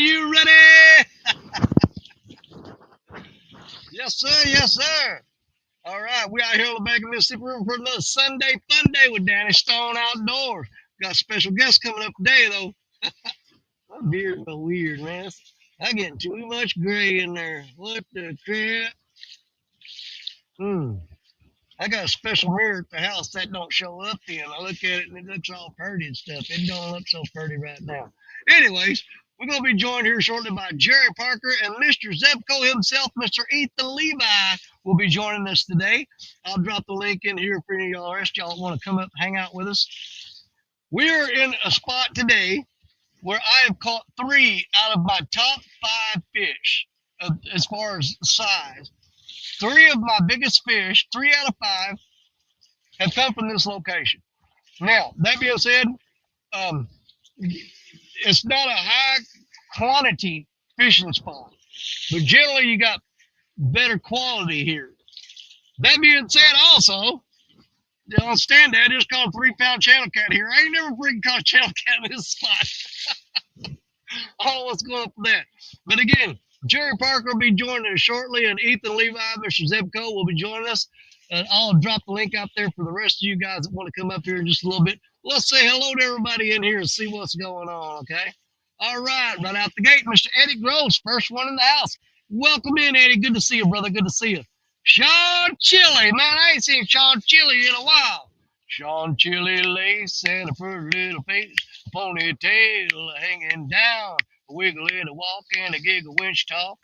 you ready? Yes, sir. Yes, sir. All right, we out here on the bank of Mississippi River for another Sunday fun day with Danny Stone Outdoors. Got a special guest coming up today, though. My beard's so weird, man. I'm getting too much gray in there. What the crap? Hmm. I got a special mirror at the house that don't show up then. I look at it and it looks all pretty and stuff. It don't look so pretty right now. Anyways, we're going to be joined here shortly by Jerry Parker and Mr. Zebco himself, Mr. Ethan Levi, will be joining us today. I'll drop the link in here for any of y'all rest y'all want to come up hang out with us. We're in a spot today where I have caught 3 out of my top 5 fish as far as size. 3 of my biggest fish, 3 out of 5, have come from this location. Now, that being said, it's not a high quantity fishing spot, but generally you got better quality here. That being said, also, you don't stand there, I just caught a 3-pound channel cat here. I ain't never freaking caught a channel cat in this spot. I don't know what's going on with that. But again, Jerry Parker will be joining us shortly, and Ethan Levi, Mr. Zebco, will be joining us. I'll drop the link out there for the rest of you guys that want to come up here in just a little bit. Let's say hello to everybody in here and see what's going on, okay? All right, right out the gate, Mr. Eddie Gross, first one in the house. Welcome in, Eddie. Good to see you, brother. Good to see you. Sean Chili, man, I ain't seen Sean Chili in a while. Sean Chili lace and a pretty little face, ponytail hanging down, a wiggle in a walk and a giggle when she talk.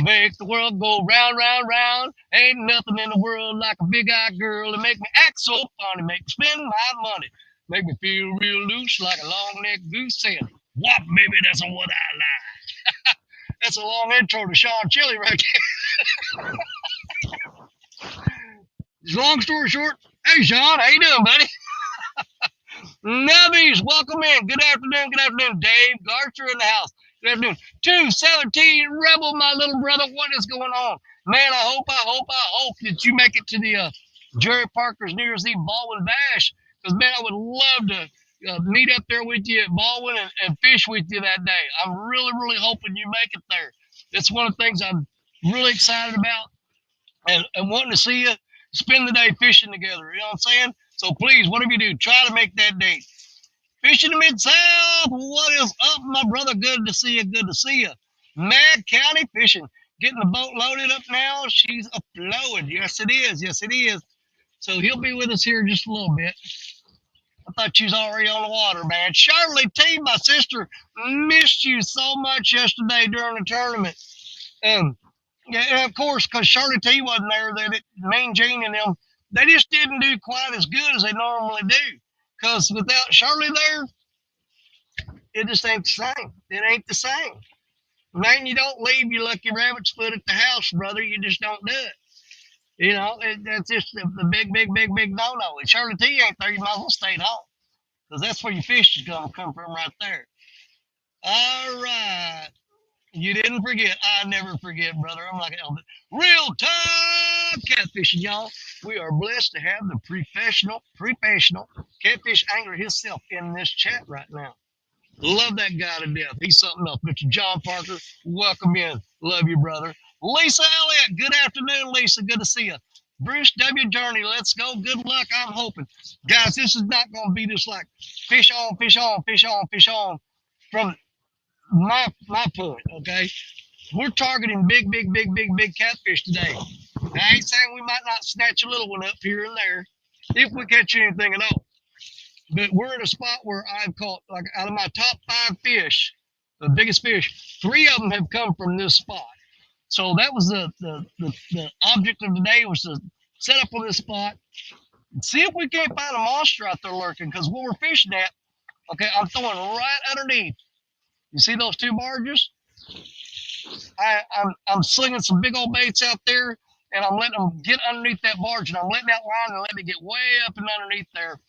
Make the world go round, round, round. Ain't nothing in the world like a big-eyed girl to make me act so funny, make me spend my money, make me feel real loose like a long-necked goose saying, "Wop, baby, that's what I like." That's a long intro to Sean Chili right there. Long story short, hey, Sean, how you doing, buddy? Nubbies, welcome in. Good afternoon, Dave Garcher in the house. Good afternoon. 217 Rebel, my little brother. What is going on? Man, I hope that you make it to the Jerry Parker's New Year's Eve Baldwin Bash. Because, man, I would love to meet up there with you at Baldwin and fish with you that day. I'm really, really hoping you make it there. It's one of the things I'm really excited about and wanting to see you spend the day fishing together. You know what I'm saying? So please, whatever you do, try to make that date. Fishing the Mid-South, what is up, my brother? Good to see you, good to see you. Mad County Fishing, getting the boat loaded up now. She's afloat. Yes, it is. Yes, it is. So he'll be with us here in just a little bit. I thought you was already on the water, man. Charlie T, my sister, missed you so much yesterday during the tournament. Yeah, and of course, because Charlie T wasn't there, that Mean Gene and them, they just didn't do quite as good as they normally do. Because without Charlie there, it just ain't the same. It ain't the same. Man, you don't leave your lucky rabbit's foot at the house, brother. You just don't do it. You know, that's just the big no-no. If Charlie T ain't there, you might as well stay at home. Because that's where your fish is going to come from right there. All right. You didn't forget. I never forget, brother. I'm like, real time catfishing, y'all. We are blessed to have the professional catfish angler himself in this chat right now. Love that guy to death. He's something else. Mr. John Parker, welcome in. Love you, brother. Lisa Elliott, good afternoon, Lisa. Good to see you. Bruce W. Journey, let's go. Good luck, I'm hoping. Guys, this is not going to be just like fish on, fish on, fish on, fish on from my point, okay? We're targeting big catfish today. I ain't saying we might not snatch a little one up here and there if we catch anything at all. But we're in a spot where I've caught, like, out of my top 5 fish, the biggest fish, 3 of them have come from this spot. So that was the object of the day, was to set up on this spot and see if we can't find a monster out there lurking. Because what we're fishing at, okay, I'm throwing right underneath. You see those 2 barges? I'm slinging some big old baits out there, and I'm letting them get underneath that barge, and I'm letting that line and letting it get way up and underneath there,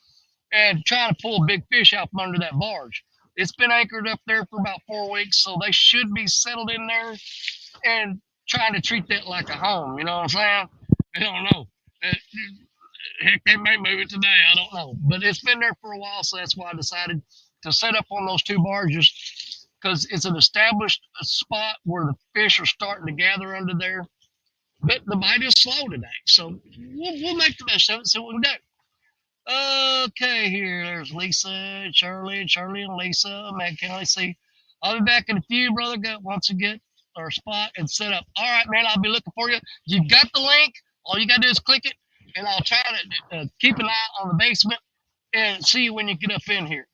and trying to pull a big fish out from under that barge. It's been anchored up there for about 4 weeks, so they should be settled in there and trying to treat that like a home. You know what I'm saying? I don't know. Heck, they may move it today. I don't know. But it's been there for a while, so that's why I decided to set up on those 2 barges. because it's an established spot where the fish are starting to gather under there. But the bite is slow today, so we'll make the best of it. See what we can do. Okay, here there's Lisa and Charlie and Lisa. Man, can I see? I'll be back in a few, brother. Once we get our spot and set up. All right, man. I'll be looking for you. You've got the link. All you gotta do is click it, and I'll try to keep an eye on the basement and see you when you get up in here.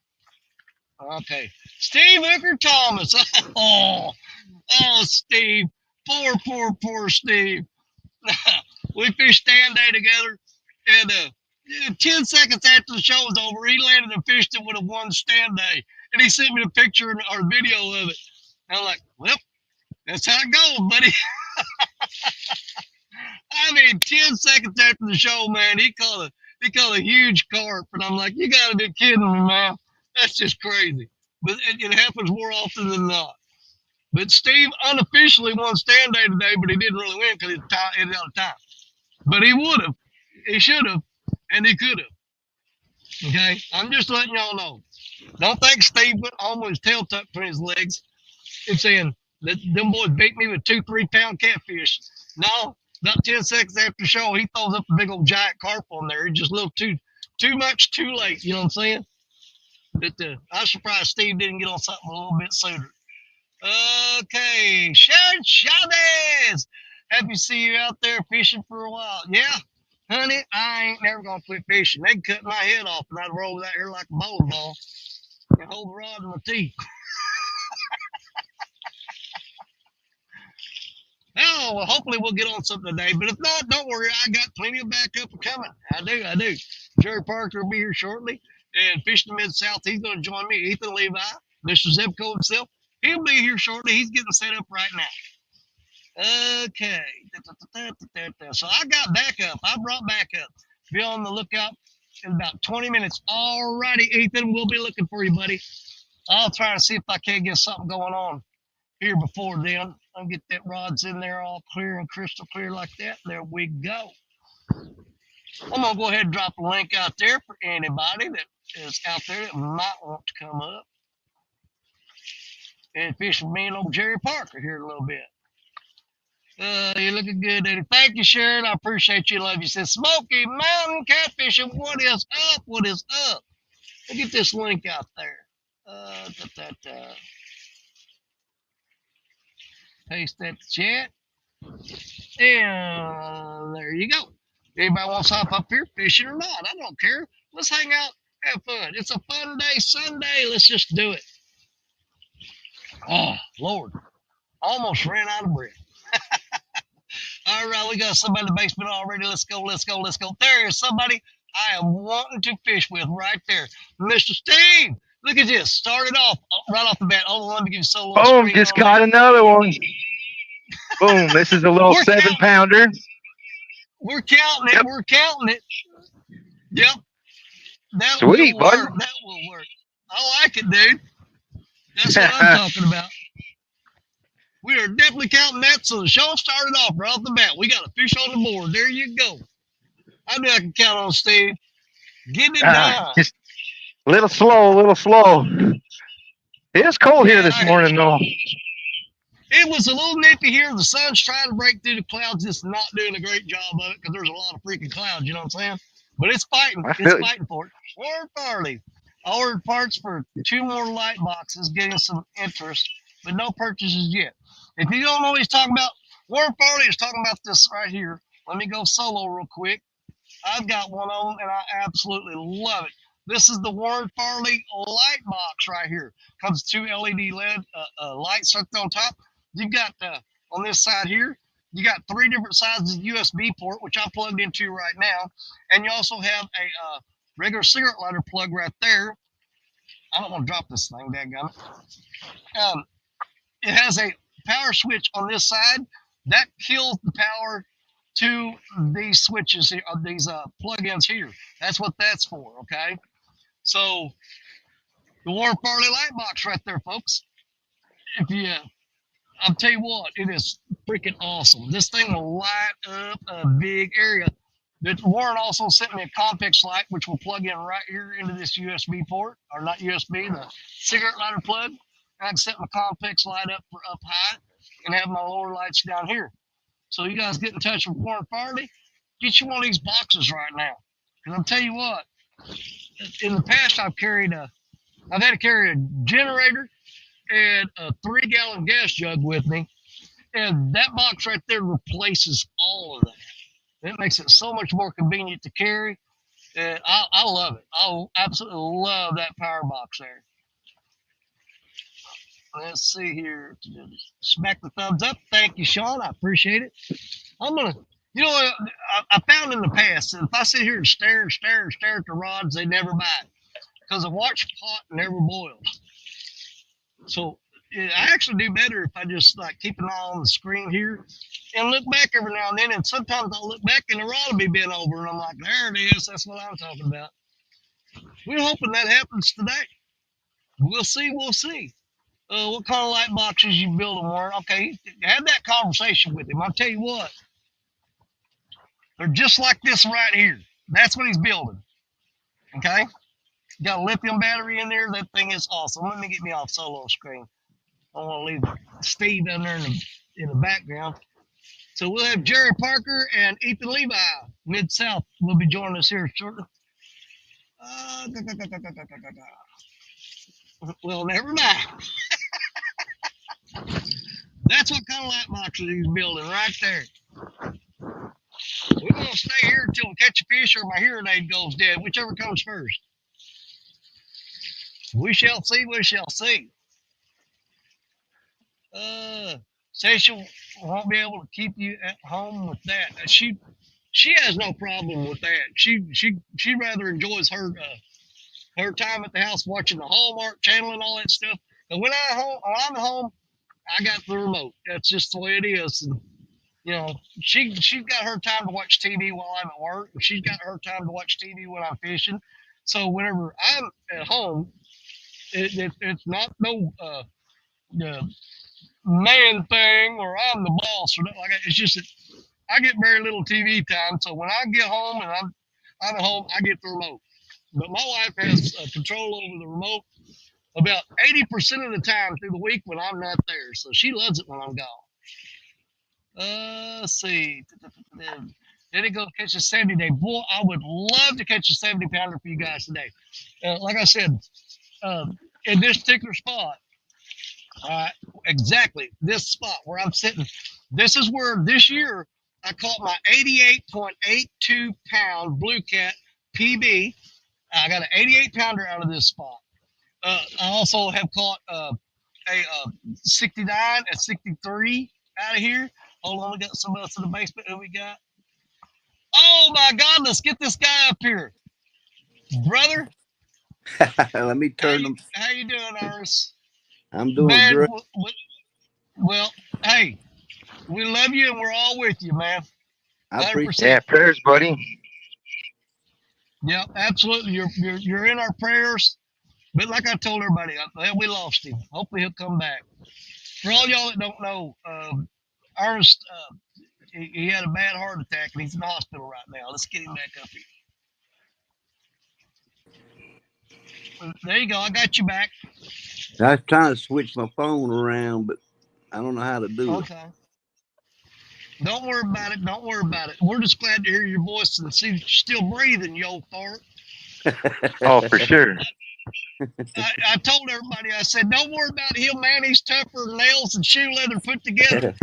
Okay, Steve Hooker Thomas. Steve. Poor Steve. We fished stand day together, and 10 seconds after the show was over, he landed and fished it with a one stand day. And he sent me the picture or video of it. And I'm like, well, that's how it goes, buddy. I mean, 10 seconds after the show, man, he caught a huge carp. And I'm like, you got to be kidding me, man. That's just crazy. But it happens more often than not. But Steve unofficially won stand day today, but he didn't really win because he was out of time. But he would have, he should have, and he could have. Okay, I'm just letting y'all know. Don't think Steve went home with his tail tucked between his legs and saying that them boys beat me with 2-3 pound catfish. No, about 10 seconds after the show, he throws up a big old giant carp on there. He just a little too much too late. You know what I'm saying? But I'm surprised Steve didn't get on something a little bit sooner. Okay, Sharon Chavez. Happy to see you out there fishing for a while. Yeah, honey, I ain't never gonna quit fishing. They cut my head off and I'd roll out here like a bowling ball and hold the rod in my teeth. Oh, well, hopefully we'll get on something today. But if not, don't worry. I got plenty of backup coming. I do. Jerry Parker will be here shortly. And Fishing Mid-South, he's going to join me. Ethan Levi, Mr. Zebco himself, he'll be here shortly. He's getting set up right now. Okay. So I got backup. I brought backup. Be on the lookout in about 20 minutes. All righty, Ethan. We'll be looking for you, buddy. I'll try to see if I can't get something going on here before then. I'll get that rods in there all clear and crystal clear like that. There we go. I'm going to go ahead and drop a link out there for anybody that is out there that might want to come up and fish with me and old Jerry Parker here in a little bit. You're looking good, Eddie. Thank you, Sharon. I appreciate you. Love you. Says Smoky Mountain Catfishing. What is up? What is up? Let me get this link out there. Paste that to chat. And there you go. Anybody wants to hop up here fishing or not? I don't care. Let's hang out, have fun. It's a fun day, Sunday. Let's just do it. Oh, Lord. Almost ran out of breath. All right, we got somebody in the basement already. Let's go. There is somebody I am wanting to fish with right there. Mr. Steve, look at this. Started off right off the bat. Hold on, let me give you so little Boom, just caught another one. Boom, this is a little 7-pounder. We're counting it. We're counting it. Yep. That Sweet, will bud. work. That will work. I like it, dude. That's what I'm talking about. We are definitely counting that. So the show started off right off the bat. We got a fish on the board. There you go. I knew I could count on Steve. Getting it done. Just a little slow. It is cold here this morning, though. It was a little nippy here. The sun's trying to break through the clouds. It's not doing a great job of it because there's a lot of freaking clouds. You know what I'm saying? But it's fighting. It's fighting for it. Warren Farley. I ordered parts for 2 more light boxes, getting some interest, but no purchases yet. If you don't know what he's talking about, Warren Farley is talking about this right here. Let me go solo real quick. I've got one of them, and I absolutely love it. This is the Warren Farley light box right here. Comes 2 LED LED lights right on top. You've got on this side here, you got 3 different sizes of USB port, which I'm plugged into right now. And you also have a regular cigarette lighter plug right there. I don't want to drop this thing, dadgummit. It has a power switch on this side. That kills the power to these switches here, these plug-ins here. That's what that's for, okay? So the Warren Farley light box right there, folks. If you, I'll tell you what, it is freaking awesome. This thing will light up a big area. Warren also sent me a Compex light, which will plug in right here into this USB port, or not USB, the cigarette lighter plug. I can set my complex light up for up high and have my lower lights down here. So you guys get in touch with Warren Farley, get you one of these boxes right now. Because I'll tell you what, in the past I've had to carry a generator and a 3-gallon gas jug with me, and that box right there replaces all of that. It makes it so much more convenient to carry, and I love it. I absolutely love that power box there. Let's see here. Smack the thumbs up. Thank you, Sean. I appreciate it. I'm gonna, I found in the past that if I sit here and stare at the rods, they never bite because a watch pot never boils. So I actually do better if I just like keep an eye on the screen here and look back every now and then. And sometimes I'll look back and the rod will be bent over, and I'm like, there it is. That's what I'm talking about. We're hoping that happens today. We'll see. We'll see. What kind of light boxes you building, Warren? Okay, have that conversation with him. I'll tell you what, they're just like this right here. That's what he's building. Okay, got a lithium battery in there. That thing is awesome. Let me get me off solo screen. I don't want to leave Steve down there in the background. So we'll have Jerry Parker and Ethan Levi, Mid-South, will be joining us here shortly. Well, never mind. That's what kind of light boxes he's building right there. We're going to stay here until we catch a fish or my hearing aid goes dead, whichever comes first. We shall see, we shall see. Says she won't be able to keep you at home with that. She has no problem with that. She rather enjoys her time at the house watching the Hallmark Channel and all that stuff. And when I'm at home, I got the remote. That's just the way it is. And, she's got her time to watch TV while I'm at work, and she's got her time to watch TV when I'm fishing. So whenever I'm at home, it's not no man thing or I'm the boss or nothing like that. It's just that I get very little TV time. So when I get home and I'm at home, I get the remote. But my wife has control over the remote about 80% of the time through the week when I'm not there. So she loves it when I'm gone. Let's see. Did it go catch a 70-day? Boy, I would love to catch a 70-pounder for you guys today. Like I said, in this particular spot, exactly this spot where I'm sitting, this is where this year I caught my 88.82 pound blue cat PB. I got an 88 pounder out of this spot. I also have caught a 69 and 63 out of here. Hold on, we got somebody else in the basement. Who we got? Oh my God, let's get this guy up here. Brother. Let me turn them. How you doing, Ernest? I'm doing great. Well, hey, we love you and we're all with you, man. I appreciate. Yeah, prayers, buddy. Yeah, absolutely. You're in our prayers. But like I told everybody, we lost him. Hopefully he'll come back. For all y'all that don't know, Ernest, he had a bad heart attack and he's in the hospital right now. Let's get him back up here. There you go. I got you back. I was trying to switch my phone around, but I don't know how to do it. Okay. Don't worry about it. Don't worry about it. We're just glad to hear your voice and see that you're still breathing, you old fart. Oh, for sure. I told everybody, I said, don't worry about him, man. He's tougher than nails and shoe leather put together.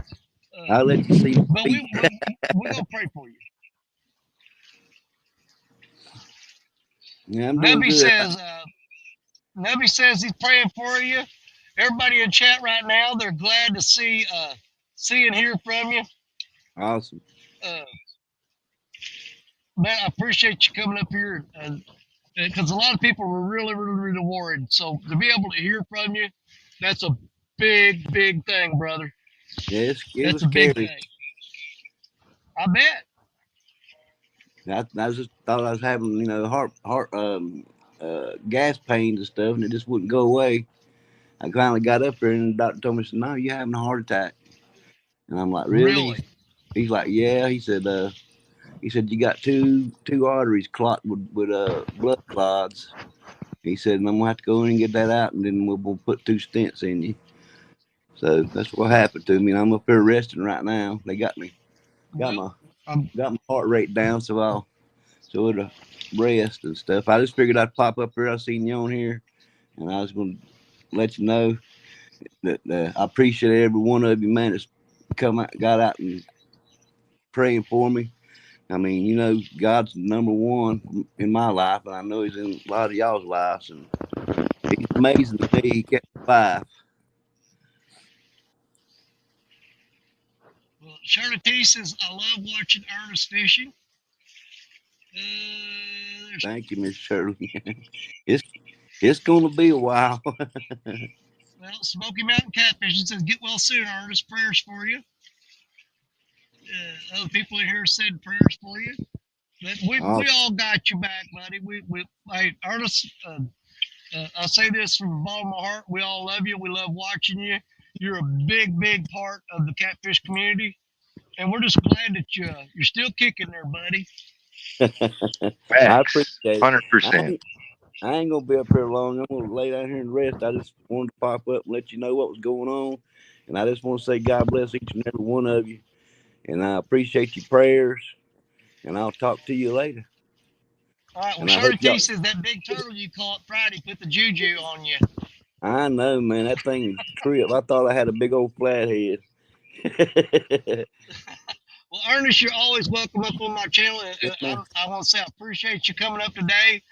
I'll let you see. But we're going to pray for you. Yeah, I'm doing good. Nebby says he's praying for you. Everybody in chat right now, they're glad to see and hear from you. Awesome. Man, I appreciate you coming up here, because a lot of people were really, really, really worried. So to be able to hear from you, that's a big, big thing, brother. Yeah, it was a big scary. thing. I bet. I just thought I was having, gas pains and stuff, and it just wouldn't go away. I finally got up there, and the doctor told me, "No, you're having a heart attack." And I'm like, "Really?" He's like, "Yeah." He said, "You got two arteries clogged with blood clots, he said, I'm gonna have to go in and get that out, and then we'll put 2 stents in you. So that's what happened to me. And I'm up here resting right now. They got Well, my I'm got my heart rate down, so it'll rest and stuff. I just figured I'd pop up here. I seen you on here, and I was gonna let you know that I appreciate every one of you, man, that's got out and praying for me. I mean, God's number one in my life, and I know He's in a lot of y'all's lives, and He's amazing to me. He kept me alive. well, Shirley T says I love watching Ernest fishing. There's Thank you, Miss Shirley. it's it's gonna be a while. well, Smoky Mountain Catfish says get well soon, Ernest. Prayers for you. Other people in here said prayers for you. But we Awesome. all got you back, buddy. Hey, Ernest. I say this from the bottom of my heart. We all love you. We love watching you. You're a big part of the catfish community, and we're just glad that you're still kicking there, buddy. I Facts. appreciate it. I 100%. ain't, I ain't gonna be up here long. I'm gonna lay down here and rest. I just wanted to pop up and let you know what was going on, and I just want to say God bless each and every one of you, and I appreciate your prayers. And I'll talk to you later. All right. Well, And I hope Shirley T y'all. says that big turtle you caught Friday put the juju on you. I know, man. That thing is a trip. I thought I had a big old flathead. Well, Ernest, you're always welcome up on my channel, and Yes, ma'am. I want to say I appreciate you coming up today.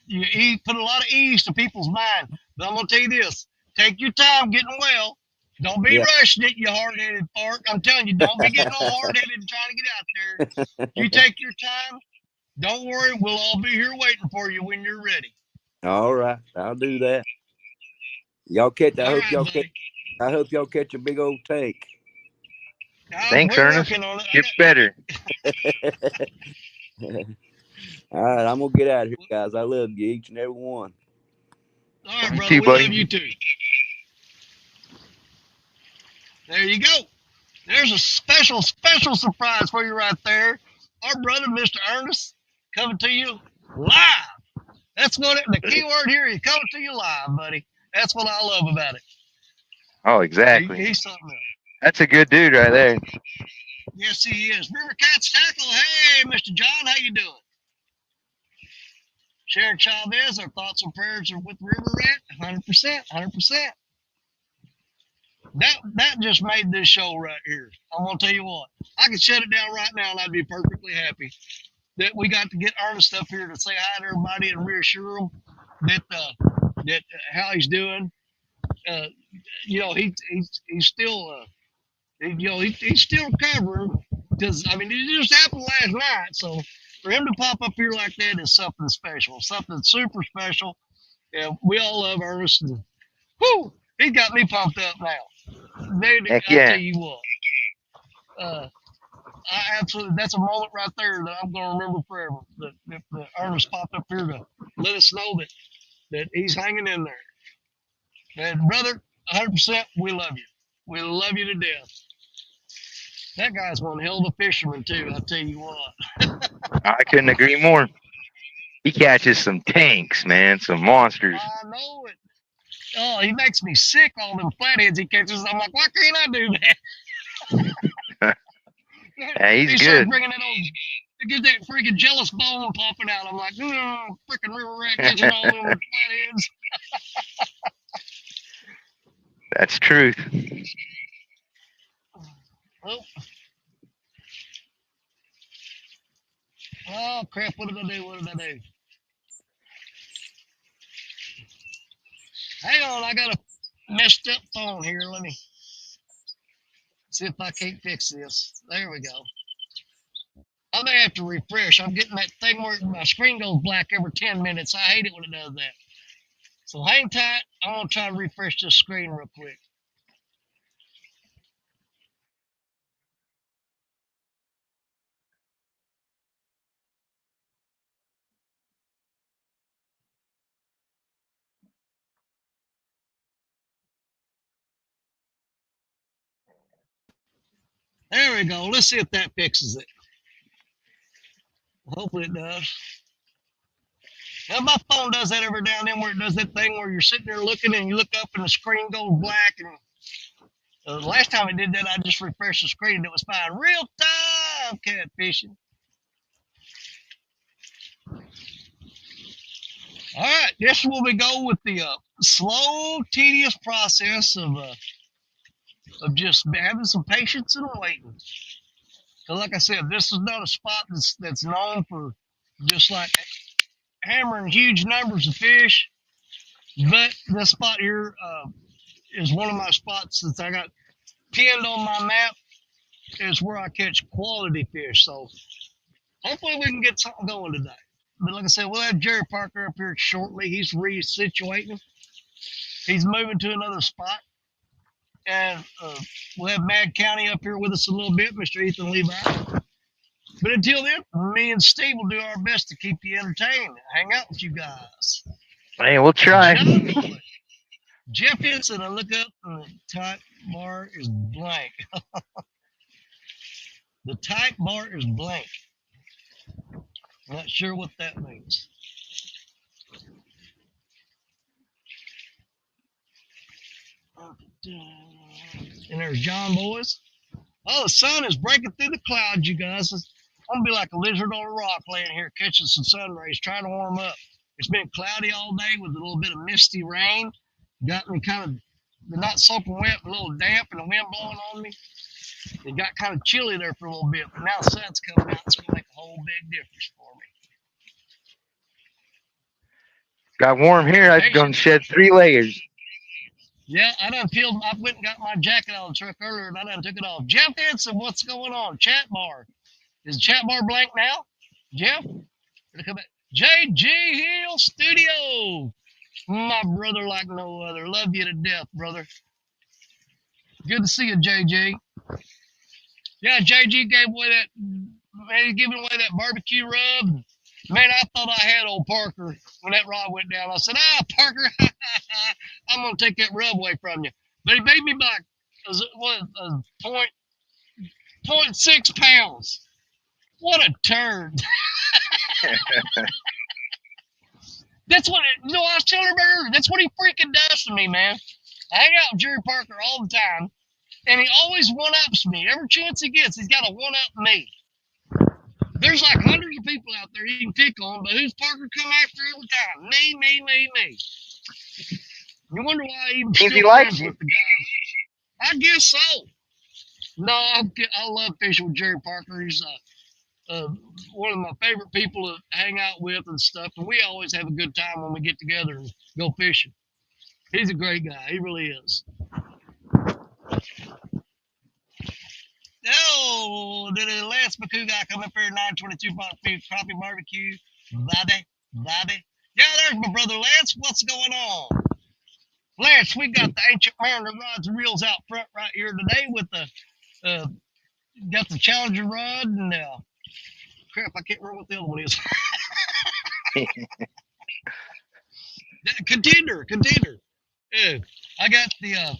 You put a lot of ease to people's mind. But I'm gonna tell you this: take your time getting well. Don't be Yeah. rushing it, you hard-headed fart. I'm telling you, don't be getting all hard-headed and trying to get out there. You take your time. Don't worry, we'll all be here waiting for you when you're ready. All right, I'll do that. Y'all catch. I All hope right, y'all catch. buddy. I hope y'all catch a big old tank. Thanks, We're Ernest. working on it. Get better. All right, I'm gonna get out of here, guys. I love you, each and every one. All right, You brother. too, We love buddy. you too. There you go. There's a special surprise for you right there. Our brother, Mr. Ernest, coming to you live. That's what the key word here is coming to you live, buddy. That's what I love about it. Oh, exactly. He's something else. That's a good dude right there. Yes, he is. River Cats Tackle. Hey, Mr. John, how you doing? Sharon Chavez, our thoughts and prayers are with River Rat. 100%, 100%. That just made this show right here. I'm gonna tell you what. I could shut it down right now and I'd be perfectly happy that we got to get Ernest up here to say hi to everybody and reassure them that how he's doing. Uh, he's still he's still recovering because I mean it just happened last night. So for him to pop up here like that is something special, something super special. And we all love Ernest. And, whoo, he got me pumped up now. Dude, Heck I tell yeah. you what. Uh, I absolutely, that's a moment right there that I'm going to remember forever. That Ernest popped up here to let us know that he's hanging in there. And brother, 100%, we love you. We love you to death. That guy's one hell of a fisherman too. I tell you what. I couldn't agree more. He catches some tanks, man, some monsters. I know it. Oh, he makes me sick. All them flatheads he catches. I'm like, why can't I do that? Yeah, he's He starts good. bringing that old. It gets that freaking jealous bone popping out. I'm like, freaking river rat catching all them flatheads. That's truth. Well, oh crap! What did I do? What did I do? Hang on, I got a messed up phone here. Let me see if I can't fix this. There we go. I may have to refresh. I'm getting that thing where my screen goes black every 10 minutes. I hate it when it does that. So hang tight. I'm going to try to refresh this screen real quick. There we go. Let's see if that fixes it. Hopefully it does. Now, my phone does that every now and then, where it does that thing where you're sitting there looking and you look up and the screen goes black. And the last time it did that, I just refreshed the screen and it was fine. Real time catfishing. All right, this is where we go with the slow, tedious process of just having some patience and waiting. Because, like I said, this is not a spot that's known for just like hammering huge numbers of fish. But this spot here is one of my spots that I got pinned on my map is where I catch quality fish. So hopefully we can get something going today. But like I said, we'll have Jerry Parker up here shortly. He's resituating. He's moving to another spot. And we'll have Mad County up here with us a little bit, Mr. Ethan Levi. But until then, me and Steve will do our best to keep you entertained, hang out with you guys. Hey, we'll try. Jeff Henson, I look up and the type bar is blank. The type bar is blank. Not sure what that means. And there's John Boys. Oh, the sun is breaking through the clouds, you guys. I'm gonna be like a lizard on a rock laying here catching some sun rays, trying to warm up. It's been cloudy all day with a little bit of misty rain. Got me kind of not soaking wet, but a little damp, and the wind blowing on me. It got kind of chilly there for a little bit, but now the sun's coming out. It's gonna make a whole big difference for me. Got warm here. I've gonna shed 3 layers. Yeah, I went and got my jacket out of the truck earlier, and I done took it off. Jeff Henson, what's going on? Chat bar. Is the chat bar blank now? Jeff? Come back. JG Hill Studio. My brother like no other. Love you to death, brother. Good to see you, JG. Yeah, JG gave away that. Man, he's giving away that barbecue rub. Man, I thought I had old Parker when that rod went down. I said, Parker, I'm going to take that rub away from you. But he made me back point 0.6 pounds. What a turd. That's what, I was telling her earlier, that's what he freaking does to me, man. I hang out with Jerry Parker all the time, and he always one-ups me. Every chance he gets, he's got to one-up me. There's like hundreds of people out there you can pick on, but who's Parker come after every time? Me. You wonder why I even still friends with the guy. I guess so. No, I love fishing with Jerry Parker. He's one of my favorite people to hang out with and stuff, and we always have a good time when we get together and go fishing. He's a great guy. He really is. Oh, did the last Baku guy come up here 922 crappie barbecue? Bobby. Yeah, there's my brother Lance. What's going on? Lance, we got the Ancient Mariner rods and reels out front right here today with the got the Challenger rod and crap, I can't remember what the other one is. Contender. I got the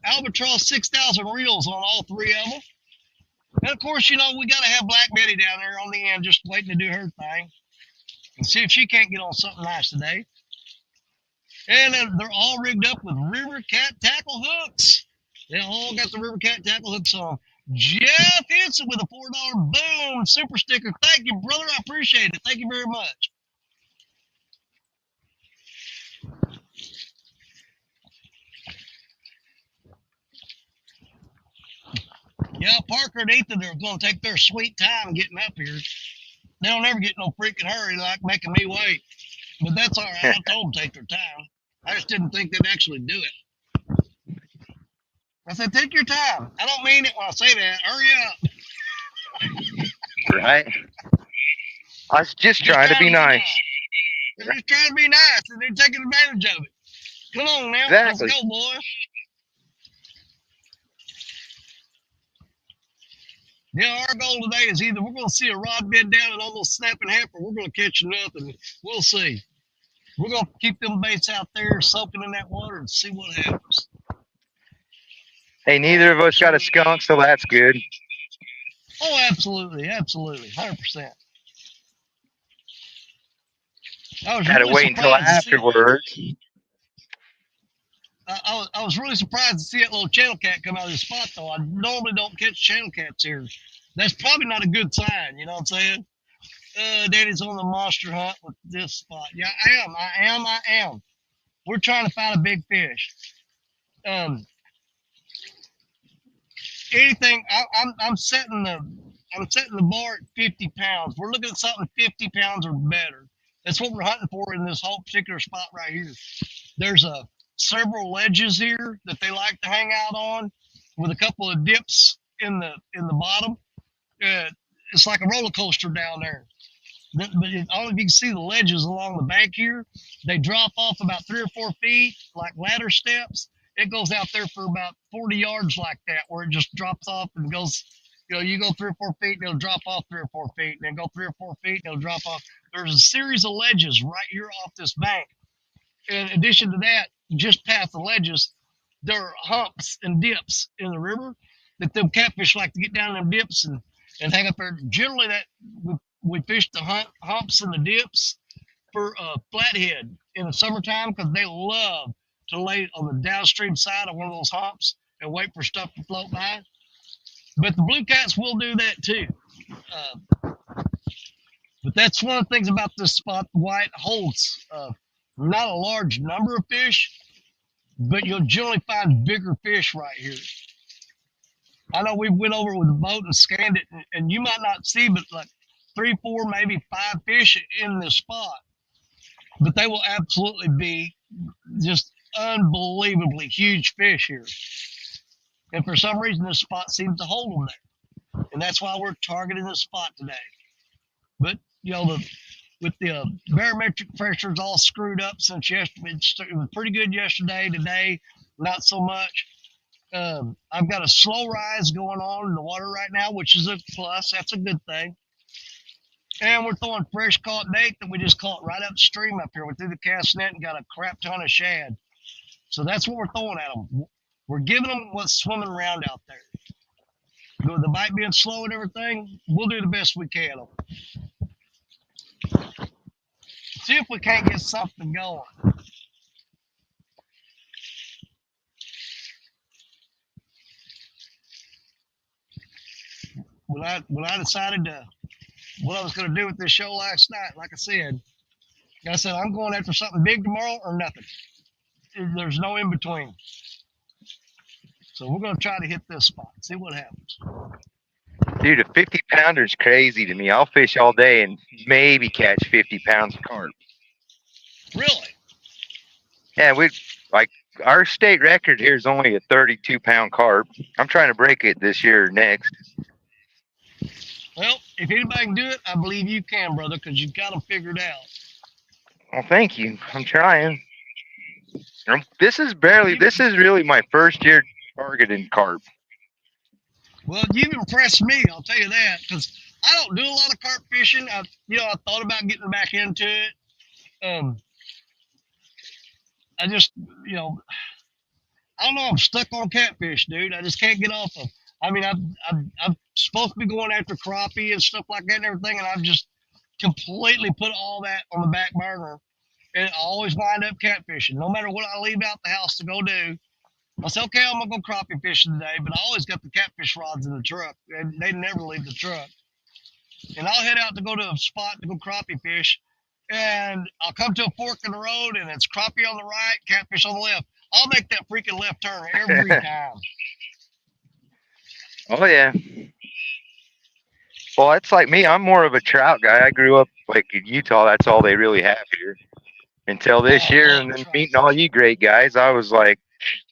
Albatross 6000 reels on all 3 of them. And of course, we got to have Black Betty down there on the end just waiting to do her thing. And see if she can't get on something nice today. And they're all rigged up with River Cat tackle hooks. They all got the River Cat tackle hooks on. Jeff Henson with a $4 boom super sticker. Thank you, brother. I appreciate it. Thank you very much. Yeah, Parker and Ethan are going to take their sweet time getting up here. They don't ever get no freaking hurry like making me wait. But that's all right. I told them to take their time. I just didn't think they'd actually do it. I said, take your time. I don't mean it when I say that. Hurry up. Right. I was just trying to be nice. They're just trying to be nice, and they're taking advantage of it. Come on now. Exactly. Let's go, boys. Yeah, our goal today is either we're going to see a rod bend down and almost snap in half, or we're going to catch nothing. We'll see. We're going to keep them baits out there soaking in that water and see what happens. Hey, neither of us got a skunk, so that's good. Oh, absolutely. 100%. I was Had to really wait until surprised to see. afterwards. I was really surprised to see that little channel cat come out of the spot though. I normally don't catch channel cats here. That's probably not a good sign. You know what I'm saying? Daddy's on the monster hunt with this spot. Yeah, I am. We're trying to find a big fish. Um, anything. I'm setting the bar at 50 pounds. We're looking at something 50 pounds or better. That's what we're hunting for in this whole particular spot right here. There's several ledges here that they like to hang out on, with a couple of dips in the bottom. It's like a roller coaster down there. But all of you can see the ledges along the bank here. They drop off about 3 or 4 feet, like ladder steps. It goes out there for about 40 yards like that, where it just drops off and goes. You go 3 or 4 feet, and it'll drop off 3 or 4 feet, and then go 3 or 4 feet, and it'll drop off. There's a series of ledges right here off this bank. In addition to that, just past the ledges, there are humps and dips in the river that them catfish like to get down in them dips and hang up there. Generally, that we fish the humps and the dips for flathead in the summertime because they love to lay on the downstream side of one of those humps and wait for stuff to float by. But the blue cats will do that too. But that's one of the things about this spot. Why it holds not a large number of fish, but you'll generally find bigger fish right here. I know we went over with the boat and scanned it, and you might not see but like 3, 4, maybe 5 fish in this spot. But they will absolutely be just unbelievably huge fish here. And for some reason, this spot seems to hold them there. And that's why we're targeting this spot today. But, with the barometric pressures all screwed up since yesterday, it was pretty good yesterday. Today, not so much. I've got a slow rise going on in the water right now, which is a plus. That's a good thing. And we're throwing fresh caught bait that we just caught right upstream up here. We threw the cast net and got a crap ton of shad. So that's what we're throwing at them. We're giving them what's swimming around out there. With the bite being slow and everything, we'll do the best we can. See if we can't get something going. When I decided what I was going to do with this show last night, like I said I'm going after something big tomorrow or nothing. There's no in between. So we're going to try to hit this spot, see what happens. Dude, a 50 pounder is crazy to me. I'll fish all day and maybe catch 50 pounds of carp. Really? Yeah, our state record here is only a 32-pound carp. I'm trying to break it this year or next. Well, if anybody can do it, I believe you can, brother, because you've got them figured out. Well, thank you. I'm trying. This is really my first year targeting carp. Well, you've impressed me, I'll tell you that, because I don't do a lot of carp fishing. I thought about getting back into it. I just, I don't know. I'm stuck on catfish, dude. I just can't get off them. I mean, I'm supposed to be going after crappie and stuff like that and everything, and I've just completely put all that on the back burner. And I always wind up catfishing, no matter what I leave out the house to go do. I say, okay, I'm gonna go crappie fishing today, but I always got the catfish rods in the truck, and they never leave the truck. And I'll head out to go to a spot to go crappie fish, and I'll come to a fork in the road, and it's crappie on the right, catfish on the left. I'll make that freaking left turn every time. Oh, yeah. Well, that's like me. I'm more of a trout guy. I grew up like in Utah. That's all they really have here. Until this year, and then meeting all you great guys, I was like,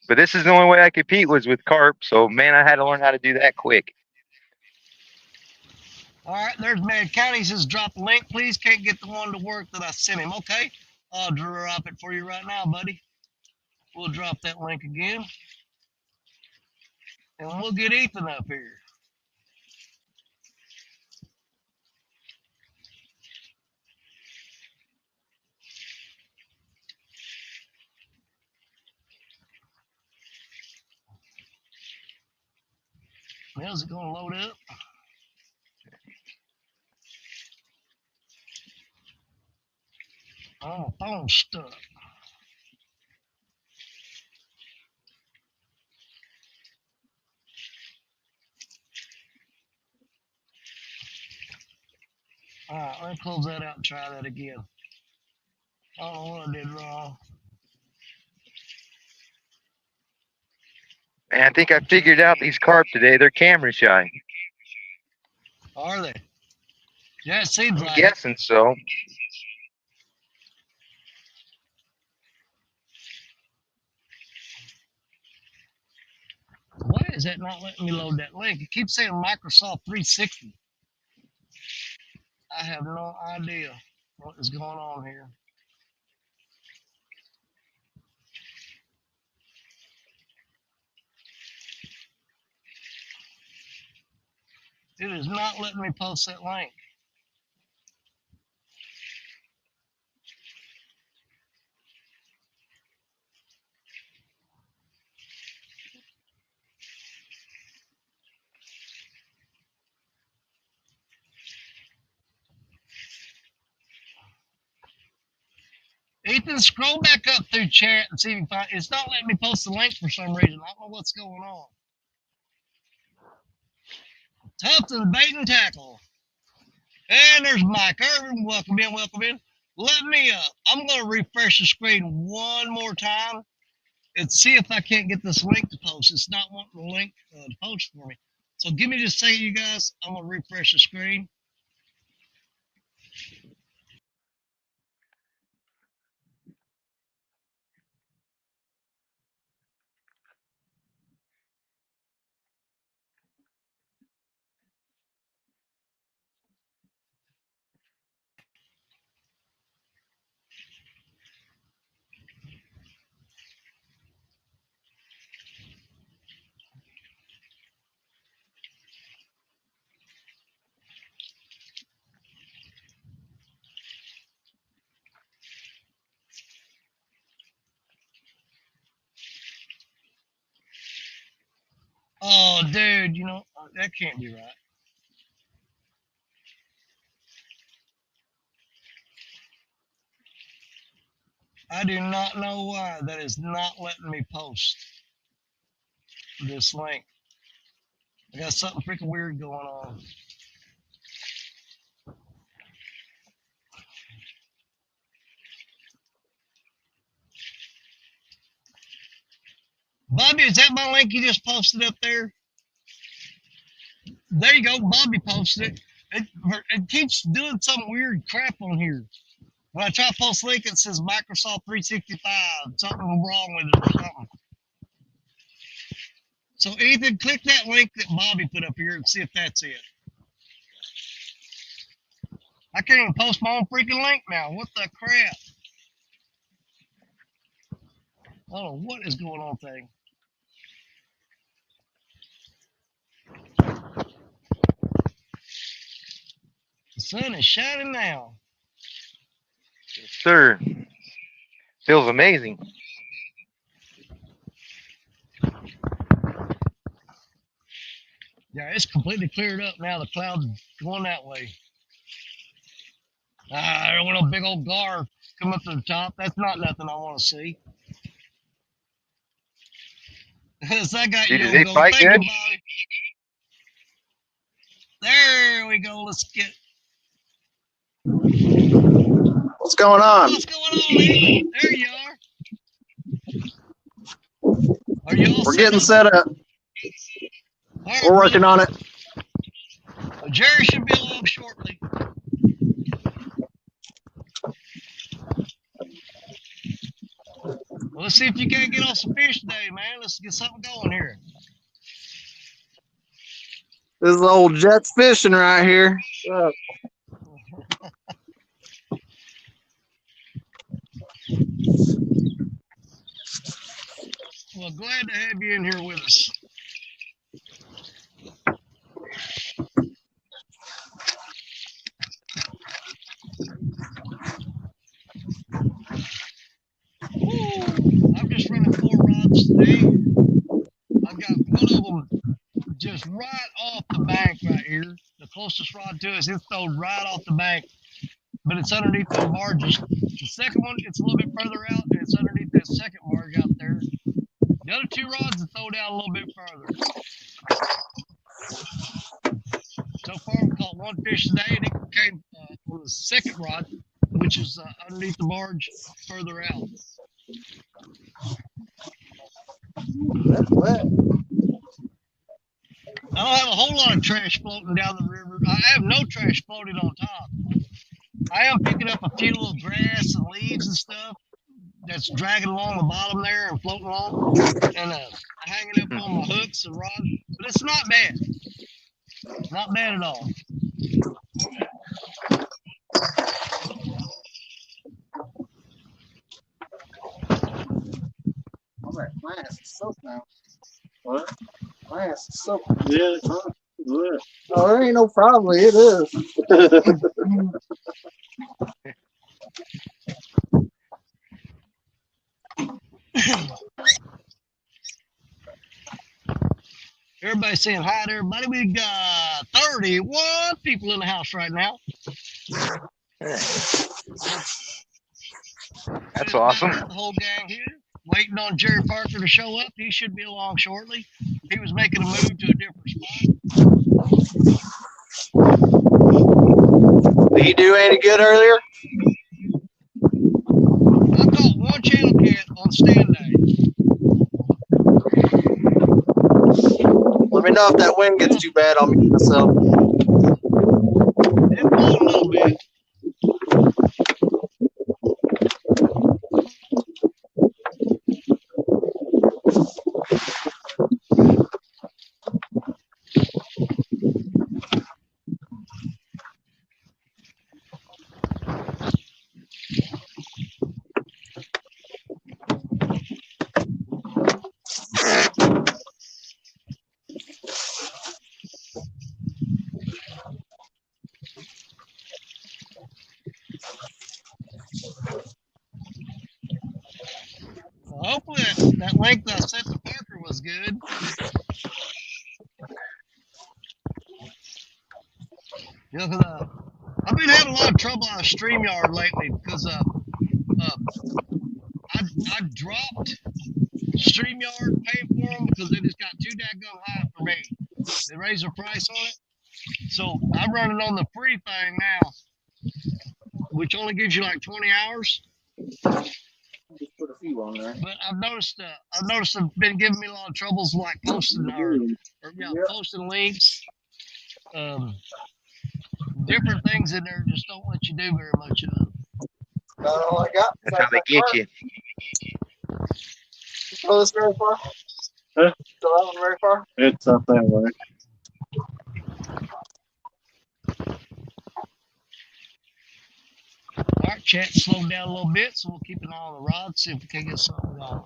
but this is the only way I compete was with carp. So, man, I had to learn how to do that quick. All right, there's Mad County. He says, drop the link, please. Can't get the one to work that I sent him. Okay, I'll drop it for you right now, buddy. We'll drop that link again. And we'll get Ethan up here. How's it going to load up? Oh, my phone's stuck. All right, let me close that out and try that again. I don't know what I did wrong. And I think I figured out these carp today. They're camera shy. Are they? Yeah, it seems I'm like it. guessing so. Why is that not letting me load that link? It keeps saying Microsoft 360. I have no idea what is going on here. It is not letting me post that link. Ethan, scroll back up through chat and see if you can find. It's not letting me post the link for some reason. I don't know what's going on. Thompson bait and tackle. And there's Mike Irvin. Welcome in, welcome in. Let me I'm gonna refresh the screen one more time and see if I can't get this link to post. It's not wanting the link to post for me. So give me just a second, you guys. I'm gonna refresh the screen. Oh, dude, you know, that can't be right. I do not know why that is not letting me post this link. I got something freaking weird going on. Bobby, is that my link you just posted up there? There you go. Bobby posted it. It keeps doing some weird crap on here. When I try to post link, it says Microsoft 365. Something wrong with it or something. So Ethan, click that link that Bobby put up here and see if that's it. I can't even post my own freaking link now. What the crap? I don't know what is going on thing. The sun is shining now. Yes, sir. Feels amazing. Yeah, it's completely cleared up now. The clouds going that way. There went a big old gar come up to the top. That's not nothing I want to see. So I got Dude, you did on they go. fight Thank you, good? Bobby. There we go. Let's get. What's going on? What's going on, Ethan? There you are. Are you all We're set getting up? set up. All right, We're brother. working on it. Well, Jerry should be along shortly. Well, let's see if you can't get on some fish today, man. Let's get something going here. This is old Jets fishing right here. Well, glad to have you in here with us. Woo! I'm just running 4 rods today. I've got one of them just right off the bank right here. The closest rod to us, it's thrown right off the bank. but it's underneath the barges. The second one, it's a little bit further out, and it's underneath that second barge out there. The other two rods are throw down a little bit further. So far, we caught one fish today, and it came on the second rod, which is underneath the barge further out. That's wet. I don't have a whole lot of trash floating down the river. I have no trash floating on top. I am picking up a few little grass and leaves and stuff that's dragging along the bottom there and floating along, and hanging up on my hooks and rods. But it's not bad. Not bad at all. My ass is soaked now. What? My ass is soaked. Yeah, it's hot. What? Oh, there ain't no problem. It is. Everybody's saying hi to everybody. We got 31 people in the house right now. That's awesome. The whole gang here, waiting on Jerry Parker to show up. He should be along shortly. He was making a move to a different spot. Did he do any good earlier? I caught one channel cat on stand day. Let me know if that wind gets too bad. I'll mute myself. It blew a little bit. Well, hopefully that length I set to Parker was good. You know, because I've been having a lot of trouble on StreamYard lately because I dropped StreamYard paying for them because they just got too daggone high for me. They raised their price on it. So I'm running on the free thing now, which only gives you like 20 hours. Just put a few on there. But I've noticed they've been giving me a lot of troubles like posting posting links, different things in there just don't let you do very much of. That's all I got. That's how they get you. Throw this very far? Huh? Throw that one very far? It's up that way. All right, chat slowed down a little bit, so we'll keep an eye on the rod, see if we can get something going.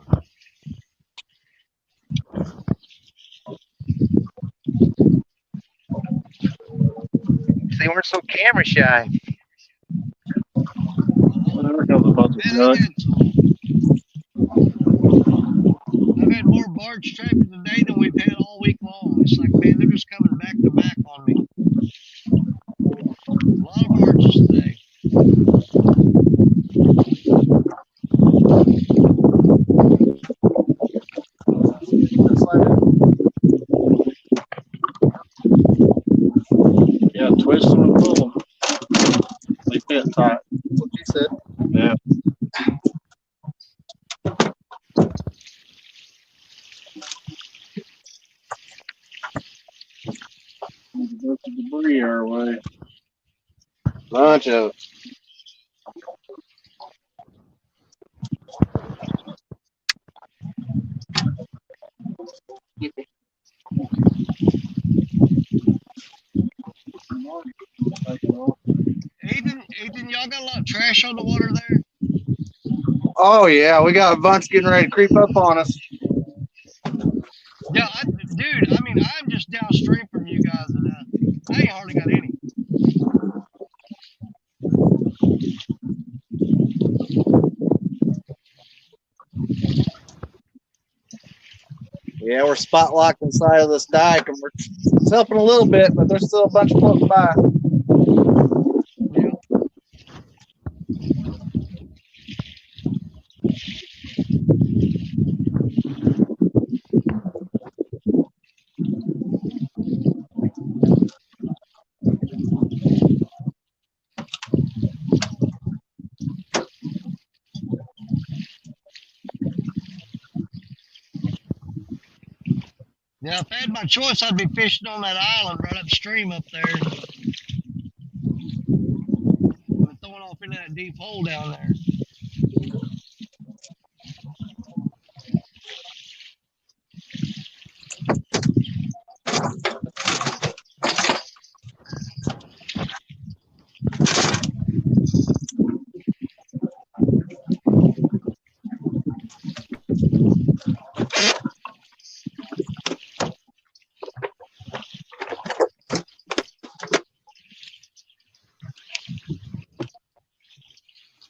They weren't so camera shy. There comes a bunch of Man, ducks. I've had more barge traffic today than we've had all week long. It's like, man, they're just coming back to back on me. A lot of barges today. Yeah, twist them and pull them. They fit tight. That's what you said. Yeah. Need to go to debris our way. Bunch of Ethan, y'all got a lot of trash on the water there? Oh yeah, we got a bunch getting ready to creep up on us. Yeah, dude, I mean, I'm just downstream from you guys, and I ain't hardly got any. Yeah, we're spot locked inside of this dike, and it's helping a little bit, but there's still a bunch floating by. Yeah. Yeah, if I had my choice, I'd be fishing on that island right upstream up there. And throwing off into that deep hole down there.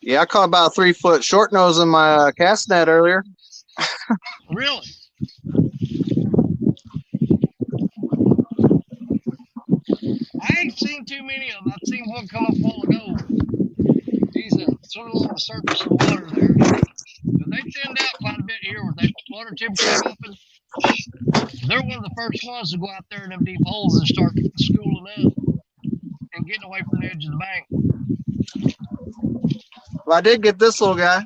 Yeah, I caught about a 3-foot short nose in my cast net earlier. Really? I ain't seen too many of them. I've seen one come up a while ago. He's swimming along the surface of the water there. But they thinned out quite a bit here with that water temperature dropping. They're one of the first ones to go out there in them deep holes and start schooling up and getting away from the edge of the bank. Well, I did get this little guy.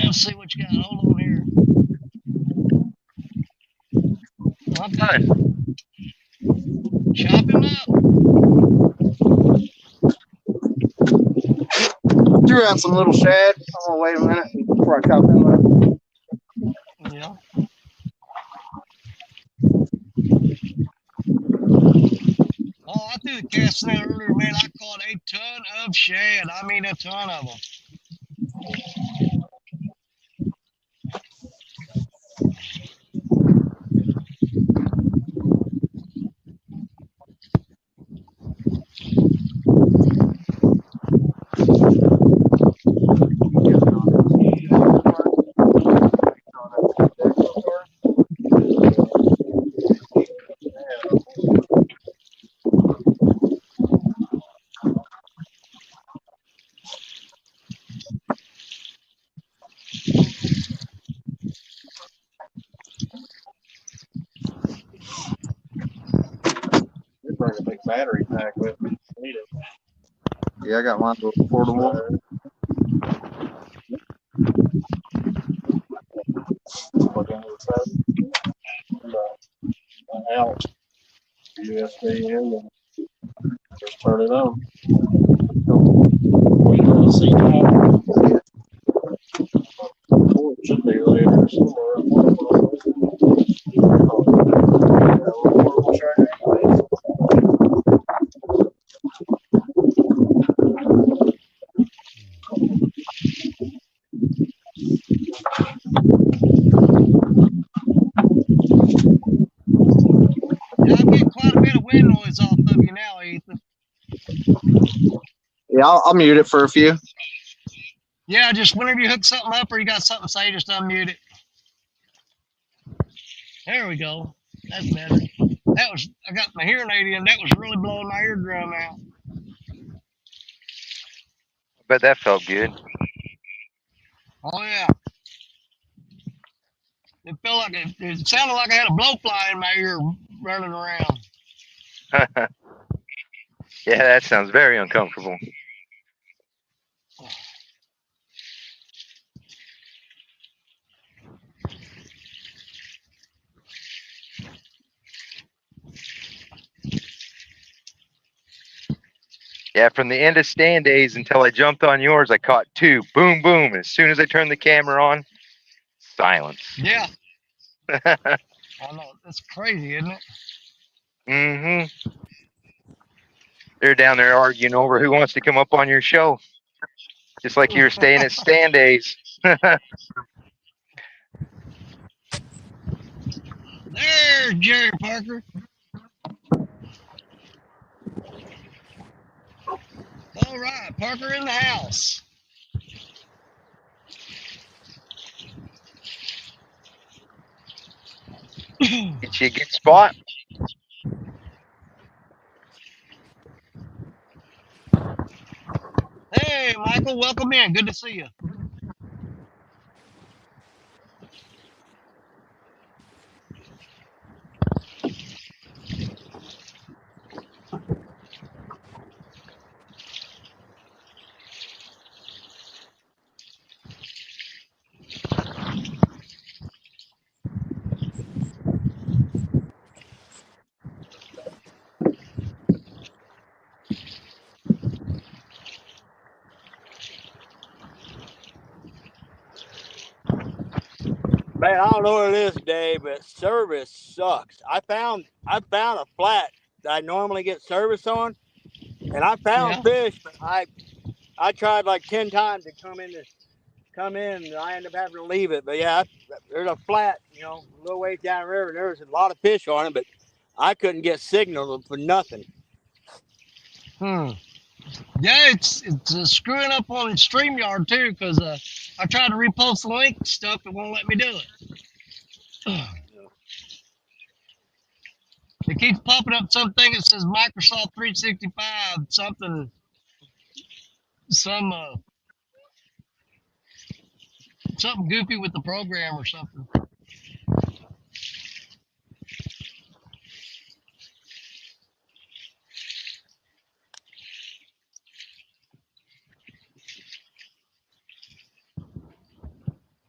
Let's see what you got. Hold on here. I'll have to chop him up. Threw out some little shad. I'm gonna wait a minute before I chop him up. Yeah. Oh, I threw the cast net earlier, man. I caught a ton of shad. I mean, a ton of them. You bring a big battery pack with me. Need it. Yeah, I got mine portable. Plug into the side. And, out USB in and just turn it on. We can see now. Oh, it should be later somewhere. Yeah, I'm getting quite a bit of wind noise off of you now, Ethan. Yeah, I'll mute it for a few. Yeah, just whenever you hook something up or you got something to say, just unmute it. There we go. That's better. I got my hearing aid in. That was really blowing my eardrum out. Bet that felt good. Oh, yeah. It felt like it sounded like I had a blowfly in my ear running around. Yeah, that sounds very uncomfortable. Yeah, from the end of stand days until I jumped on yours, I caught 2. Boom, boom. And as soon as I turned the camera on, silence. Yeah. I know. That's crazy, isn't it? Mm-hmm. They're down there arguing over who wants to come up on your show. Just like you were staying at stand days. There's Jerry Parker. All right, Parker in the house. Get you a good spot. Hey, Michael, welcome in. Good to see you. Man, I don't know what it is, Dave, but service sucks. I found a flat that I normally get service on, and I found Yeah. fish, but I tried like 10 times to come in, and I ended up having to leave it. But yeah, there's a flat, a little ways down the river. And there was a lot of fish on it, but I couldn't get signal for nothing. Yeah, it's screwing up on StreamYard too, because I tried to repost the link and stuff, it won't let me do it. It keeps popping up something that says Microsoft 365, something, something goofy with the program or something.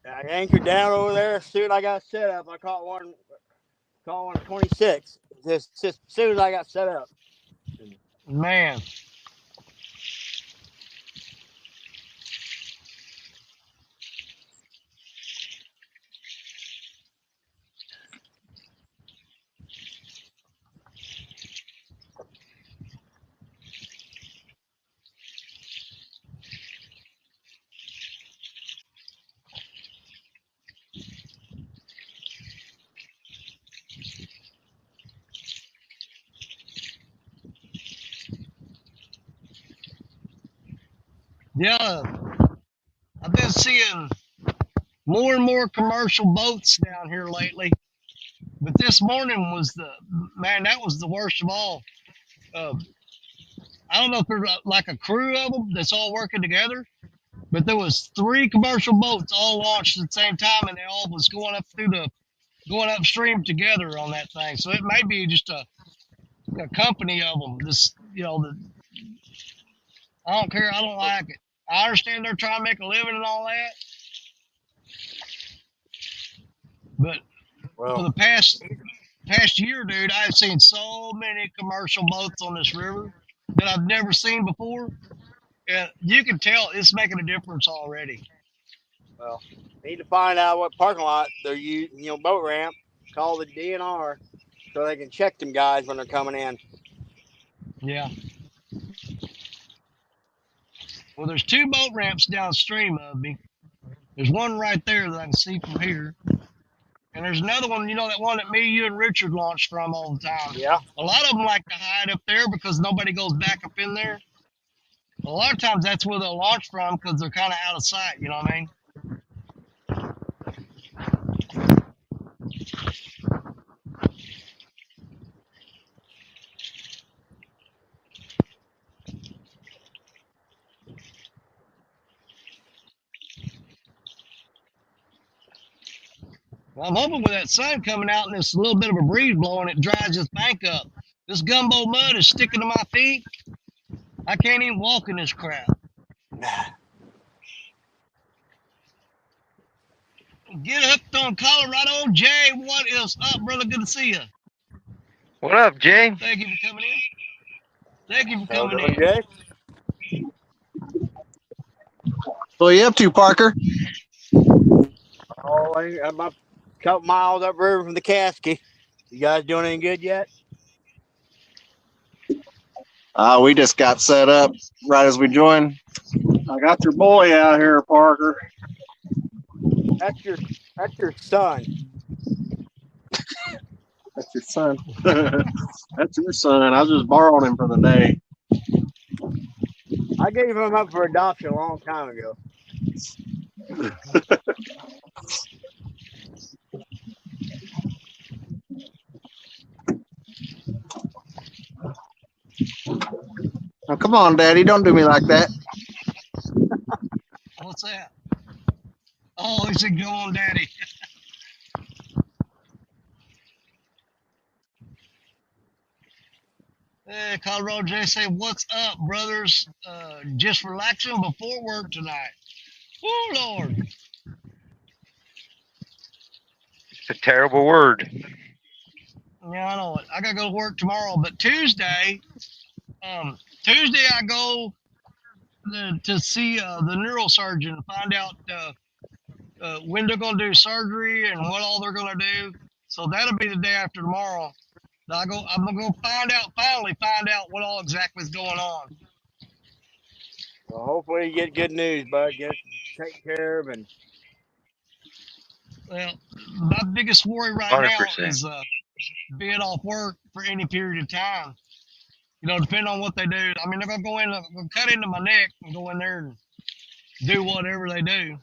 I anchored down over there. As soon as I got set up, I caught one 26. Just as soon as I got set up. Man, yeah, I've been seeing more and more commercial boats down here lately. But this morning was that was the worst of all. Uh, I don't know if there's like a crew of them that's all working together, but there was 3 commercial boats all launched at the same time, and they all was going upstream together on that thing. So it may be just a company of them. I don't care. I don't like it. I understand they're trying to make a living and all that, but for Well, the past year, dude, I've seen so many commercial boats on this river that I've never seen before. And you can tell it's making a difference already. need to find out what parking lot they're using, boat ramp, call the DNR so they can check them guys when they're coming in. Yeah. Well, there's 2 boat ramps downstream of me. There's one right there that I can see from here. And there's another one, that one that me, you, and Richard launched from all the time. Yeah. A lot of them like to hide up there because nobody goes back up in there. A lot of times that's where they'll launch from because they're kind of out of sight, you know what I mean? Well, I'm hoping with that sun coming out and this little bit of a breeze blowing, it dries this bank up. This gumbo mud is sticking to my feet. I can't even walk in this crap. Get hooked on Colorado. Jay, what is up, brother? Good to see you. What up, Jay? Thank you for coming in. Thank you for How coming doing, in. Jay? What are you up to, Parker? Oh, I'm about a couple miles upriver from the Caskie. You guys doing any good yet? We just got set up right as we joined. I got your boy out here, Parker. That's your son. That's your son. That's your son. I was just borrowing him for the day. I gave him up for adoption a long time ago. Now, come on, Daddy. Don't do me like that. What's that? Oh, he said, go on, Daddy. Hey, Colorado Jay say, what's up, brothers? Just relaxing before work tonight. Oh, Lord. It's a terrible word. Yeah, I know it. I got to go to work tomorrow, but Tuesday I go to see the neurosurgeon and find out when they're going to do surgery and what all they're going to do. So that'll be the day after tomorrow. I'm gonna go finally find out what all exactly is going on. Well, hopefully you get good news, bud. Get it taken care of, and Well, my biggest worry right Hundred now percent. is being off work for any period of time. You know, depending on what they do. I mean, they're gonna go in, gonna cut into my neck and go in there and do whatever they do.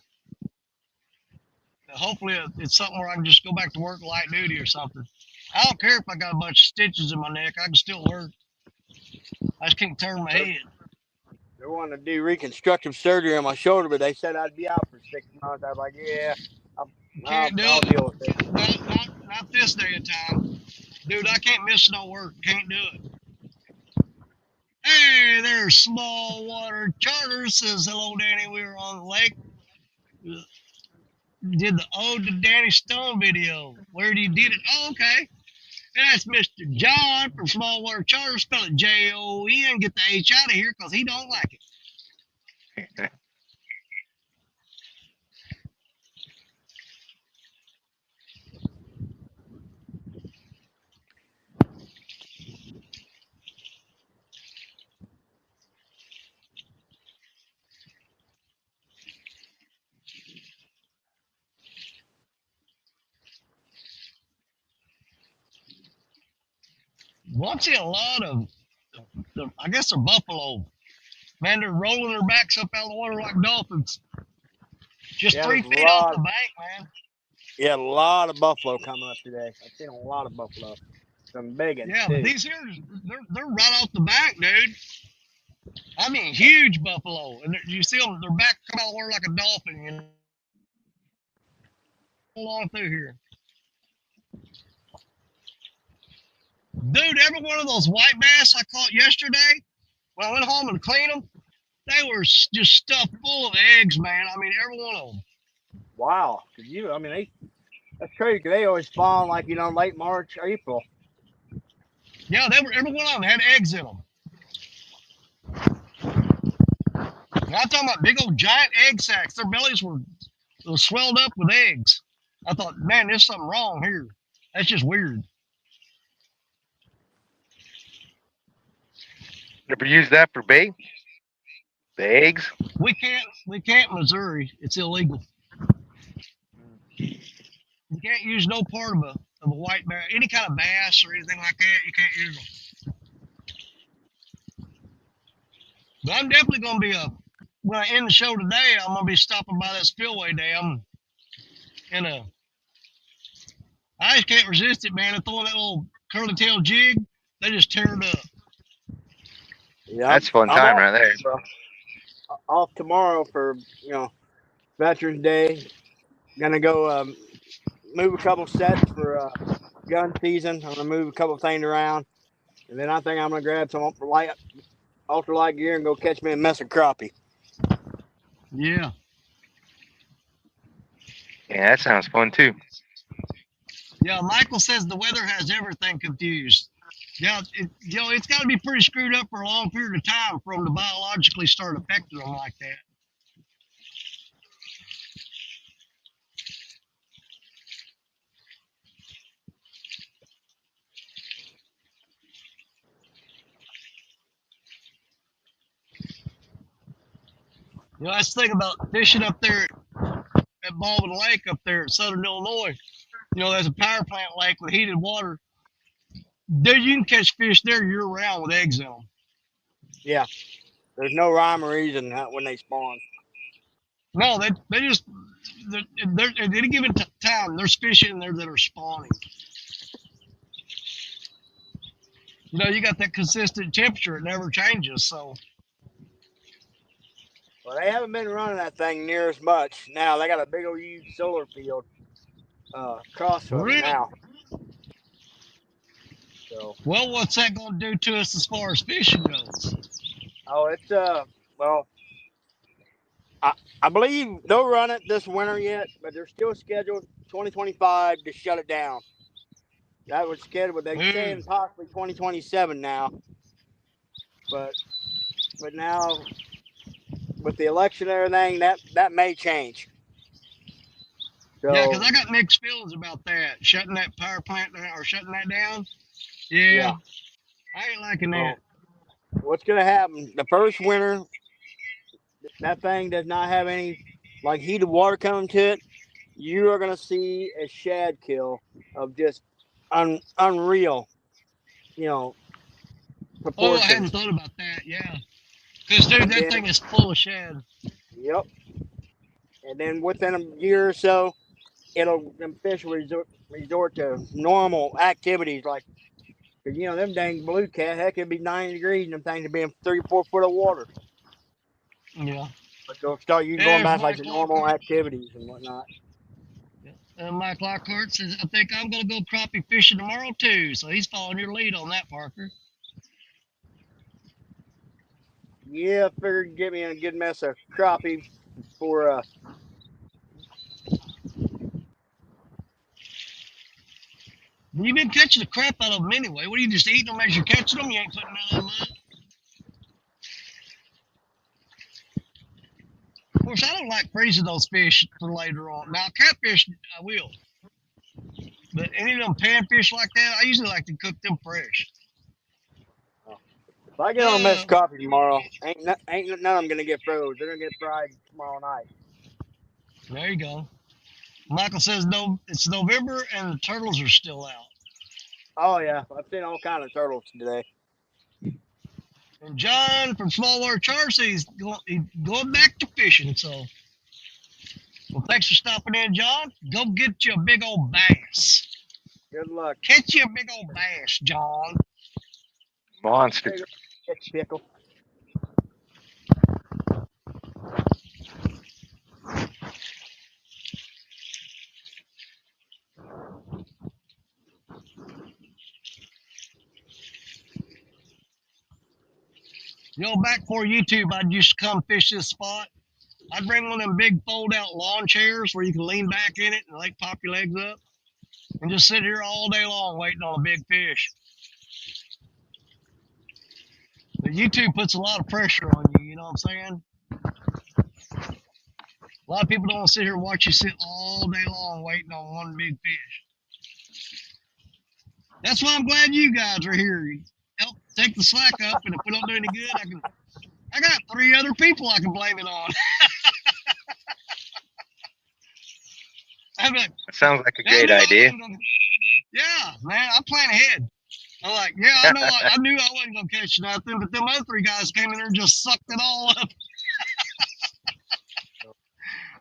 Hopefully, it's something where I can just go back to work light duty or something. I don't care if I got a bunch of stitches in my neck. I can still work. I just can't turn my head. they wanted to do reconstructive surgery on my shoulder, but they said I'd be out for 6 months. I was like, yeah, You I'll, can't do I'll it. deal with it. Not this day and time. Dude, I can't miss no work. Can't do it. Hey there, small water charter says hello, Danny. We were on the lake. Did the Ode to Danny Stone video. Where you did it? Oh, okay. And that's Mr. John from Small Water Charter. Spell it Jon. Get the H out of here because he don't like it. I've seen a lot of, I guess they're buffalo. Man, they're rolling their backs up out of the water like dolphins. Just Yeah, 3 there's a feet off lot. the bank, man. Yeah, a lot of buffalo coming up today. I've seen a lot of buffalo. Some big ones Yeah, but too. these here, they're right off the bank, dude. I mean, huge buffalo. And you see them, their back come out of the water like a dolphin, you know, all through here. Dude, every one of those white bass I caught yesterday, when I went home and cleaned them, they were just stuffed full of eggs, man. I mean, every one of them. Wow, could you? I mean, that's crazy. They always spawn like late March, April. Yeah, every one of them had eggs in them. And I'm talking about big old giant egg sacs. Their bellies were swelled up with eggs. I thought, man, there's something wrong here. That's just weird. Never use that for bait. The eggs. We can't in Missouri. It's illegal. You can't use no part of a white bass, any kind of bass or anything like that. You can't use them. But I'm definitely gonna be when I end the show today. I'm gonna be stopping by that spillway day. I'm in a. I just can't resist it, man. They're throwing that little curly tail jig. They just tear it up. Yeah, That's fun I'm time off, right there. off tomorrow for Veterans Day. Gonna go move a couple sets for gun season. I'm gonna move a couple things around, and then I think I'm gonna grab some ultralight gear and go catch me a mess of crappie. Yeah. Yeah, that sounds fun too. Yeah, Michael says the weather has everything confused. Yeah, it's got to be pretty screwed up for a long period of time for them to biologically start affecting them like that. You know, that's the thing about fishing up there at Baldwin Lake up there in southern Illinois. You know, there's a power plant lake with heated water. Dude, you can catch fish there year round with eggs in them. Yeah, there's no rhyme or reason when they spawn. No, they just they're at any given time there's fish in there that are spawning. You know, you got that consistent temperature; it never changes. So Well, they haven't been running that thing near as much. Now they got a big old huge solar field across from it really, now. So well, what's that going to do to us as far as fishing goes? it's well, I believe they'll run it this winter yet, but they're still scheduled 2025 to shut it down. That was scheduled. They're saying possibly 2027 now, but now with the election and everything, that may change. Yeah, So because I got mixed feelings about that. Shutting that power plant down or shutting that down. Yeah, yeah. I ain't liking that. Well, what's gonna happen? The first winter, that thing does not have any like heated water coming to it. You are gonna see a shad kill of just unreal, you know, Oh, I hadn't proportions. thought about that. Yeah, because dude, And that then, thing is full of shad. yep. And then within a year or so, it'll them fish will resort to normal activities like, cause you know them dang blue cat, heck, it'd be 90 degrees and them things would be in 3 or 4 foot of water. Yeah. But they'll start you going There's back like Mike to normal Lockhart. activities and whatnot. Yeah. Mike Lockhart says, I think I'm going to go crappie fishing tomorrow too. So he's following your lead on that, Parker. Yeah, I figured get me a good mess of crappie for You've been catching the crap out of them anyway. What are you just eating them as you're catching them? You ain't putting none of them up. Of course, I don't like freezing those fish for later on. Now, catfish, I will. But any of them panfish like that, I usually like to cook them fresh. if I get on a mess Uh, of coffee tomorrow, ain't none of them gonna get froze. They're gonna get fried tomorrow night. there you go. Michael says no. It's November and the turtles are still out. Oh yeah, I've seen all kind of turtles today. And John from Smallwater Charge says he's going back to fishing. So, well, thanks for stopping in, John. Go get you a big old bass. Good luck. Catch you a big old bass, John. Monster. There you go. Get pickle. You know, back before YouTube, I'd used to come fish this spot. I'd bring one of them big fold-out lawn chairs where you can lean back in it and like pop your legs up and just sit here all day long waiting on a big fish. But YouTube puts a lot of pressure on you, you know what I'm saying? A lot of people don't want to sit here and watch you sit all day long waiting on one big fish. That's why I'm glad you guys are here. You help take the slack up, and if we don't do any good, I got 3 other people I can blame it on. I'm like, That sounds like a yeah, I great knew I idea. wasn't gonna. Yeah, man, I plan ahead. I'm like, yeah, I know, I knew I wasn't gonna catch nothing, but them other 3 guys came in there and just sucked it all up.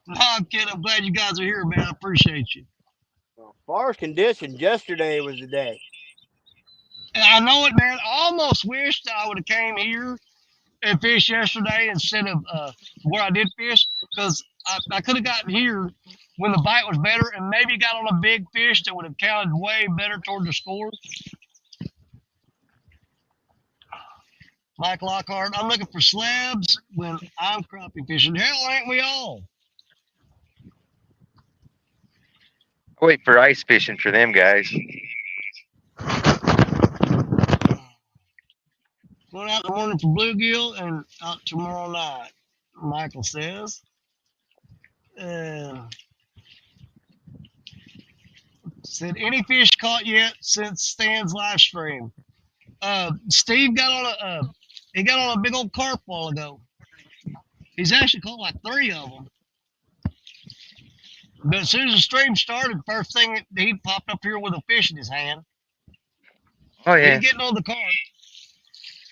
No, I'm kidding. I'm glad you guys are here, man. I appreciate you. Well, far as conditions, yesterday was the day. And I know it, man. I almost wished I would have came here and fished yesterday instead of where I did fish, because I could have gotten here when the bite was better and maybe got on a big fish that would have counted way better toward the score. Mike Lockhart, I'm looking for slabs when I'm crappie fishing. Hell, ain't we all? I wait for ice fishing for them guys. Going out in the morning for bluegill and out tomorrow night, Michael says. Uh, said, any fish caught yet since Stan's live stream? Steve got on he got on a big old carp a while ago. He's actually caught like 3 of them. But as soon as the stream started, first thing he popped up here with a fish in his hand. Oh He yeah. getting on the carp.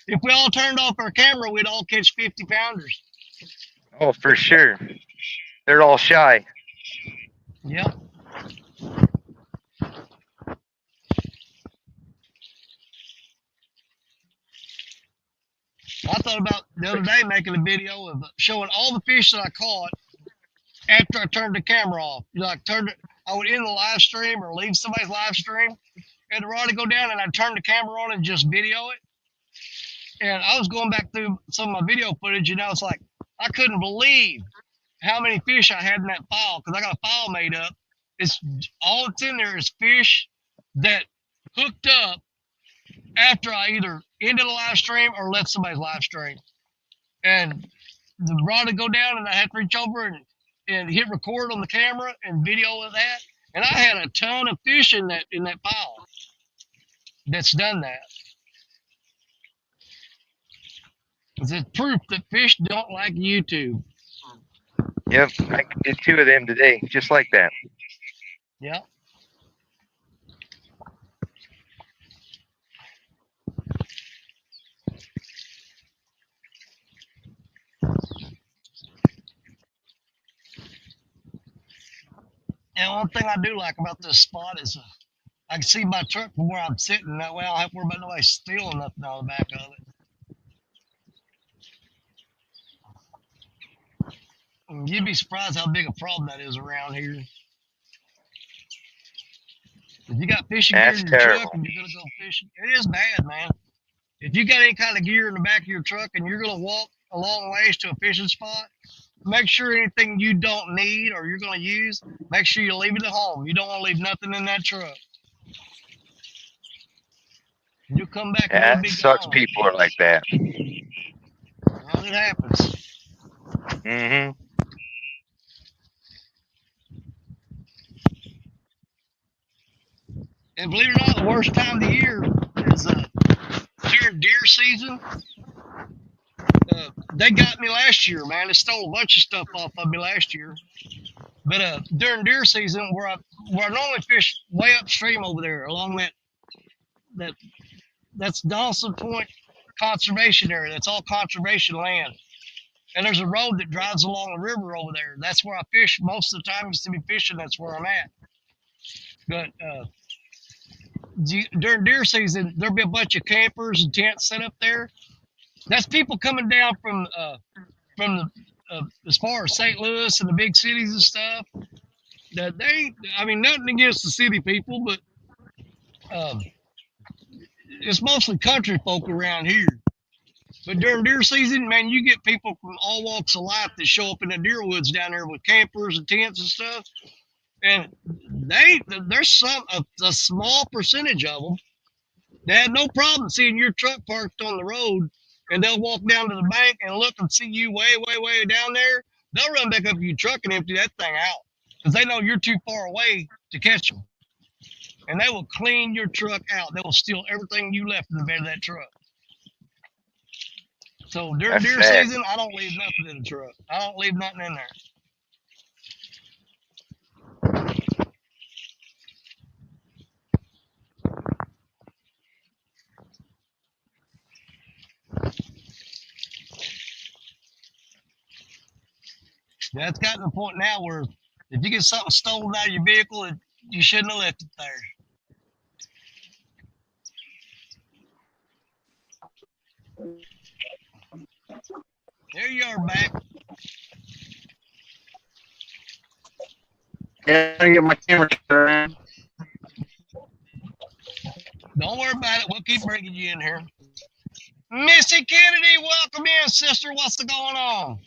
If we all turned off our camera, we'd all catch 50 pounders. Oh, for sure. They're all shy. Yeah. I thought about the other day making a video of showing all the fish that I caught after I turned the camera off. You know, I would end the live stream or leave somebody's live stream, and the rod would go down, and I'd turn the camera on and just video it. And I was going back through some of my video footage, and I was like, I couldn't believe how many fish I had in that file, because I got a file made up. It's all that's in there is fish that hooked up after I either ended a live stream or left somebody's live stream. And the rod would go down, and I had to reach over, and and hit record on the camera and video of that. And I had a ton of fish in that pile that's done that. It's proof that fish don't like YouTube. Yep, I did 2 of them today, just like that. Yeah. And one thing I do like about this spot is I can see my truck from where I'm sitting. That way I don't have to worry about nobody stealing nothing out of the back of it. And you'd be surprised how big a problem that is around here. If you got fishing gear That's in your truck terrible. and you're gonna go fishing, it is bad, man. If you got any kind of gear in the back of your truck and you're gonna walk a long ways to a fishing spot, make sure anything you don't need or you're gonna use, make sure you leave it at home. You don't want to leave nothing in that truck. You'll come back and Yeah, it'll it be sucks gone. people are like that. Well, it happens. Hmm. And believe it or not, the worst time of the year is during deer season. They got me last year, man. They stole a bunch of stuff off of me last year. But during deer season, where I normally fish way upstream over there, along that that's Dawson Point Conservation Area. That's all conservation land. And there's a road that drives along the river over there. That's where I fish most of the time. Used to be fishing. That's where I'm at. But during deer season, there'll be a bunch of campers and tents set up there. That's people coming down from the as far as St. Louis and the big cities and stuff. That I mean, nothing against the city people, but um, it's mostly country folk around here. But during deer season, man, you get people from all walks of life that show up in the deer woods down there with campers and tents and stuff. And there's a small percentage of them. They had no problem seeing your truck parked on the road, and they'll walk down to the bank and look and see you way, way, way down there. They'll run back up to your truck and empty that thing out because they know you're too far away to catch them. And they will clean your truck out. They will steal everything you left in the bed of that truck. So during That's deer sad. season, I don't leave nothing in the truck. I don't leave nothing in there. Yeah, it's gotten to the point now where if you get something stolen out of your vehicle, you shouldn't have left it there. There you are back. Yeah, I get my camera turned around. Don't worry about it. We'll keep bringing you in here. Missy Kennedy, welcome in, sister. What's going on?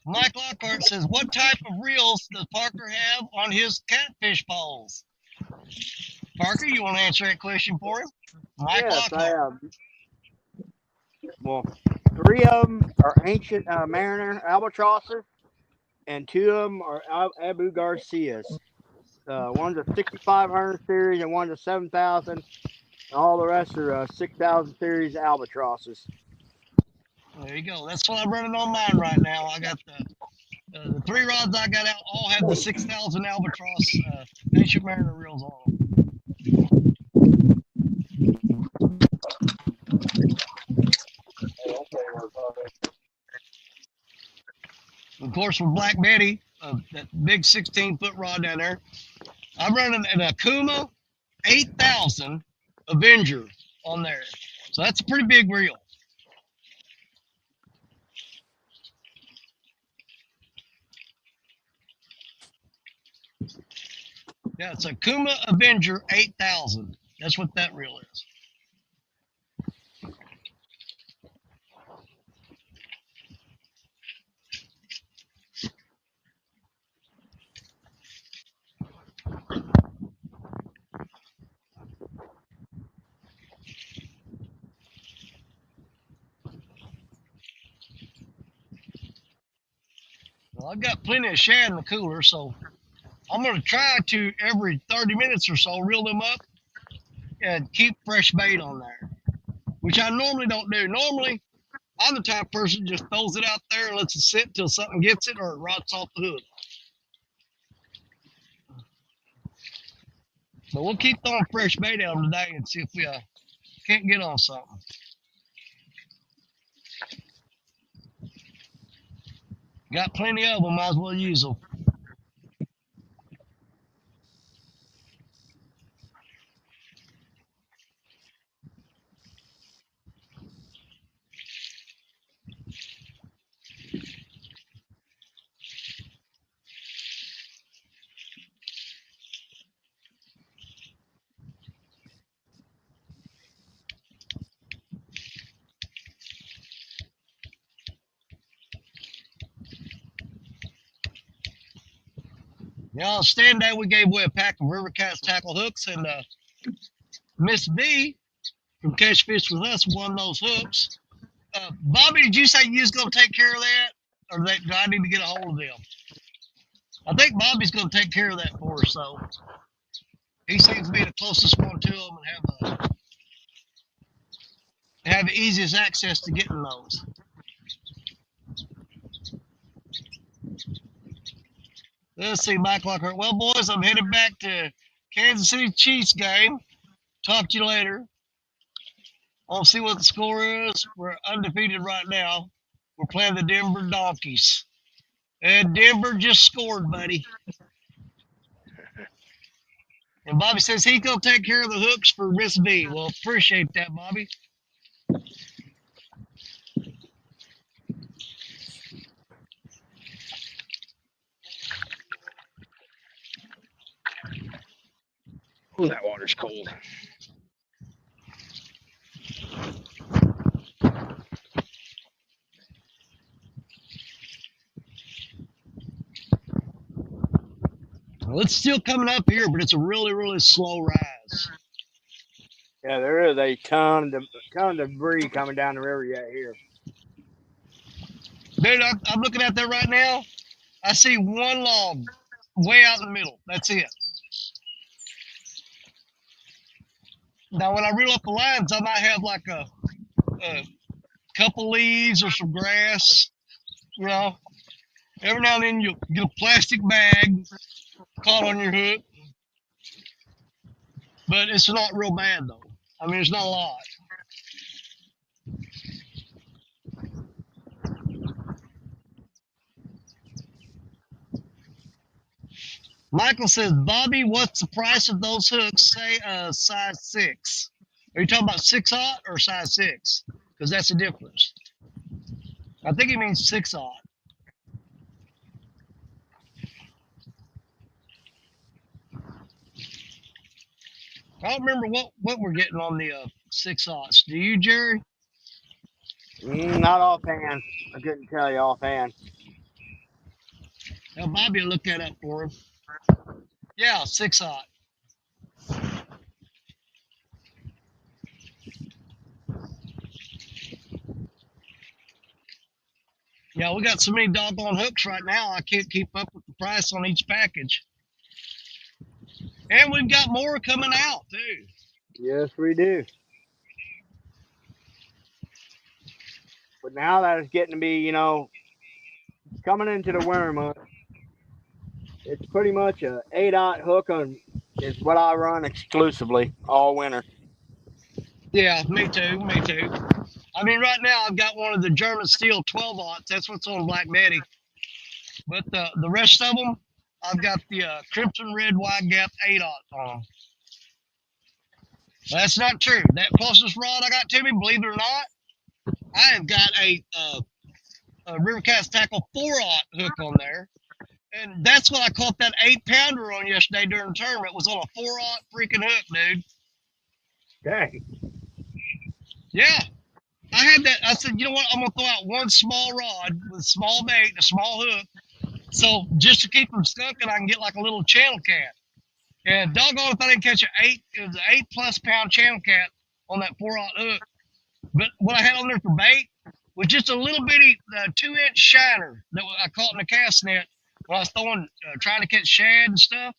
Mike Lockhart says, what type of reels does Parker have on his catfish poles? Parker, you want to answer that question for him? Mike Yes, I Lockhart. have. Well, 3 of them are ancient Mariner albatrosses, and 2 of them are Abu Garcias. One's a 6500 series and one's a 7000. All the rest are 6000 series albatrosses. There you go. That's what I'm running on mine right now. I got the 3 rods I got out all have the 6000 albatross ancient mariner reels on them. Of course, with Black Betty, that big 16-foot rod down there, I'm running an Akuma 8000 Avenger on there. So that's a pretty big reel. Yeah, it's a Kuma Avenger 8000. That's what that reel is. Well, I've got plenty of shad in the cooler, so I'm going to try to every 30 minutes or so reel them up and keep fresh bait on there, which I normally don't do. Normally, I'm the type of person that just throws it out there and lets it sit till something gets it or it rots off the hook. But we'll keep throwing fresh bait out today and see if we can't get on something. Got plenty of them, might as well use them. Yeah, on stand day, we gave away a pack of River Cats tackle hooks, and Miss B from Catch Fish with Us won those hooks. Bobby, did you say you was going to take care of that? Or do I need to get a hold of them? I think Bobby's going to take care of that for us, so he seems to be the closest one to them and have the easiest access to getting those. Let's see, Mike Lockhart. Well, boys, I'm headed back to Kansas City Chiefs game. Talk to you later. I'll see what the score is. We're undefeated right now. We're playing the Denver Donkeys. And Denver just scored, buddy. And Bobby says he's going to take care of the hooks for Miss V. Well, appreciate that, Bobby. Ooh, that water's cold. Well, it's still coming up here, but it's a really, really slow rise. Yeah, there is a ton of debris coming down the river yet here. Dude, I'm looking at that right now. I see one log way out in the middle. That's it. Now, when I reel up the lines, I might have like a couple leaves or some grass. You know, every now and then you'll get a plastic bag caught on your hook. But it's not real bad, though. I mean, it's not a lot. Michael says, Bobby, what's the price of those hooks? Say size 6. Are you talking about 6/0 or size 6? Because that's the difference. I think he means 6/0. I don't remember what we're getting on the 6/0. Do you, Jerry? Not offhand. I couldn't tell you offhand. Now, Bobby will look that up for him. Yeah, 6/0. Yeah, we got so many doggone hooks right now, I can't keep up with the price on each package. And we've got more coming out, too. Yes, we do. But now that it's getting to be, coming into the winter month, it's pretty much a 8/0 hook is what I run exclusively all winter. Yeah, me too. I mean, right now I've got one of the German steel 12/0. That's what's on Black Betty. But the rest of them, I've got the Crimson Red Wide Gap 8/0 on them. That's not true. That closest rod I got to me, believe it or not, I have got a River Cats Tackle 4/0 hook on there. And that's what I caught that 8-pounder on yesterday during the tournament. It was on a 4/0 freaking hook, dude. Dang. Yeah. I had that. I said, you know what? I'm going to throw out one small rod with small bait, a small hook. So just to keep from skunking, I can get like a little channel cat. And doggone if I didn't catch it was an 8+ pound channel cat on that 4/0 hook. But what I had on there for bait with just a little bitty 2-inch shiner that I caught in a cast net when I was trying to catch shad and stuff.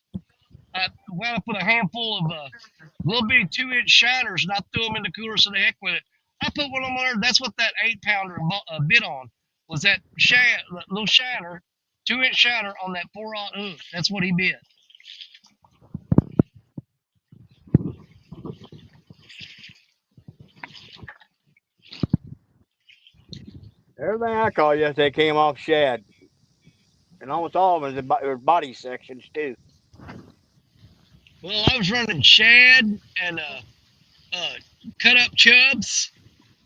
I wound up with a handful of little bitty 2-inch shiners, and I threw them in the cooler so the heck with it. I put one on there. That's what that 8-pounder bit on, was that little shiner, 2-inch shiner on that 4-aught hook. That's what he bit. Everything I caught yesterday came off shad, and almost all of them was body sections too. Well, I was running shad and cut up chubs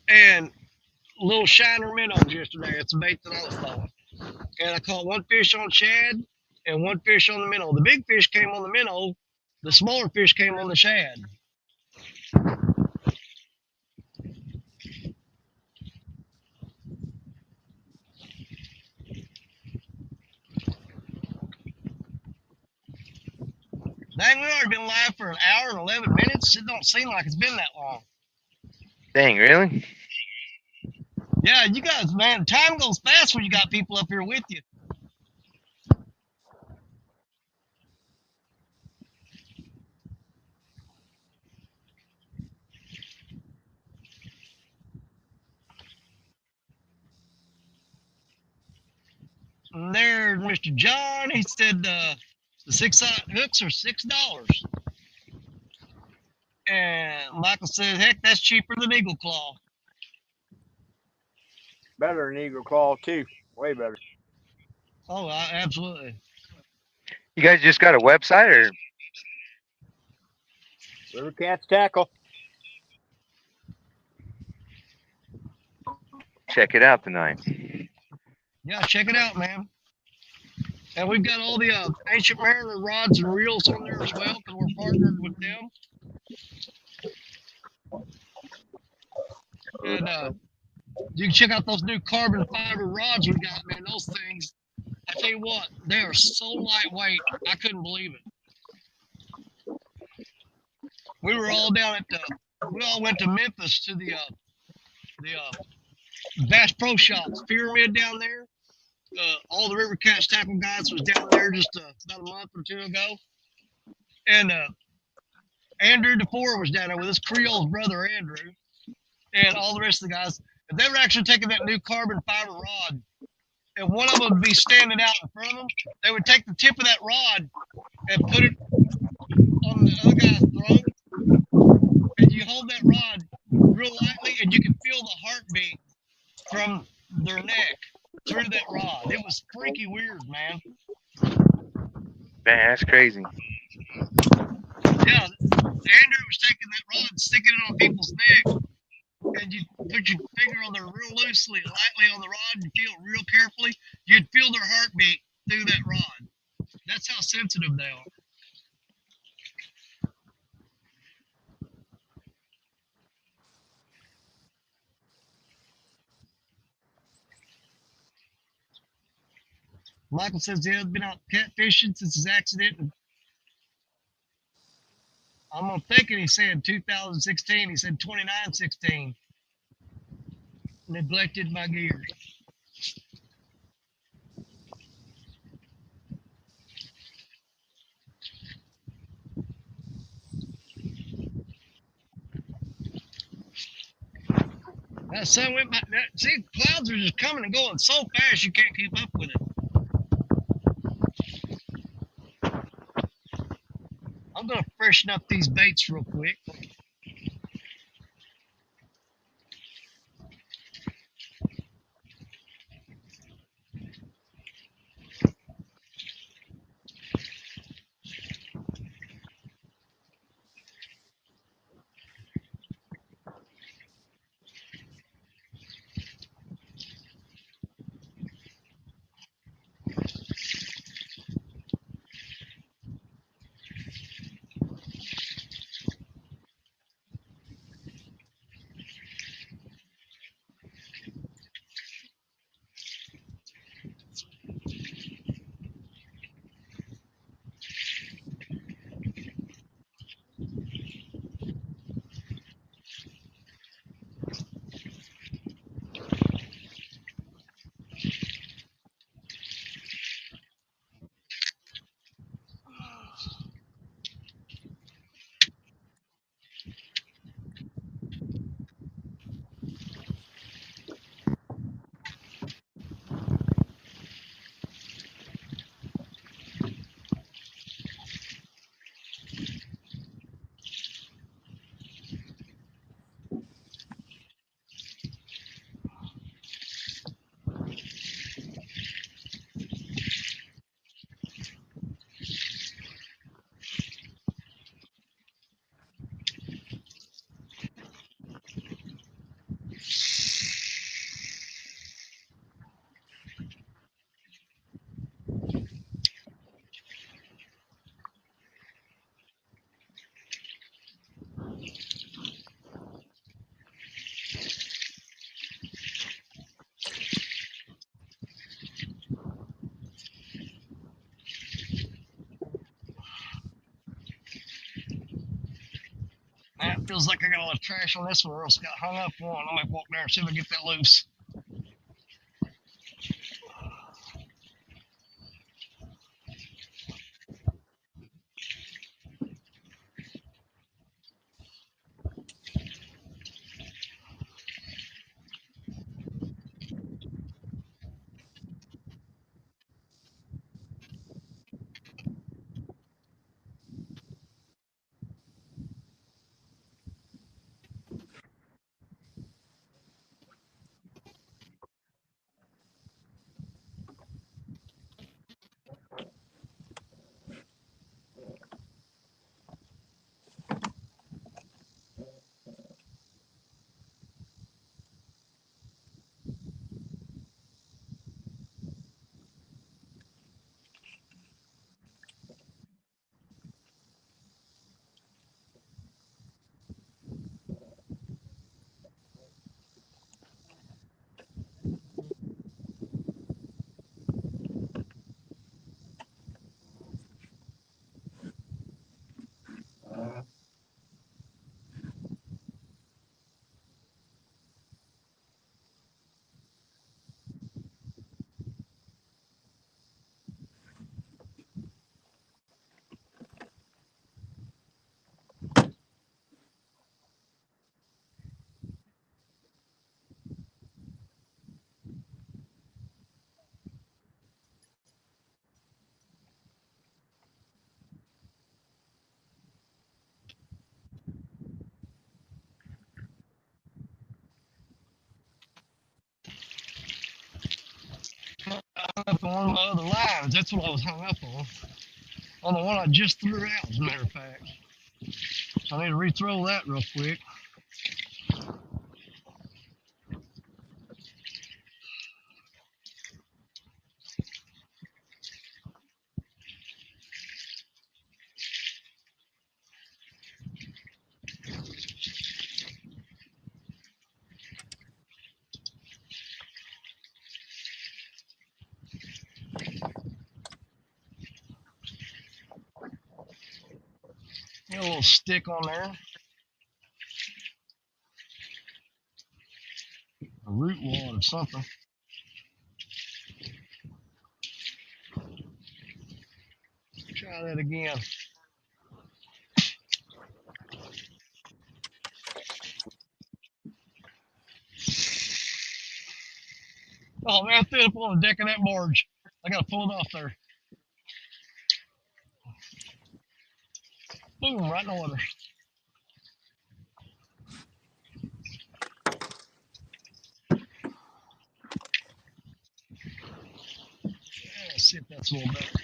and little shiner minnows yesterday. It's a bait that I was throwing. And I caught one fish on shad and one fish on the minnow. The big fish came on the minnow, the smaller fish came on the shad. Dang, we already been live for an hour and 11 minutes. It don't seem like it's been that long. Dang, really? Yeah, you guys, man, time goes fast when you got people up here with you. And there's Mr. John. He said the 6-aught hooks are $6. And Michael says, heck, that's cheaper than Eagle Claw. Better than eagle claw too, way better. Oh, absolutely. You guys just got a website or? River Cats Tackle. Check it out tonight. Yeah, check it out, man. And we've got all the Ancient Mariner rods and reels on there as well because we're partnered with them. And you can check out those new carbon fiber rods we got, man. Those things, I tell you what, they are so lightweight. I couldn't believe it. We were all down at we all went to Memphis to the Bass Pro Shops Pyramid down there. All the River Cats tackle guys was down there just about a month or two ago. And Andrew DeFore was down there with his Creole's brother, Andrew, and all the rest of the guys. If they were actually taking that new carbon fiber rod, and one of them would be standing out in front of them, they would take the tip of that rod and put it on the other guy's throat, and you hold that rod real lightly, and you can feel the heartbeat from their neck through that rod. It was freaky weird, man. Man, that's crazy. Yeah, Andrew was taking that rod and sticking it on people's neck, and you put your finger on there real loosely, lightly on the rod, and feel it real carefully. You'd feel their heartbeat through that rod. That's how sensitive they are. Michael says he has been out catfishing since his accident. I'm thinking he said 2016. He said 2916. Neglected my gears. That sun went by. See, clouds are just coming and going so fast you can't keep up with it. I'm gonna freshen up these baits real quick. Feels like I got a lot of trash on this one, or else got hung up on. I might walk down and see if I can get that loose. Hung up on one of my other lines. That's what I was hung up on the one I just threw out, as a matter of fact. So I need to re-throw that real quick. Get a little stick on there, a root wad or something. Try that again. Oh man, I threw it up on the deck of that barge. I gotta pull it off there. Boom, right in the water. Yeah, let's see if that's a little better.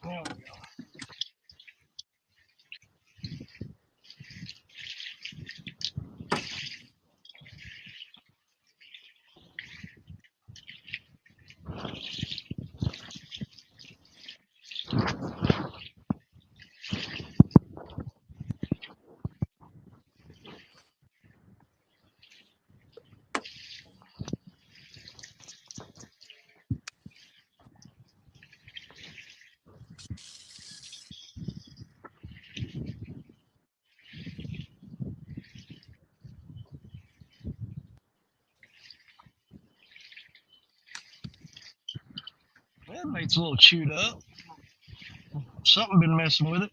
There we go. That bait's a little chewed up. Something been messing with it.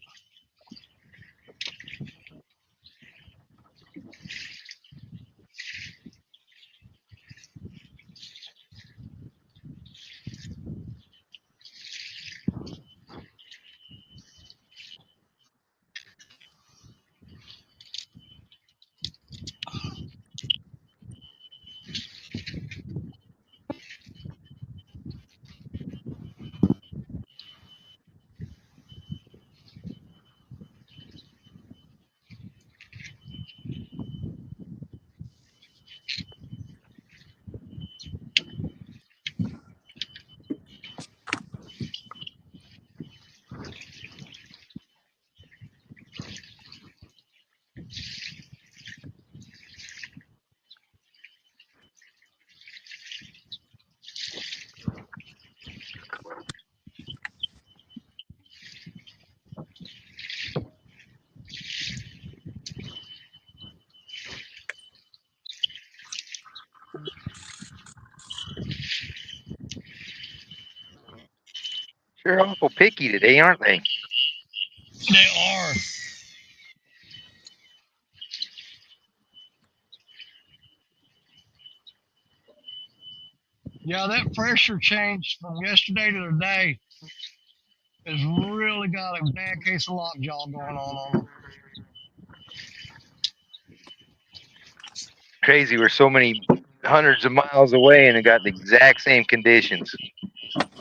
They're awful picky today, aren't they? They are. Yeah, that pressure change from yesterday to today has really got a bad case of lockjaw going on them. Crazy. We're so many hundreds of miles away and it got the exact same conditions.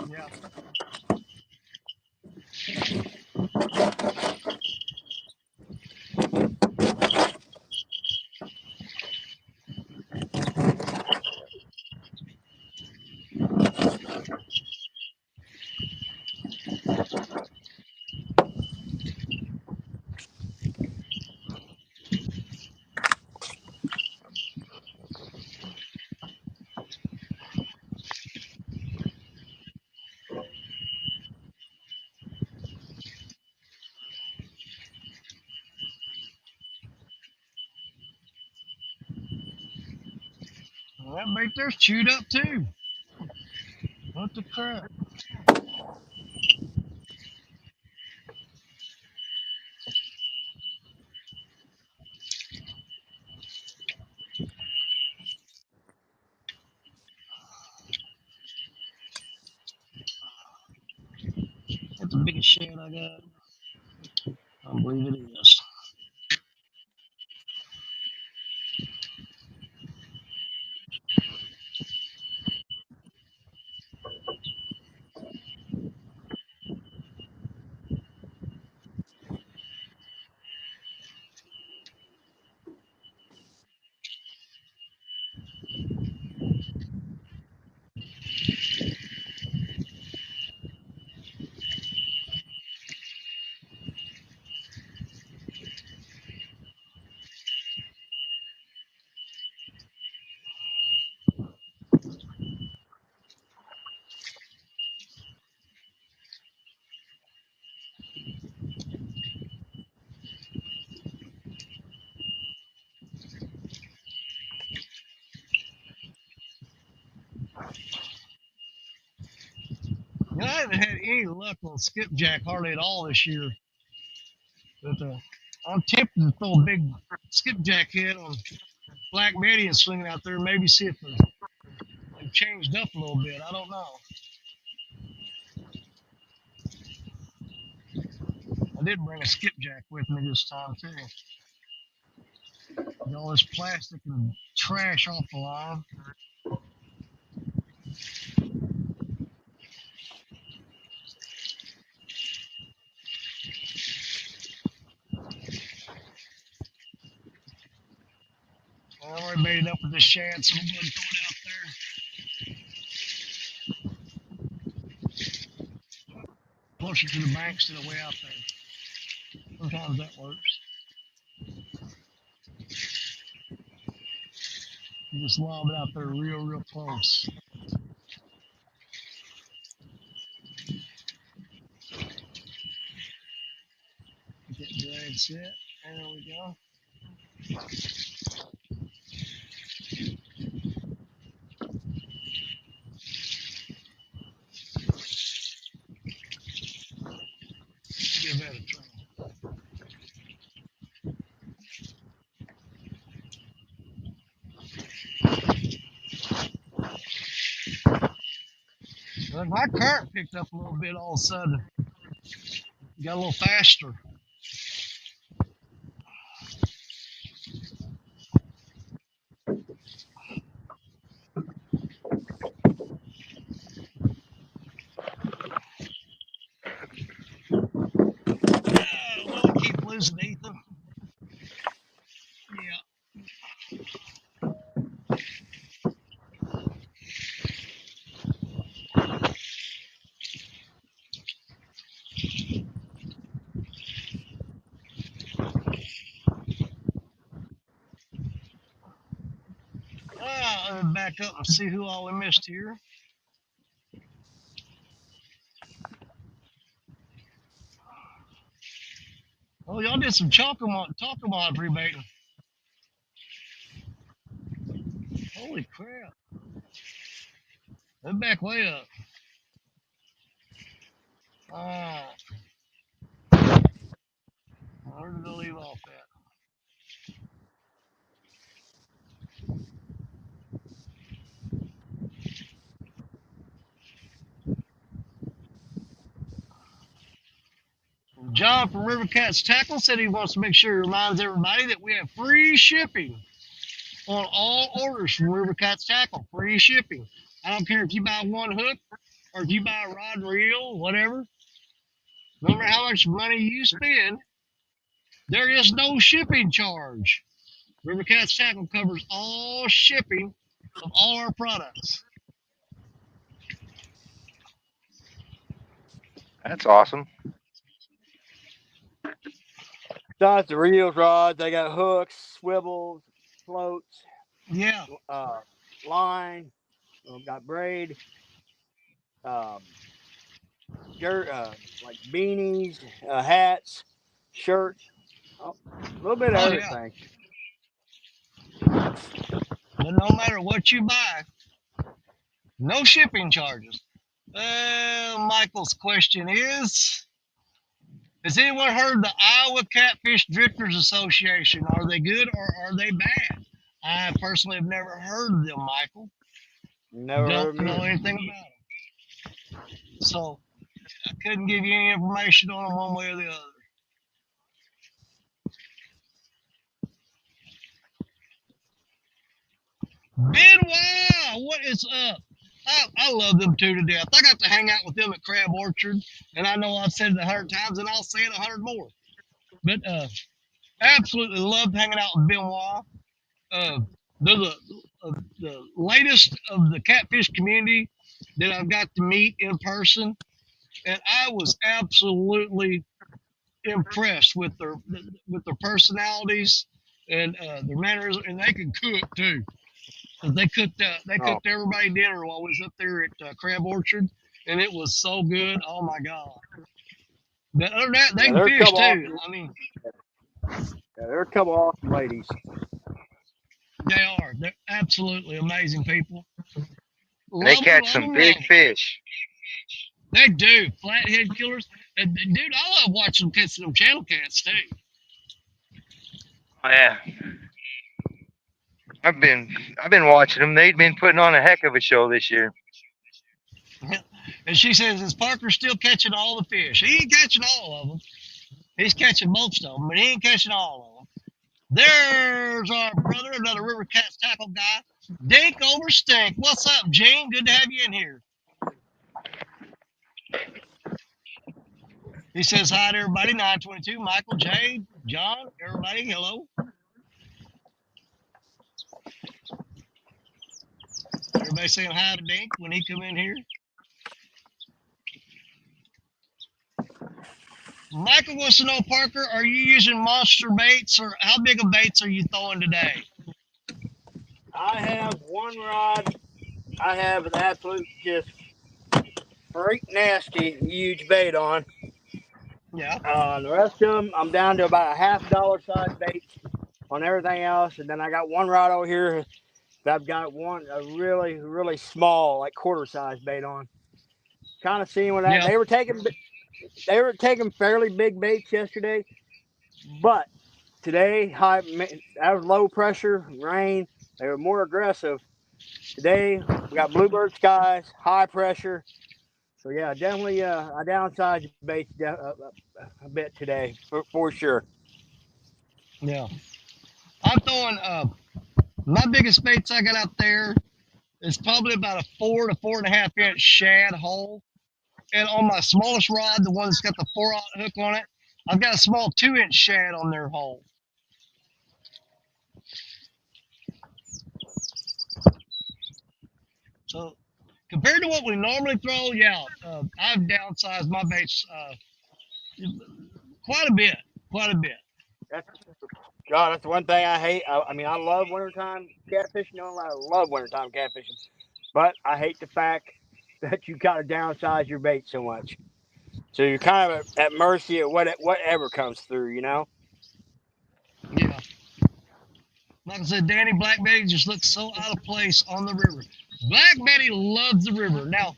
Yeah. Well, that bait there's chewed up too. What the crap? That's the biggest shad I got. I believe it is. You know, I haven't had any luck on skipjack hardly at all this year. But I'm tempted to throw a big skipjack head on Black Betty and swing it out there. Maybe see if they've changed up a little bit. I don't know. I did bring a skipjack with me this time too. Get all this plastic and trash off the line. I already made it up with this shad, so I'm going to throw it out there, closer to the bank instead of way out there. Sometimes that works. You just lob it out there real close. Get that drag set. There we go. Give that a try. Well, my current picked up a little bit all of a sudden. Got a little faster. Well, we keep losing Ethan. Yeah. Let me back up and see who all we missed here. Oh, y'all did some taco mod rebaiting. Holy crap. They're back way up. Uh, where did I leave off at? John from River Cats Tackle said he wants to make sure he reminds everybody that we have free shipping on all orders from River Cats Tackle. Free shipping. I don't care if you buy one hook or if you buy a rod and reel, whatever. No matter how much money you spend, there is no shipping charge. River Cats Tackle covers all shipping of all our products. That's awesome. Besides the reels, rods, they got hooks, swivels, floats, Yeah, uh, line. Got braid, um, shirt, like beanies, hats, shirts, a little bit of oh yeah. everything. But no matter what you buy, no shipping charges. Michael's question is: has anyone heard the Iowa Catfish Drifters Association? Are they good or are they bad? I personally have never heard of them, Michael. Never heard Don't of them know either. anything about them. So I couldn't give you any information on them one way or the other. Benoit, what is up? I love them two to death. I got to hang out with them at Crab Orchard, and I know I've said it 100 times, and I'll say it 100 more. But absolutely loved hanging out with Benoit. They're the latest of the catfish community that I've got to meet in person, and I was absolutely impressed with their personalities and their manners, and they can cook too. 'Cause they Oh, cooked everybody dinner while I was up there at Crab Orchard, and it was so good. Oh my god! But other than that, they yeah, can they're a fish couple too. awesome. I mean, Yeah, they're a couple awesome ladies. they are. They're absolutely amazing people. And they catch Love some them, big love them. fish. They do. Flathead killers. And, dude, I love watching them catch them channel cats too. Oh, yeah, I've been I've been watching them. They've been putting on a heck of a show this year. And she says, is Parker still catching all the fish? He ain't catching all of them. He's catching most of them, but he ain't catching all of them. There's our brother, another River Cats tackle guy. Dink over stink. What's up, Gene? Good to have you in here. He says hi to everybody. 922, Michael, Jay, John, everybody, hello. Everybody saying hi to Dink when he come in here. Michael wants to know, Parker, are you using monster baits or how big of baits are you throwing today? I have one rod. I have an absolute just freak nasty huge bait on. Yeah, The rest of them, I'm down to about a $half size bait on everything else, and then I got one rod over here that I've got a really small, like quarter size bait on. Kind of seeing what that yeah, they were taking fairly big baits yesterday, but today that was low pressure rain. They were more aggressive. Today we got bluebird skies, high pressure. So yeah, definitely I downsized baits a bit today for sure. yeah. I'm throwing my biggest baits I got out there is probably about a 4 to 4.5 inch shad hole. And on my smallest rod, the one that's got the 4/0 hook on it, I've got a small 2 inch shad on their hole. So compared to what we normally throw, yeah, I've downsized my baits quite a bit, quite a bit. That's God, that's one thing I hate. I mean, I love wintertime catfishing. You know, I love wintertime catfishing, but I hate the fact that you got to downsize your bait so much. So you're kind of at mercy of whatever comes through. You know. Yeah. Like I said, Danny, Black Betty just looks so out of place on the river. Black Betty loves the river. Now,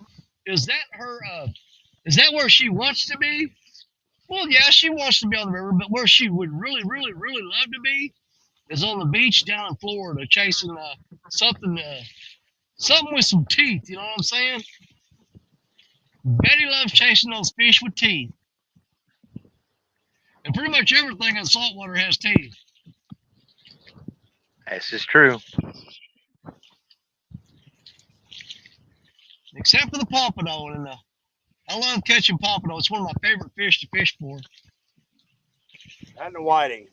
is that her? Is that where she wants to be? Well, yeah, she wants to be on the river, but where she would really, really, really love to be is on the beach down in Florida, chasing something, something with some teeth. You know what I'm saying? Betty loves chasing those fish with teeth, and pretty much everything in saltwater has teeth, This is true. except for the pompano. And I love catching pompano. It's one of my favorite fish to fish for. And the whiting.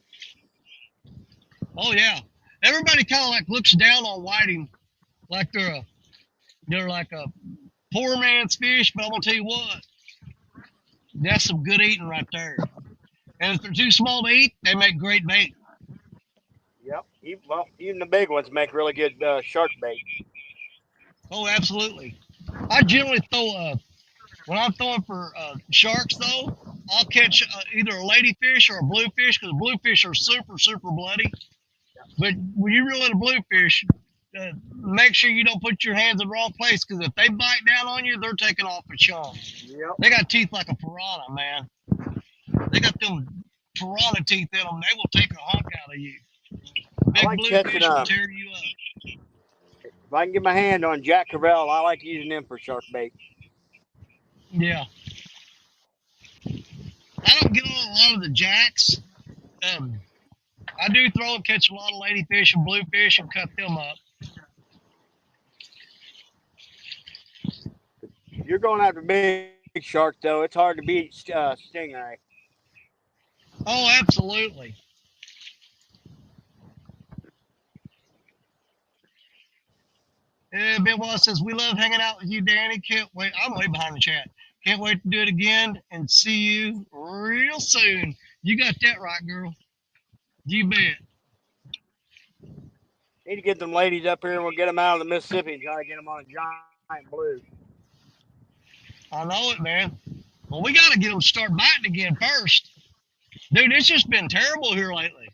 Oh yeah, everybody kind of like looks down on whiting like they're like a poor man's fish. But I'm gonna tell you what, that's some good eating right there. And if they're too small to eat, they make great bait. Yep. Even the big ones make really good shark bait. Oh, absolutely. I generally throw when I'm throwing for sharks though, I'll catch either a ladyfish or a bluefish because bluefish are super super bloody. But when you reel in a bluefish, make sure you don't put your hands in the wrong place because if they bite down on you, they're taking off a chunk. Yep. They got teeth like a piranha, man. They got them piranha teeth in them. They will take a hunk out of you. I Big like catching bluefish will tear you up. if I can get my hand on Jack Crevalle, I like using them for shark bait. Yeah. I don't get on a lot of the jacks. Um, I do throw and catch a lot of ladyfish and bluefish and cut them up. If you're going after big sharks, though, it's hard to beat stingray. Oh, absolutely. Ben Wallace says, we love hanging out with you, Danny. Can't wait. I'm way behind the chat. Can't wait to do it again and see you real soon. You got that right, girl. You bet. Need to get them ladies up here and we'll get them out of the Mississippi and try to get them on a giant blue. I know it, man. Well, we got to get them to start biting again first. Dude, it's just been terrible here lately.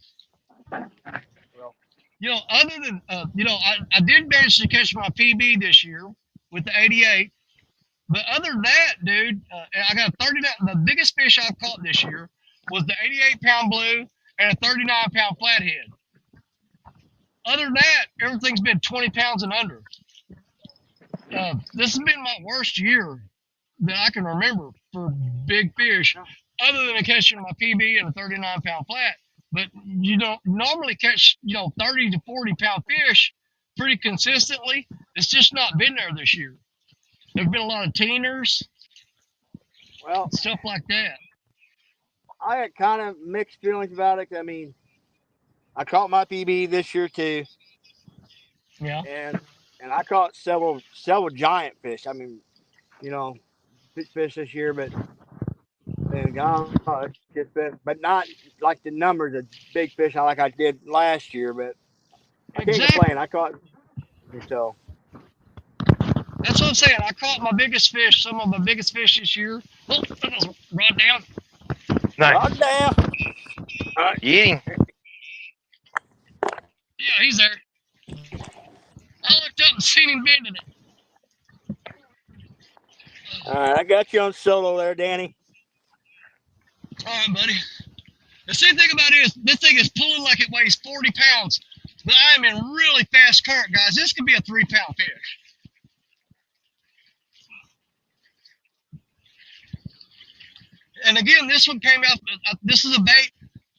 Well, You know, other than, I did manage to catch my PB this year with the 88. But other than that, dude, I got 39. The biggest fish I've caught this year was the 88-pound blue and a 39-pound flathead. Other than that, everything's been 20 pounds and under. This has been my worst year that I can remember for big fish, other than catching my PB and a 39-pound flat. But you don't normally catch, 30 to 40-pound fish pretty consistently. It's just not been there this year. There's been a lot of teeners, well, stuff like that. I had kind of mixed feelings about it. I mean, I caught my PB this year too, Yeah. and I caught several giant fish. I mean, you know, big fish this year, but and it's just been, but not like the numbers of big fish like I did last year. But I can't Exactly. complain. I caught so. That's what I'm saying. I caught my biggest fish, some of my biggest fish this year. Oh, that was rod down. Nice. Rod down. You eating? Yeah, he's there. I looked up and seen him bending it. All right, I got you on solo there, Danny. All right, buddy. The same thing about it is this thing is pulling like it weighs 40 pounds, but I am in really fast current, guys. This could be a 3-pound fish. And again, this one came out. This is a bait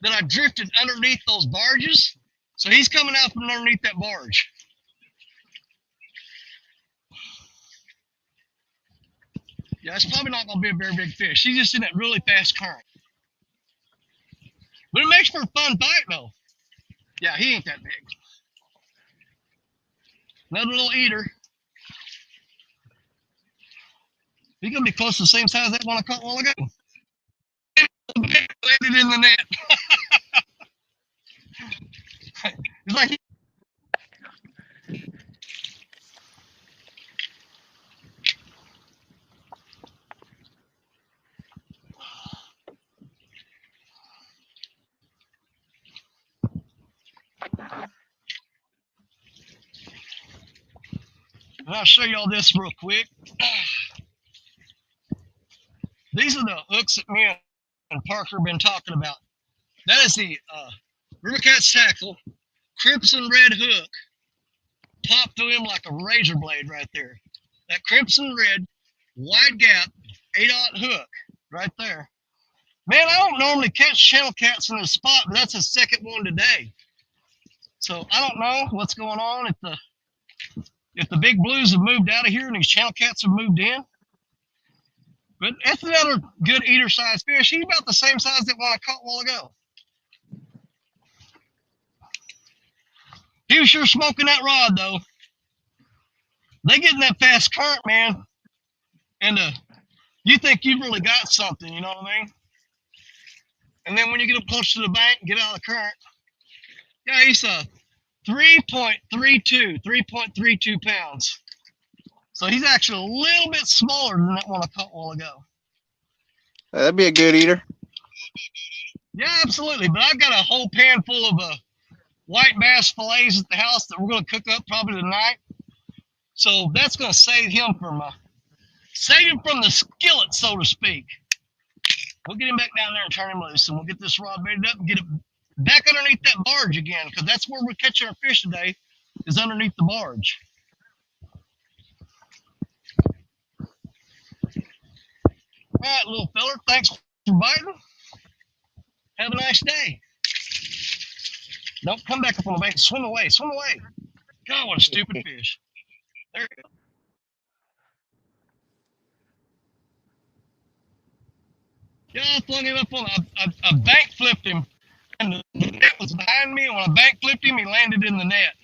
that I drifted underneath those barges. So he's coming out from underneath that barge. Yeah, it's probably not going to be a very big fish. He's just in that really fast current. But it makes for a fun fight, though. Yeah, he ain't that big. Another little eater. He's going to be close to the same size as that one I caught a while ago. Landed in the net. It's like and I'll show y'all this real quick. these are the hooks that me and Parker have been talking about. That is the River Cat's tackle, crimson red hook, popped through him like a razor blade right there. That crimson red, wide gap, 8/0 hook right there. Man, I don't normally catch channel cats in this spot, but that's the second one today. So I don't know what's going on, if the big blues have moved out of here and these channel cats have moved in. But that's another good eater size fish. He's about the same size that one I caught a while ago. He was sure smoking that rod though. They get in that fast current, man, and you think you've really got something, you know what I mean? And then when you get up close to the bank and get out of the current, yeah, he's 3.32 pounds. So he's actually a little bit smaller than that one I caught a while ago. That'd be a good eater. Yeah, absolutely. But I've got a whole pan full of white bass fillets at the house that we're going to cook up probably tonight. So that's going to save him from the skillet, so to speak. We'll get him back down there and turn him loose, and we'll get this rod baited up and get it back underneath that barge again, because that's where we're catching our fish today, is underneath the barge. All right, little feller, thanks for biting. Have a nice day. Don't come back up on the bank. Swim away, swim away. God, what a stupid fish. There you go. Yeah, I flung him up on, I bank flipped him, and the net was behind me, and when I bank flipped him, he landed in the net.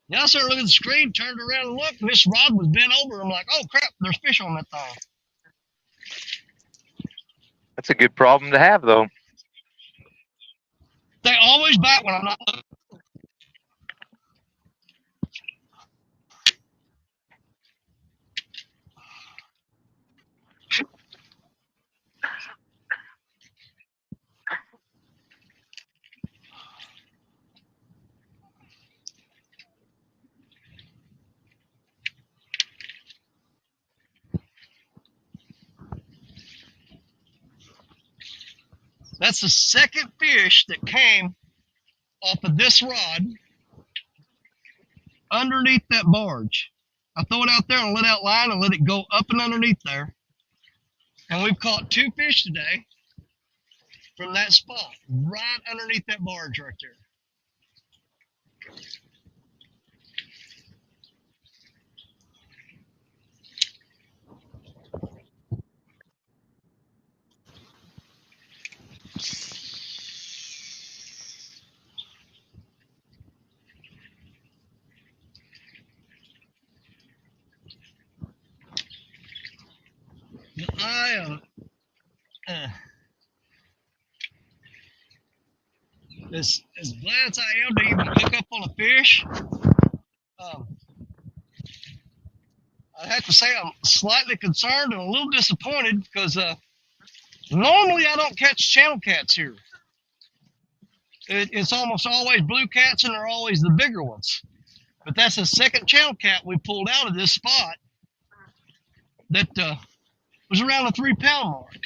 Yeah, I started looking at the screen, turned around and looked, and this rod was bent over. I'm like, oh crap, there's fish on that thing. That's a good problem to have, though. They always bite when I'm not looking. That's the second fish that came off of this rod underneath that barge. I throw it out there and let out line and let it go up and underneath there. And we've caught 2 fish today from that spot, right underneath that barge right there. I am as glad as I am to even pick up on a fish. I have to say I'm slightly concerned and a little disappointed because normally I don't catch channel cats here. It's almost always blue cats, and they're always the bigger ones. But that's the second channel cat we pulled out of this spot that was around the 3-pound mark.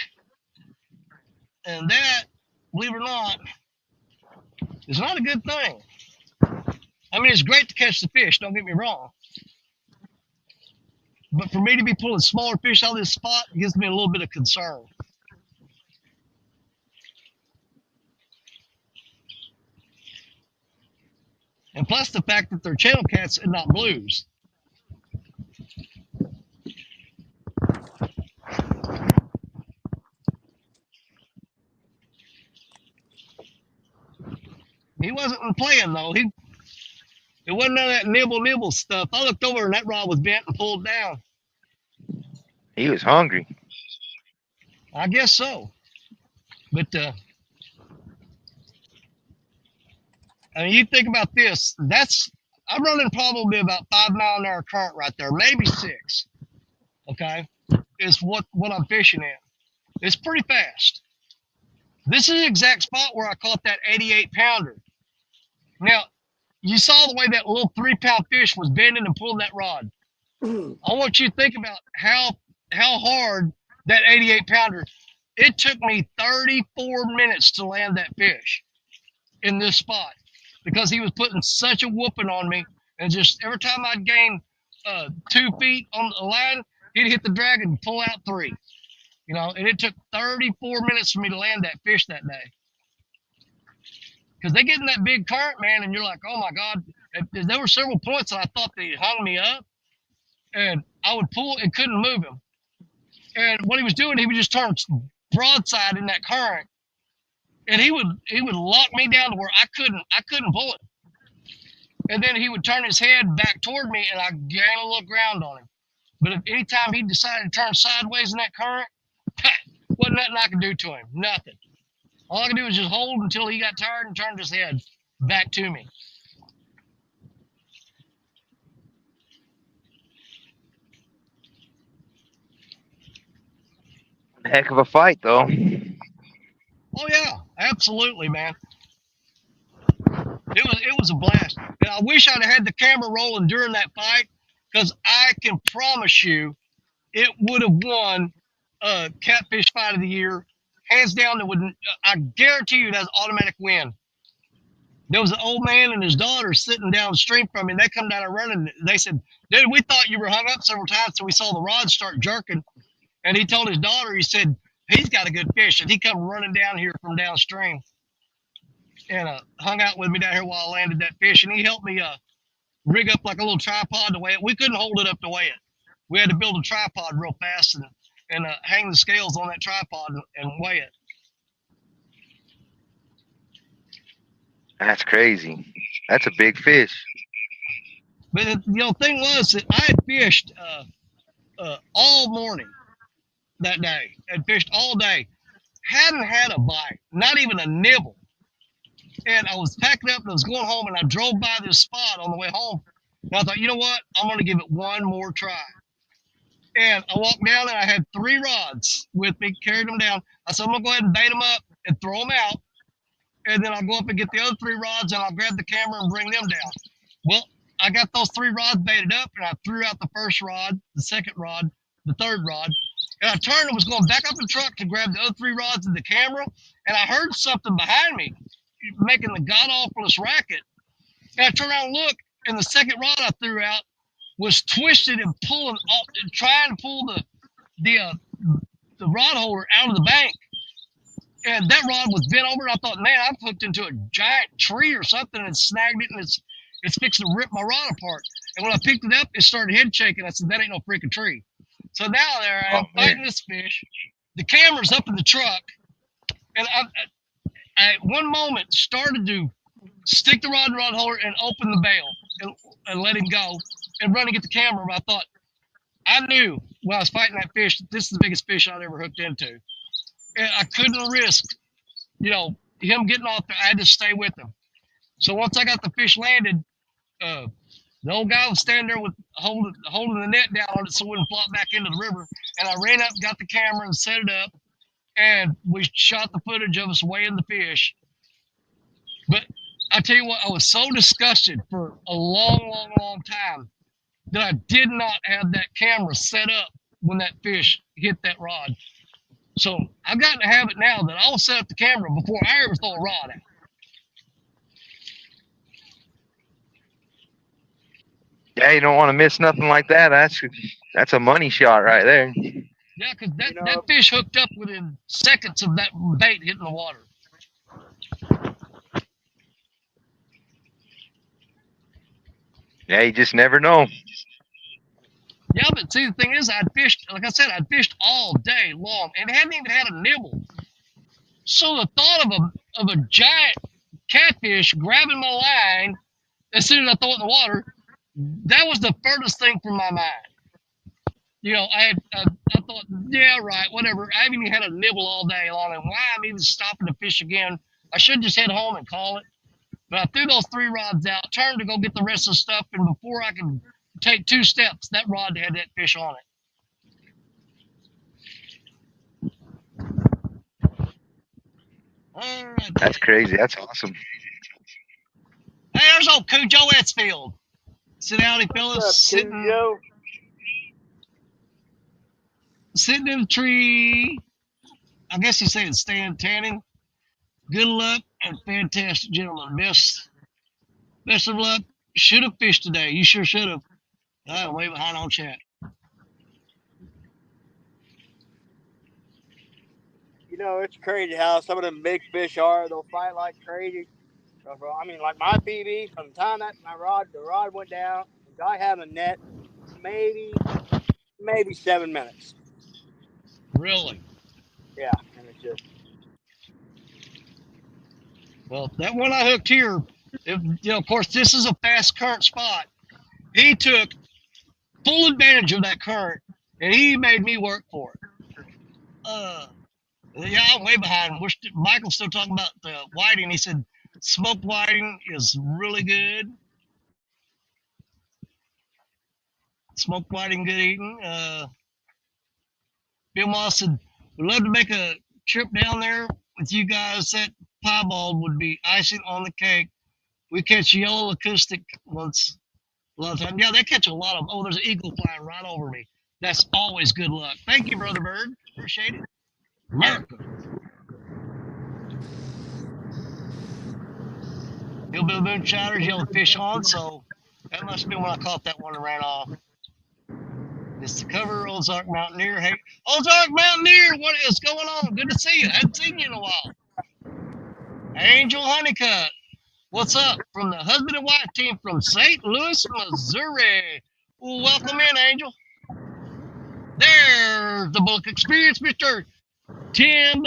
And that, believe it or not, is not a good thing. I mean, it's great to catch the fish, don't get me wrong. But for me to be pulling smaller fish out of this spot gives me a little bit of concern. And plus the fact that they're channel cats and not blues. He wasn't playing though. It wasn't none of that nibble stuff. I looked over and that rod was bent and pulled down. He was hungry. I guess so. But I mean, you think about this. I'm running probably about 5 mile an hour current right there, maybe 6. Okay, is what I'm fishing in. It's pretty fast. This is the exact spot where I caught that 88 pounder. Now, You saw the way that little 3-pound fish was bending and pulling that rod. I want you to think about how hard that 88-pounder. It took me 34 minutes to land that fish in this spot because he was putting such a whooping on me, and just every time I'd gain 2 feet on the line, he'd hit the drag and pull out 3. You know, and it took 34 minutes for me to land that fish that day. Because they get in that big current, man, and you're like, oh my God. And there were several points that I thought they hung me up, and I would pull and couldn't move him. And what he was doing, he would just turn broadside in that current, and he would lock me down to where I couldn't pull it. And then he would turn his head back toward me, and I'd gain a little ground on him. But if anytime he decided to turn sideways in that current, wasn't nothing I could do to him. Nothing. All I could do was just hold until he got tired and turned his head back to me. Heck of a fight, though. Oh yeah, absolutely, man. It was a blast. And I wish I'd had the camera rolling during that fight, because I can promise you it would have won catfish fight of the year. Hands down, I guarantee you that's automatic win. There was an old man and his daughter sitting downstream from me, and they come down and running. They said, dude, we thought you were hung up several times, so we saw the rods start jerking. And he told his daughter, he said, he's got a good fish. And he come running down here from downstream and hung out with me down here while I landed that fish. And he helped me rig up like a little tripod to weigh it. We couldn't hold it up to weigh it. We had to build a tripod real fast and hang the scales on that tripod and weigh it. That's crazy. That's a big fish. But the thing was that I had fished all morning that day. Had fished all day. Hadn't had a bite, not even a nibble. And I was packing up and I was going home, and I drove by this spot on the way home. And I thought, you know what? I'm going to give it one more try. And I walked down, and I had 3 rods with me, carried them down. I said, I'm going to go ahead and bait them up and throw them out. And then I'll go up and get the other 3 rods, and I'll grab the camera and bring them down. Well, I got those 3 rods baited up, and I threw out the first rod, the second rod, the third rod. And I turned and was going back up the truck to grab the other 3 rods and the camera. And I heard something behind me making the god-awfulest racket. And I turned around and looked, and the second rod I threw out was twisted and pulling, trying to pull the rod holder out of the bank. And that rod was bent over, and I thought, man, I've hooked into a giant tree or something and snagged it, and it's fixing to rip my rod apart. And when I picked it up, it started head shaking. I said, that ain't no freaking tree. So now there I am fighting this fish. The camera's up in the truck, and I at one moment started to stick the rod in the rod holder and open the bail and let him go and run and get the camera. But I thought, I knew when I was fighting that fish that this is the biggest fish I'd ever hooked into. And I couldn't risk, him getting off there. I had to stay with him. So once I got the fish landed, the old guy was standing there with holding the net down on it so it wouldn't flop back into the river. And I ran up, got the camera, and set it up. And we shot the footage of us weighing the fish. But I tell you what, I was so disgusted for a long, long, long time that I did not have that camera set up when that fish hit that rod. So I've gotten to have it now that I'll set up the camera before I ever throw a rod out. Yeah, you don't want to miss nothing like that. That's a money shot right there. Yeah, because that fish hooked up within seconds of that bait hitting the water. Yeah, you just never know. Yeah, but see, the thing is, I'd fished all day long and hadn't even had a nibble. So the thought of a giant catfish grabbing my line as soon as I throw it in the water, that was the furthest thing from my mind. I thought, yeah, right, whatever. I haven't even had a nibble all day long, and why I'm even stopping to fish again? I should just head home and call it. But I threw those 3 rods out, turned to go get the rest of the stuff, and before I could take 2 steps, that rod had that fish on it. All right. That's crazy. That's awesome. Hey, there's a Oh, Cujo Etzfield. Sit down, fellas. What's up, Cujo? Sitting in the tree. I guess he's saying stand tanning. Good luck and fantastic, gentlemen. Best of luck. Should have fished today. You sure should have. I'm way behind on chat. You know, it's crazy how some of them big fish are. They'll fight like crazy. I mean, like my PB, from the time that the rod went down, I had a net, maybe 7 minutes. Really? Yeah, and it's just. Well, that one I hooked here, of course, this is a fast current spot. He took full advantage of that current, and he made me work for it. Yeah, I'm way behind. Michael's still talking about the whiting. He said smoked whiting is really good. Smoked whiting, good eating. Bill Moss said, we'd love to make a trip down there with you guys. That piebald would be icing on the cake. We catch yellow acoustic once a lot of time. Yeah, they catch a lot of. Oh, there's an eagle flying right over me. That's always good luck. Thank you, Brother Bird. Appreciate it. America. Hillbilly Moonshiners yelled fish on, so that must have been when I caught that one and ran off. It's the cover, Ozark Mountaineer. Hey, Ozark Mountaineer, what is going on? Good to see you. Hadn't seen you in a while. Angel Honeycutt, what's up? From the husband and wife team from St. Louis, Missouri. Well, welcome in, Angel. There's the Bullock Experience, Mr. Tim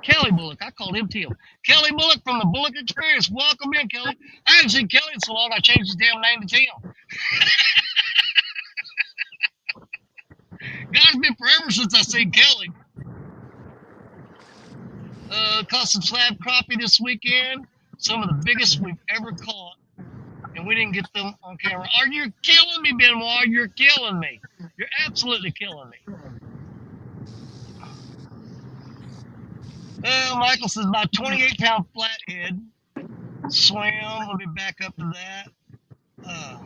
Kelly Bullock. I called him Tim. Kelly Bullock from the Bullock Experience. Welcome in, Kelly. I haven't seen Kelly in so long, I changed his damn name to Tim. God, it's been forever since I seen Kelly. Caught some slab crappie this weekend. Some of the biggest we've ever caught. And we didn't get them on camera. Are you killing me, Benoit? You're killing me. You're absolutely killing me. Michael says about 28-pound flathead. Swam. Let me back up to that.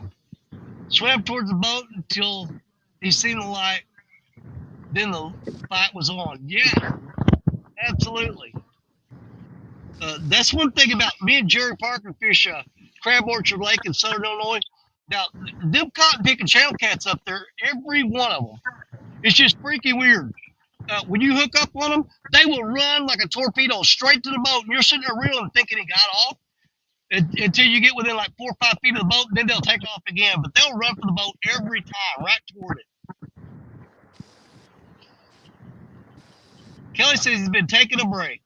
Swam towards the boat until he seen the light. Then the fight was on. Yeah, absolutely. That's one thing about me and Jerry Parker fish Crab Orchard Lake in southern Illinois. Now, them cotton picking channel cats up there, every one of them, it's just freaky weird. When you hook up on them, they will run like a torpedo straight to the boat, and you're sitting there reeling thinking he got off until you get within like 4 or 5 feet of the boat, and then they'll take off again. But they'll run for the boat every time, right toward it. Kelly says he's been taking a break.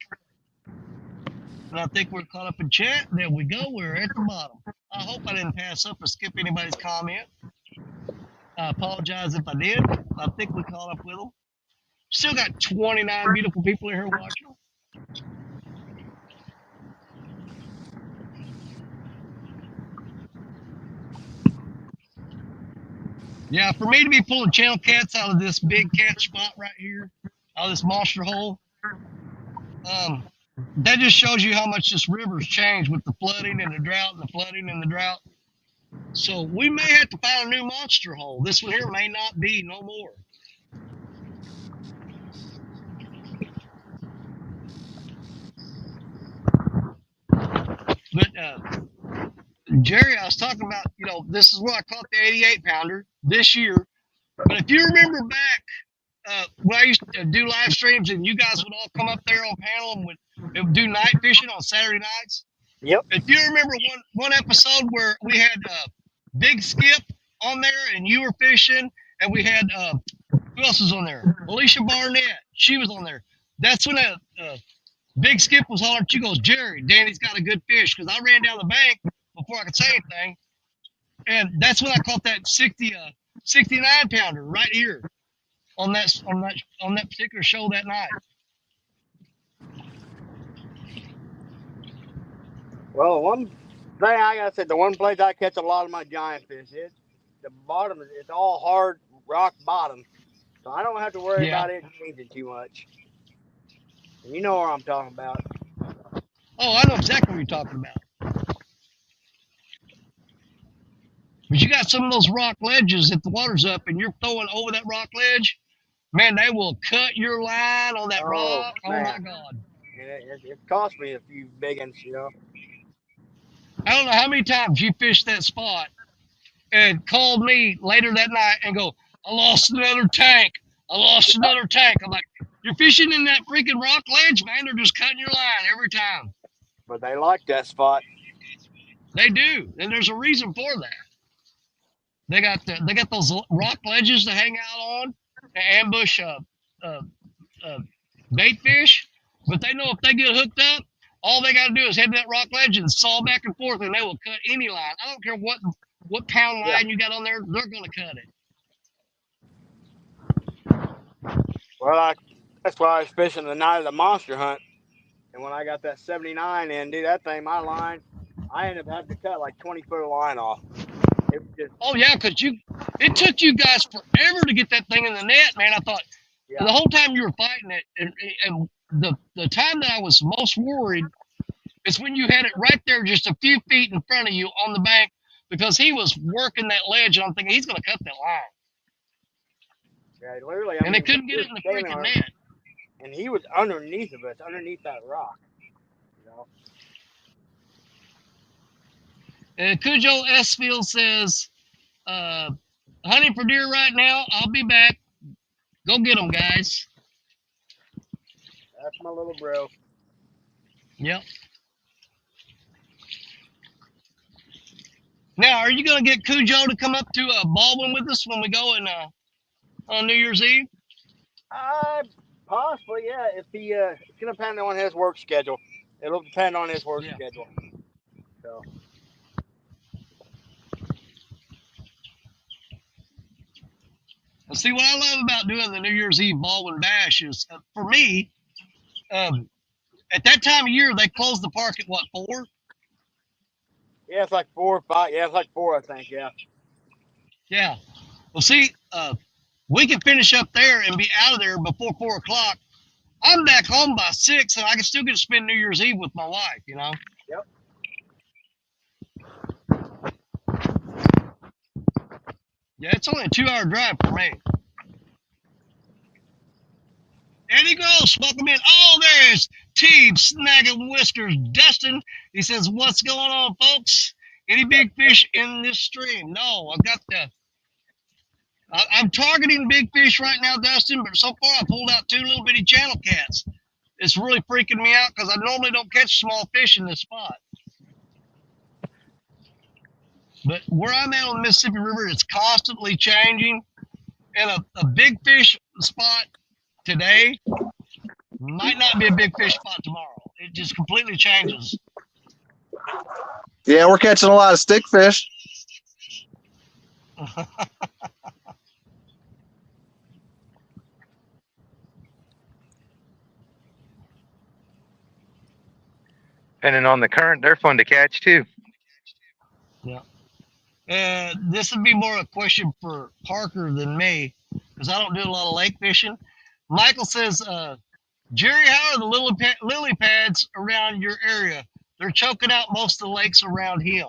And I think we're caught up in chat. There we go. We're at the bottom. I hope I didn't pass up or skip anybody's comment. I apologize if I did. I think we caught up with them. Still got 29 beautiful people in here watching. Yeah, for me to be pulling channel cats out of this big cat spot right here, out of this monster hole, that just shows you how much this river's changed with the flooding and the drought and the flooding and the drought. So we may have to find a new monster hole. This one here may not be no more. But Jerry, I was talking about, this is where I caught the 88 pounder this year. But if you remember back when I used to do live streams and you guys would all come up there on panel and would do night fishing on Saturday nights. Yep. If you remember one episode where we had Big Skip on there and you were fishing, and we had who else was on there? Alicia Barnett, she was on there. That's when Big Skip was hollering. She goes, Jerry, Danny's got a good fish, because I ran down the bank before I could say anything, and that's when I caught that 69 pounder right here on that particular show that night. Well, one thing I gotta say, the one place I catch a lot of my giant fish is the bottom. It's all hard rock bottom, so I don't have to worry about it changing too much. And you know what I'm talking about. Oh, I know exactly what you're talking about. But you got some of those rock ledges, if the water's up and you're throwing over that rock ledge, man, they will cut your line on that Oh rock. Oh my man, God. and it cost me a few big ones, you know. I don't know how many times you fished that spot and called me later that night and go, I lost another tank. I lost another tank. I'm like, you're fishing in that freaking rock ledge, man. They're just cutting your line every time. But they like that spot. They do, and there's a reason for that. They got those rock ledges to hang out on and ambush uh, uh, bait fish. But they know if they get hooked up, all they got to do is head to that rock ledge and saw back and forth, and they will cut any line. I don't care what pound Yeah. line you got on there, they're going to cut it. Well, that's why I was fishing the night of the monster hunt. And when I got that 79 in, dude, that thing, my line, I ended up having to cut like 20 foot of line off. It was just, Oh yeah, because it took you guys forever to get that thing in the net, man. I thought yeah, the whole time you were fighting it, and the time that I was most worried is when you had it right there, just a few feet in front of you on the bank, because he was working that ledge, and I'm thinking he's going to cut that line, yeah, literally, I and they mean, couldn't he get was it in the standing freaking on it, net. and he was underneath of us, underneath that rock, you know. And Cujo Esfield says, uh, hunting for deer right now. I'll be back. Go get them, guys. That's my little bro. Yep. Now, are you going to get Cujo to come up to Baldwin with us when we go on New Year's Eve? Possibly, yeah. If he, it's gonna depend on his work schedule. It'll depend on his work Yeah. schedule. So, And see, what I love about doing the New Year's Eve Baldwin Bash is, for me, at that time of year, they close the park at what, 4? yeah, it's like 4 or 5. Yeah, it's like 4, I think. Yeah. Yeah. Well, see, we can finish up there and be out of there before 4 o'clock. I'm back home by 6, and I can still get to spend New Year's Eve with my wife, you know? Yep. Yeah, it's only a 2-hour drive for me. Eddie Gross, welcome in. Oh, there's Teeb Snagging Whiskers. Dustin, he says, what's going on, folks? Any big fish in this stream? No, I've got I'm targeting big fish right now, Dustin, but so far I pulled out 2 little bitty channel cats. It's really freaking me out because I normally don't catch small fish in this spot. But where I'm at on the Mississippi River, it's constantly changing. And a big fish spot today might not be a big fish spot tomorrow. It just completely changes. Yeah, we're catching a lot of stickfish. Depending on the current, they're fun to catch too. Yeah. This would be more a question for Parker than me because I don't do a lot of lake fishing. Michael says, Jerry, how are the lily pads around your area? They're choking out most of the lakes around here.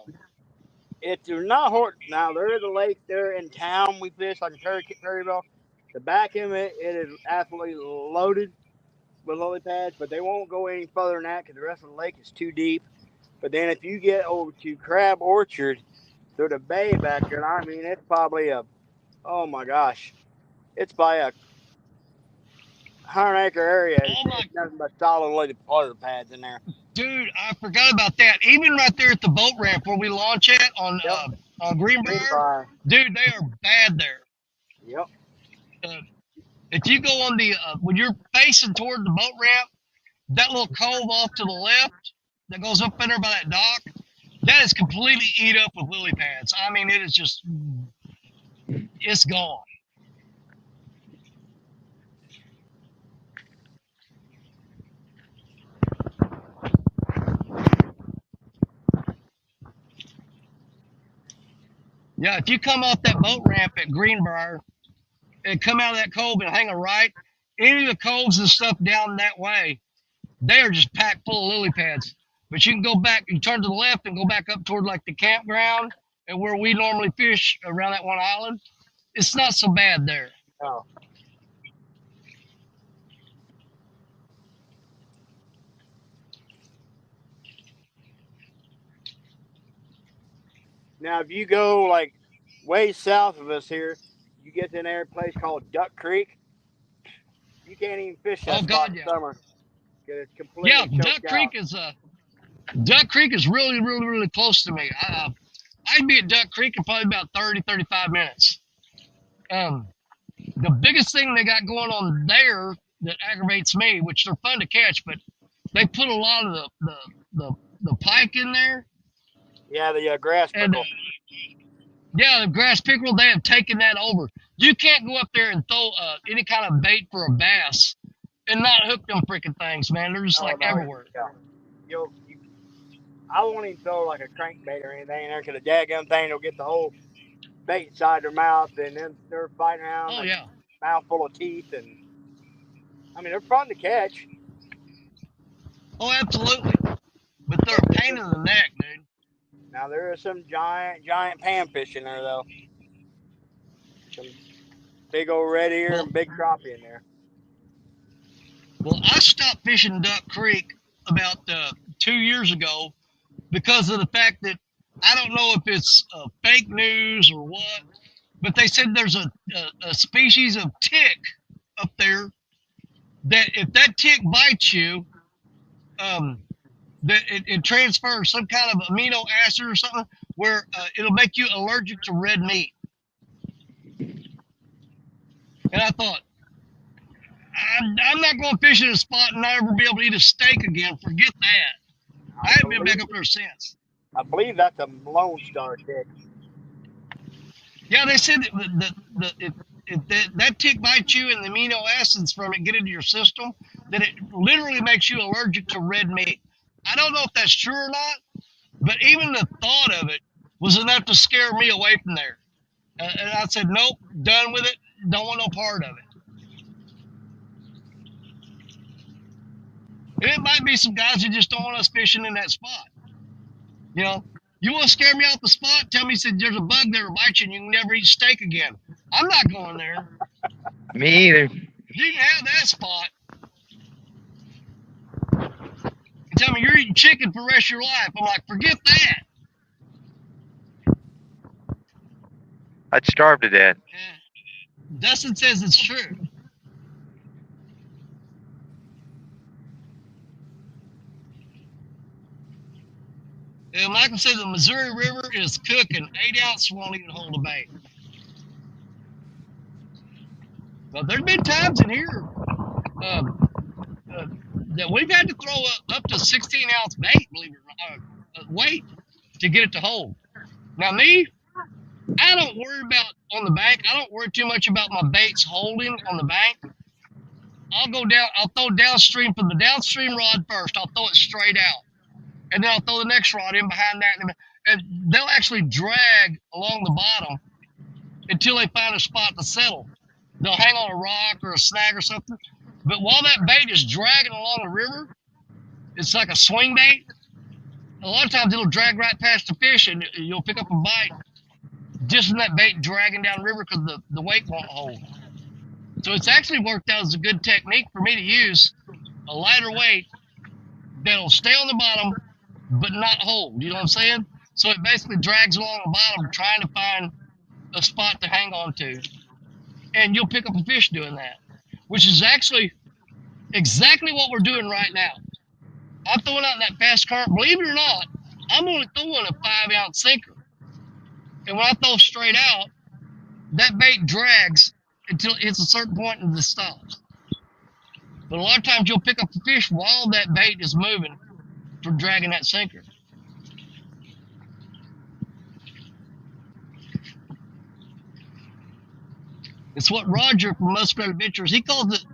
It's not hard. Now there is a lake there in town we fish, like in Perryville. The back of it is absolutely loaded with lily pads, but they won't go any further than that because the rest of the lake is too deep. But then if you get over to Crab Orchard through the bay back there, I mean, it's probably oh my gosh, it's by a 100-acre area. Oh my, It's nothing but solid lily pads in there. dude, I forgot about that. Even right there at the boat ramp where we launch at on Greenbrier, dude, they are bad there. Yep. If you go on the when you're facing toward the boat ramp, that little cove off to the left that goes up in there by that dock, that is completely eat up with lily pads. I mean, it is just, it's gone. Yeah, if you come off that boat ramp at Greenbrier and come out of that cove and hang a right, any of the coves and stuff down that way, they are just packed full of lily pads. But you can go back, you turn to the left and go back up toward like the campground and where we normally fish around that one island, it's not so bad there. Oh. Now, if you go like way south of us here, you get to an place called Duck Creek. You can't even fish Oh that spot God, in yeah, summer because it's yeah. completely choked out. Duck Creek is really, really, really close to me. I'd be at Duck Creek in probably about 30, 35 minutes. Um, the biggest thing they got going on there that aggravates me, which they're fun to catch, but they put a lot of the pike in there, Yeah, the grass and pickle. yeah, the grass pickerel, they have taken that over. You can't go up there and throw any kind of bait for a bass and not hook them freaking things, man. They're just Oh like no, everywhere. yeah. I won't even throw like a crankbait or anything in there because the daggum thing will get the whole bait inside their mouth, and then they're fighting around Oh like yeah. mouth full of teeth, and I mean they're fun to catch. Oh, absolutely. But they're a pain in the neck, dude. Now there is some giant panfish in there though. Some big old red ear Well, and big crappie in there. well, I stopped fishing Duck Creek about 2 years ago because of the fact that I don't know if it's fake news or what, but they said there's a species of tick up there that if that tick bites you, um, that it transfers some kind of amino acid or something where it'll make you allergic to red meat. And I thought, I'm not going fishing a spot and not ever be able to eat a steak again. Forget that. I haven't been back up there since. I believe that's a Lone Star tick. Yeah, they said that if that tick bites you and the amino acids from it get into your system, that it literally makes you allergic to red meat. I don't know if that's true or not, but even the thought of it was enough to scare me away from there. And I said, nope, done with it. Don't want no part of it. And it might be some guys who just don't want us fishing in that spot. You know, you want to scare me off the spot? Tell me, said there's a bug there to bite you and you can never eat steak again. I'm not going there. Me either. You can have that spot. And tell me you're eating chicken for the rest of your life. I'm like, forget that. I'd starve to death. Dustin says it's true. And Michael said the Missouri River is cooking. 8-ounce won't even hold a bait. Well, there's been times in here that we've had to throw up to 16-ounce bait, believe it or not, weight to get it to hold. Now, me, I don't worry about on the bank. I don't worry too much about my baits holding on the bank. I'll throw downstream from the downstream rod first. I'll throw it straight out. And then I'll throw the next rod in behind that. And they'll actually drag along the bottom until they find a spot to settle. They'll hang on a rock or a snag or something. But while that bait is dragging along the river, it's like a swing bait. A lot of times it'll drag right past the fish and you'll pick up a bite just from that bait dragging down the river because the weight won't hold. So it's actually worked out as a good technique for me to use a lighter weight that'll stay on the bottom but not hold. You know what I'm saying? So it basically drags along the bottom trying to find a spot to hang on to. And you'll pick up a fish doing that, which is actually exactly what we're doing right now. I'm throwing out that fast current. Believe it or not, I'm only throwing a 5-ounce sinker. And when I throw straight out, that bait drags until it's a certain point and it stops. But a lot of times you'll pick up the fish while that bait is moving from dragging that sinker. It's what Roger from Muskrat Adventures, he calls it,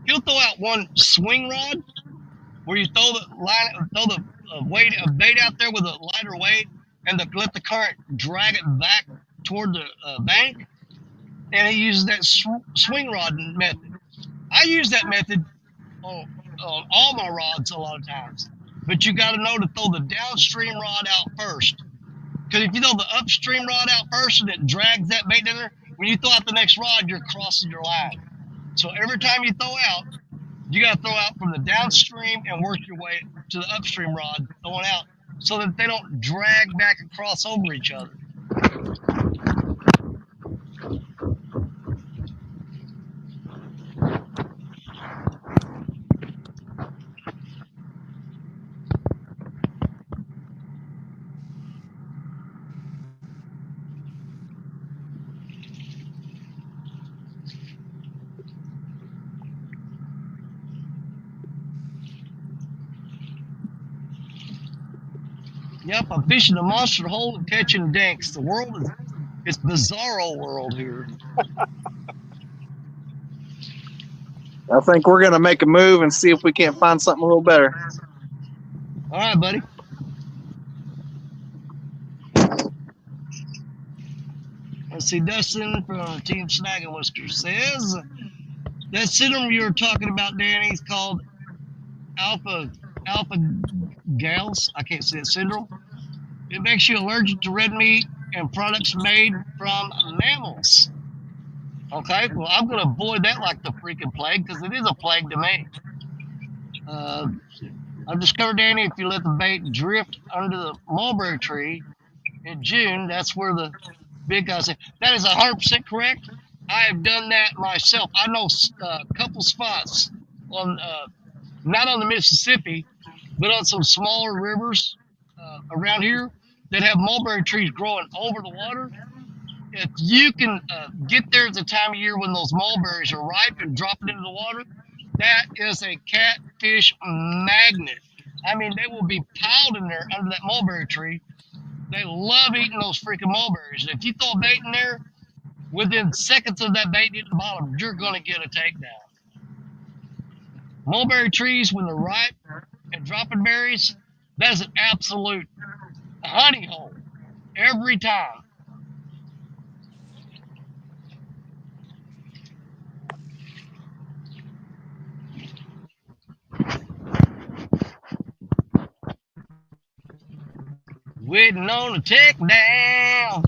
he'll throw out one swing rod where you throw the weight of bait out there with a lighter weight and let the current drag it back toward the bank. And he uses that swing rod method. I use that method on all my rods a lot of times. But you got to know to throw the downstream rod out first Because if you throw the upstream rod out first and it drags that bait in there, when you throw out the next rod, you're crossing your line. So every time you throw out, you got to throw out from the downstream and work your way to the upstream rod throwing out so that they don't drag back and cross over each other. Yep, I'm fishing a monster hole and catching dinks. The world is, it's bizarro world here. I think we're gonna make a move and see if we can't find something a little better. All right, buddy. Let's see, Dustin from Team Snag and Whisker says, that syndrome you were talking about, Danny, is called alpha gals. I can't say it, syndrome. It makes you allergic to red meat and products made from mammals. Okay, well, I'm going to avoid that like the freaking plague because it is a plague to me. I've discovered, Danny, if you let the bait drift under the mulberry tree in June, that's where the big guys say. That is 100% correct. I have done that myself. I know a couple spots on, not on the Mississippi, but on some smaller rivers around here that have mulberry trees growing over the water. If you can get there at the time of year when those mulberries are ripe and drop it into the water, that is a catfish magnet. I mean, they will be piled in there under that mulberry tree. They love eating those freaking mulberries. And if you throw a bait in there, within seconds of that bait hitting the bottom, you're going to get a takedown. Mulberry trees, when they're ripe and dropping berries, that is an absolute honey hole every time. Waiting on a takedown.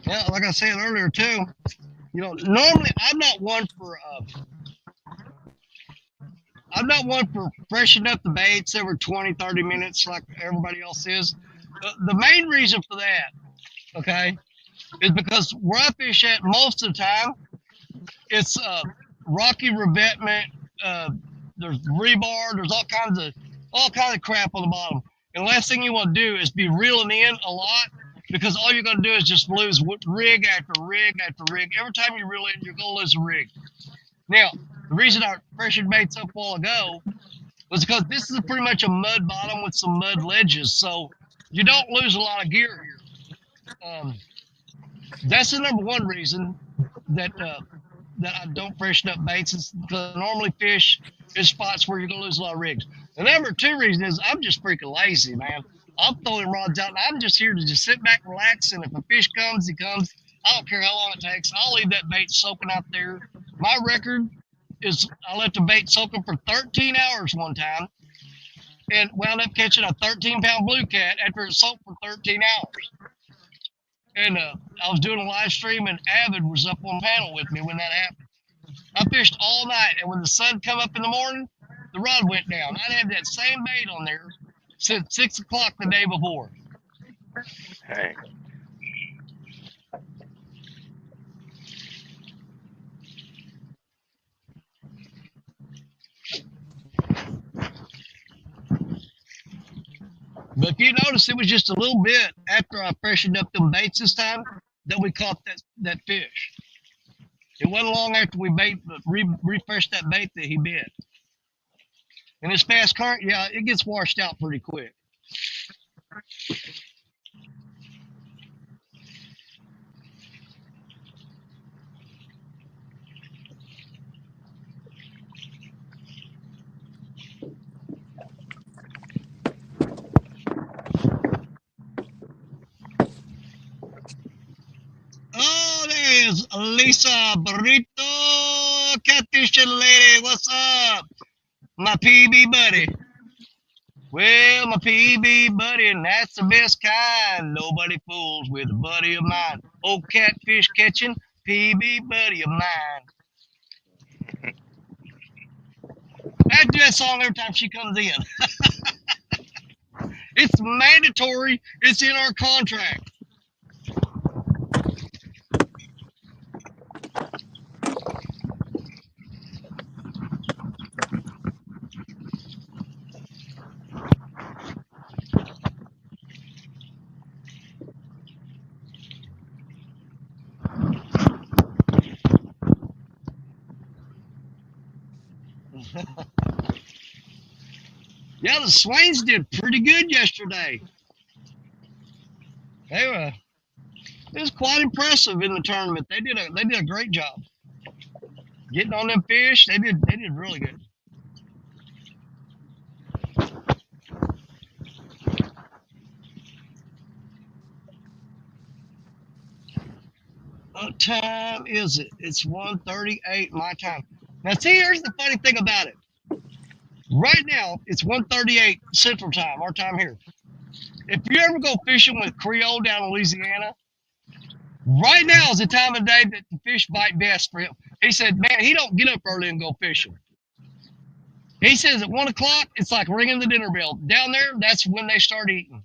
Yeah, like I said earlier too, normally I'm not one for freshening up the baits every 20, 30 minutes like everybody else is. The main reason for that, okay, is because where I fish at most of the time, it's rocky revetment. There's rebar. There's all kinds of crap on the bottom. And the last thing you want to do is be reeling in a lot because all you're going to do is just lose rig after rig after rig. Every time you reel in, you're going to lose a rig. Now, the reason I freshened baits up a while ago was because this is pretty much a mud bottom with some mud ledges, so you don't lose a lot of gear here. That's the number one reason that that I don't freshen up baits is because I normally fish in spots where you're gonna lose a lot of rigs. The number two reason is I'm just freaking lazy, man. I'm throwing rods out and I'm just here to just sit back, relax, and if a fish comes, he comes. I don't care how long it takes. I'll leave that bait soaking out there. My record is I let the bait soaking for 13 hours one time and wound up catching a 13-pound blue cat after it soaked for 13 hours. And I was doing a live stream, and Avid was up on panel with me when that happened. I fished all night, and when the sun come up in the morning, the rod went down. I'd had that same bait on there since 6 o'clock the day before. Hey. But if you notice, it was just a little bit after I freshened up them baits this time that we caught that fish. It wasn't long after we refreshed that bait that he bit. And this fast current, yeah, it gets washed out pretty quick. Oh, there's Lisa Burrito, catfishing lady. What's up? My PB buddy. Well, my PB buddy, and that's the best kind. Nobody fools with a buddy of mine. Old catfish catching, PB buddy of mine. I do that song every time she comes in. It's mandatory. It's in our contract. Yeah, the Swains did pretty good yesterday. It was quite impressive in the tournament. They did a great job getting on them fish. They did really good. What time is it? It's 1:38 my time. Now see, here's the funny thing about it. Right now, it's 1:38 Central Time, our time here. If you ever go fishing with Creole down in Louisiana, right now is the time of day that the fish bite best for him. He said, man, he don't get up early and go fishing. He says at 1 o'clock, it's like ringing the dinner bell. Down there, that's when they start eating.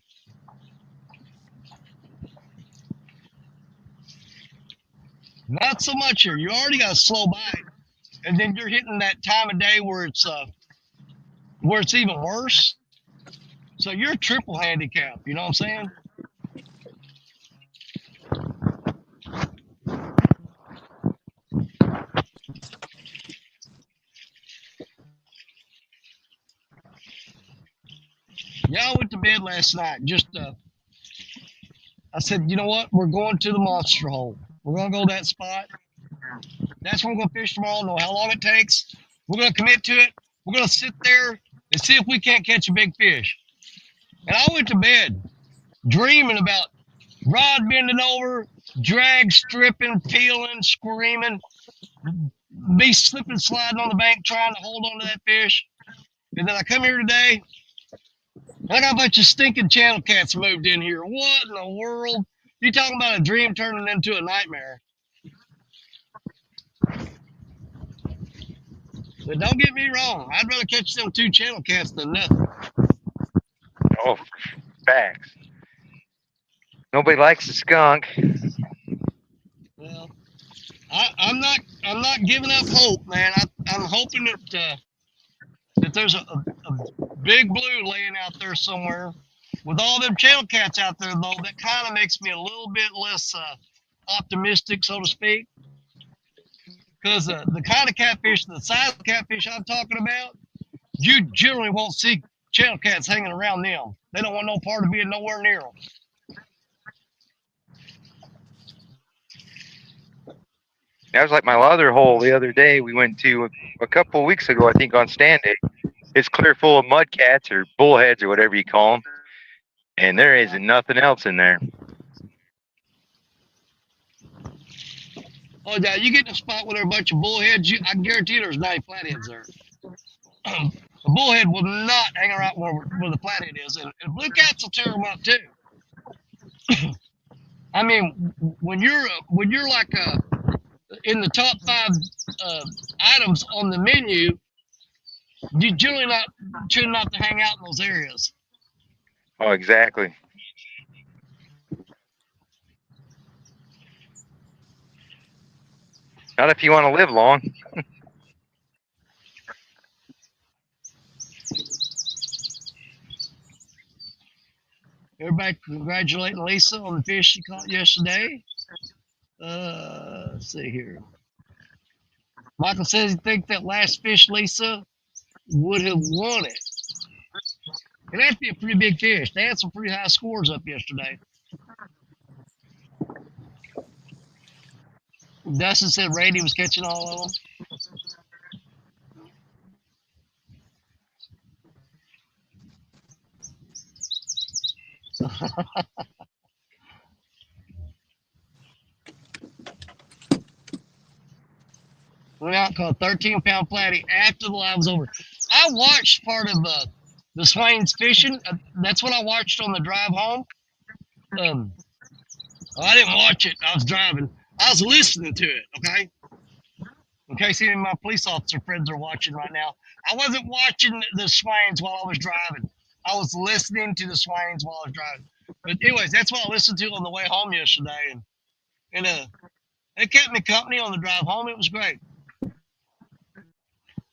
Not so much here. You already got a slow bite, and then you're hitting that time of day where it's even worse. So you're triple handicap. You know what I'm saying? Yeah, I went to bed last night. I said, you know what? We're going to the monster hole. We're gonna go to that spot. That's where we're gonna fish tomorrow. Know how long it takes. We're gonna commit to it. We're gonna sit there and see if we can't catch a big fish. And I went to bed dreaming about rod bending over, drag stripping, peeling, screaming, me slipping, sliding on the bank, trying to hold on to that fish. And then I come here today, and I got a bunch of stinking channel cats moved in here. What in the world? You talking about a dream turning into a nightmare? But don't get me wrong, I'd rather catch them 2 channel cats than nothing. Oh, facts. Nobody likes a skunk. Well, I'm not giving up hope, man. I'm hoping that there's a big blue laying out there somewhere. With all them channel cats out there, though, that kind of makes me a little bit less optimistic, so to speak. Because the kind of catfish, the size of catfish I'm talking about, you generally won't see channel cats hanging around them. They don't want no part of being nowhere near them. That was like my other hole the other day. We went to a couple of weeks ago, I think, on stand day. It's clear full of mud cats or bullheads or whatever you call them, and there isn't nothing else in there. Oh, yeah, you get in a spot where there are a bunch of bullheads, I guarantee there's 9 flatheads there. A bullhead will not hang around where the flathead is, and blue cats will tear them up too. I mean, when you're like in the top 5 items on the menu, you generally not choose not to hang out in those areas. Oh, exactly. Not if you want to live long. everybody congratulating Lisa on the fish she caught yesterday. Let's see here. Michael says he thinks that last fish Lisa would have won it. It'd have to be a pretty big fish. They had some pretty high scores up yesterday. Dustin said Randy was catching all of them. Went out and caught a 13-pound flatty after the live was over. I watched part of the Swains fishing. That's what I watched on the drive home. I didn't watch it. I was driving. I was listening to it, okay? In case any of my police officer friends are watching right now. I wasn't watching the Swains while I was driving. I was listening to the Swains while I was driving. But anyways, that's what I listened to on the way home yesterday. And it kept me company on the drive home. It was great.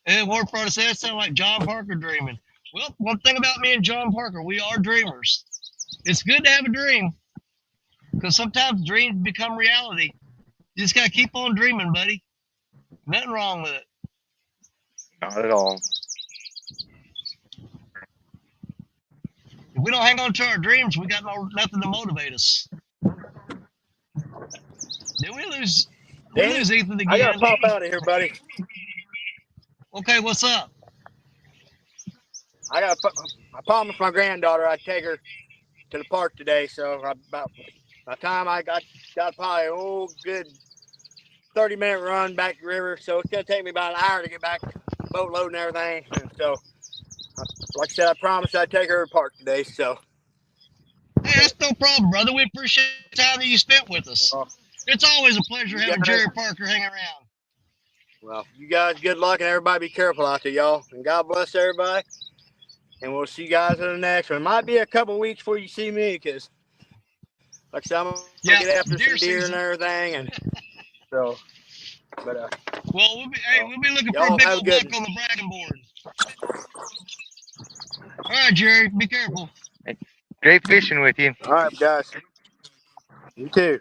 And Ward Prada said, that sounded like John Parker dreaming. Well, one thing about me and John Parker, we are dreamers. It's good to have a dream because sometimes dreams become reality. You just got to keep on dreaming, buddy. Nothing wrong with it. Not at all. If we don't hang on to our dreams, we got nothing to motivate us. Did we lose? We lose Ethan again. I gotta pop out of here, buddy. Okay, what's up? I promised my granddaughter I'd take her to the park today. So by the time I got probably good 30-minute run back to the river. So it's gonna take me about an hour to get back, boat load and everything. And so, like I said, I promised I'd take her to the park today. So. Hey, that's no problem, brother. We appreciate the time that you spent with us. Well, it's always a pleasure having Jerry Parker hang around. Well, you guys, good luck, and everybody be careful out there, y'all. And God bless everybody. And we'll see you guys in the next one. It might be a couple weeks before you see me, because, like I said, I'm going to get after some deer and everything. And so, but, well, we'll be looking for a big old buck on the bragging board. All right, Jerry, be careful. Great fishing with you. All right, guys. You too.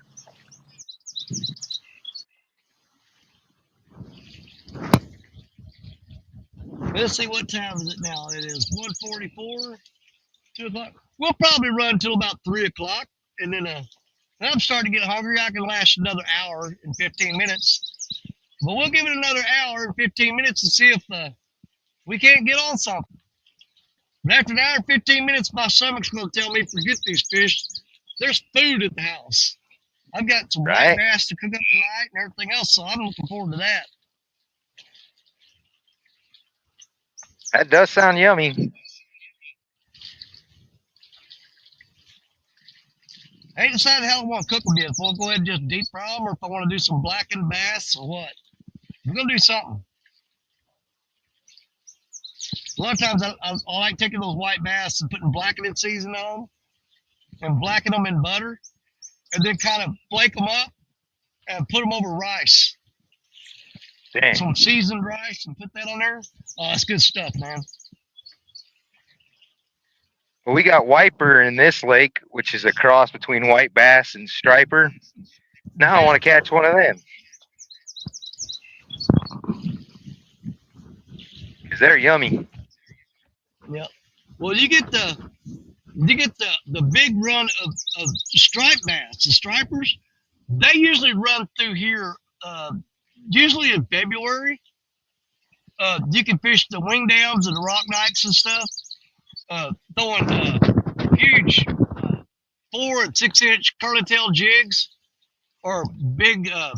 Let's see, what time is it now? It is 1:44, 2 o'clock. We'll probably run until about 3 o'clock, and then I'm starting to get hungry. I can last another hour and 15 minutes. But we'll give it another hour and 15 minutes to see if we can't get on something. But after an hour and 15 minutes, my stomach's going to tell me, forget these fish. There's food at the house. I've got some white bass to cook up tonight and everything else, so I'm looking forward to that. That does sound yummy. I ain't decided how I want to cook them yet. If we'll go ahead and just deep fry them, or if I want to do some blackened bass or what. We're going to do something. A lot of times I like taking those white bass and putting blackening seasoning on them and blackening them in butter and then kind of flake them up and put them over rice. Dang. Some seasoned rice and put that on there. Oh, that's good stuff, man. Well, we got wiper in this lake, which is a cross between white bass and striper. Now I want to catch one of them. Because they're yummy. Yep. Well, you get the big run of striped bass, the stripers. They usually run through here, usually in February. You can fish the wing dams and the rock dikes and stuff, throwing huge 4 and 6 inch curly tail jigs or big. I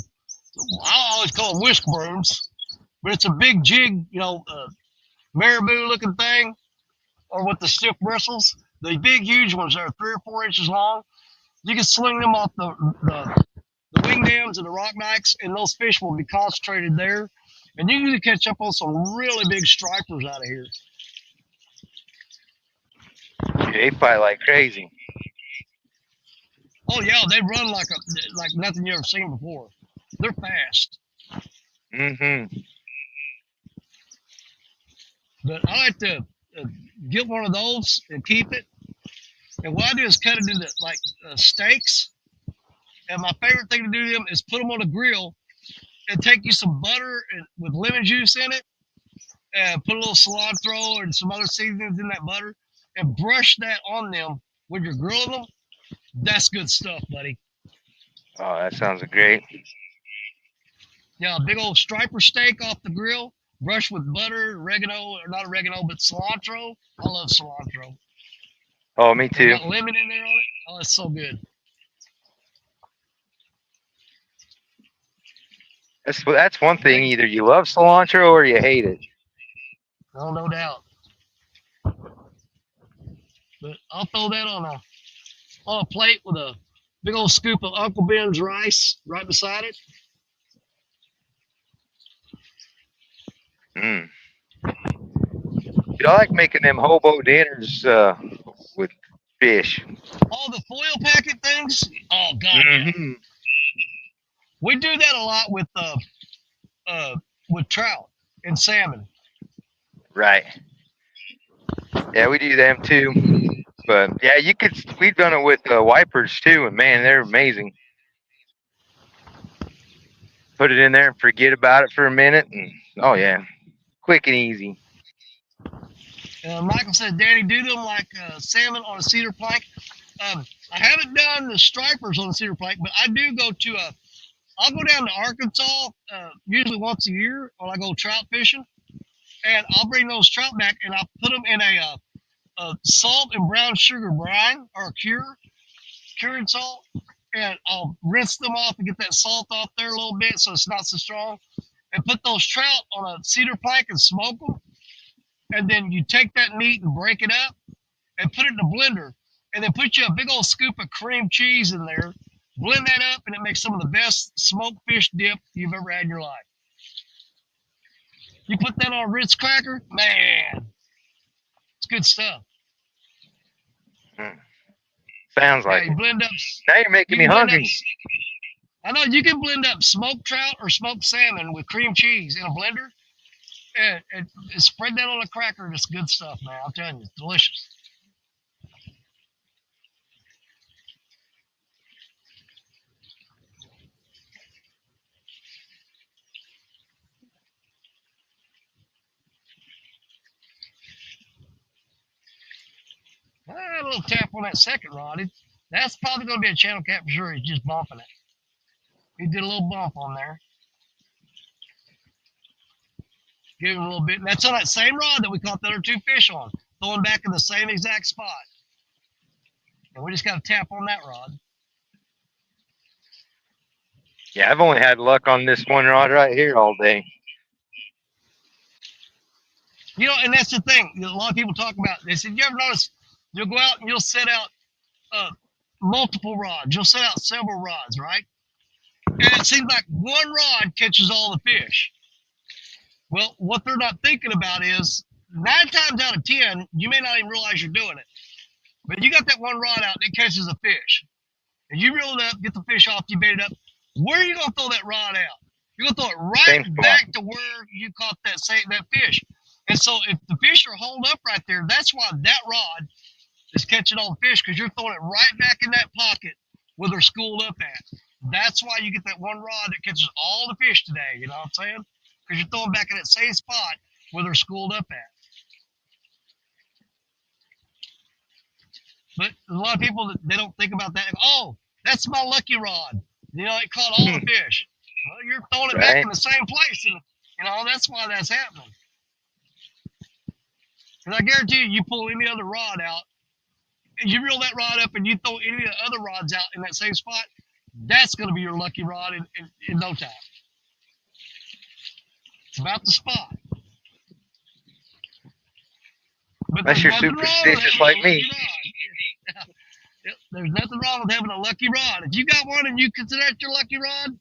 always call them whisk brooms, but it's a big jig, marabou looking thing, or with the stiff bristles. The big huge ones are 3 or 4 inches long. You can sling them off the wing dams and the rock dikes, and those fish will be concentrated there. And you can catch up on some really big stripers out of here. They fight like crazy. Oh yeah, they run like nothing you ever seen before. They're fast. Mm-hmm. But I like to get one of those and keep it. And what I do is cut it into like steaks. And my favorite thing to do to them is put them on a grill and take you some butter and, with lemon juice in it, and put a little cilantro and some other seasonings in that butter, and brush that on them when you're grilling them. That's good stuff, buddy. Oh, that sounds great. Yeah, a big old striper steak off the grill, brush with butter, oregano, or not oregano, but cilantro. I love cilantro. Oh, me They too. got lemon in there on it. Oh, it's so good. That's one thing. Dang, Either you love cilantro or you hate it. oh, no doubt. But I'll throw that on a plate with a big old scoop of Uncle Ben's rice right beside it. Mm. Dude, I like making them hobo dinners with fish. All the foil packet things. Oh God, yeah. Hmm. We do that a lot with trout and salmon. Right. Yeah, we do them too. But yeah, you could. We've done it with wipers too, and man, they're amazing. Put it in there and forget about it for a minute, and oh yeah, quick and easy. Michael said, Danny, do them like salmon on a cedar plank. I haven't done the stripers on the cedar plank, but I do go to I'll go down to Arkansas usually once a year when I go trout fishing, and I'll bring those trout back and I'll put them in a salt and brown sugar brine or cured salt, and I'll rinse them off and get that salt off there a little bit so it's not so strong, and put those trout on a cedar plank and smoke them. And then you take that meat and break it up and put it in a blender, and then put you a big old scoop of cream cheese in there. Blend that up, and it makes some of the best smoked fish dip you've ever had in your life. You put that on a Ritz cracker, man, it's good stuff. Mm. Sounds Yeah, like you it. blend up. Now you're making You me can blend up. hungry. I know you can blend up smoked trout or smoked salmon with cream cheese in a blender, and spread that on a cracker. It's good stuff, man. I'm telling you, it's delicious. I had a little tap on that second rod. That's probably going to be a channel cat for sure. He's just bumping it. He did a little bump on there. Give him a little bit. And that's on that same rod that we caught the other two fish on. Throwing back in the same exact spot. And we just got to tap on that rod. Yeah, I've only had luck on this one rod right here all day. You know, and that's the thing. A lot of people talk about. They said, you ever notice you'll go out and you'll set out multiple rods. You'll set out several rods, right? And it seems like one rod catches all the fish. Well, what they're not thinking about is 9 times out of 10, you may not even realize you're doing it. But you got that one rod out and it catches a fish. And you reel it up, get the fish off, you bait it up. Where are you going to throw that rod out? You're going to throw it right back to where you caught that fish. And so if the fish are holed up right there, that's why that rod is catching all the fish, because you're throwing it right back in that pocket where they're schooled up at. That's why you get that one rod that catches all the fish today. You know what I'm saying? Because you're throwing back in that same spot where they're schooled up at. But a lot of people, they don't think about that. Oh, that's my lucky rod. You know, it caught all the fish. Well, you're throwing it back in the same place, and you know that's why that's happening. Because I guarantee you, you pull any other rod out, and you reel that rod up, and you throw any of the other rods out in that same spot, that's going to be your lucky rod in no time. It's about the spot. But Unless you're superstitious like me. There's nothing wrong with having a lucky rod. If you got one and you consider it your lucky rod,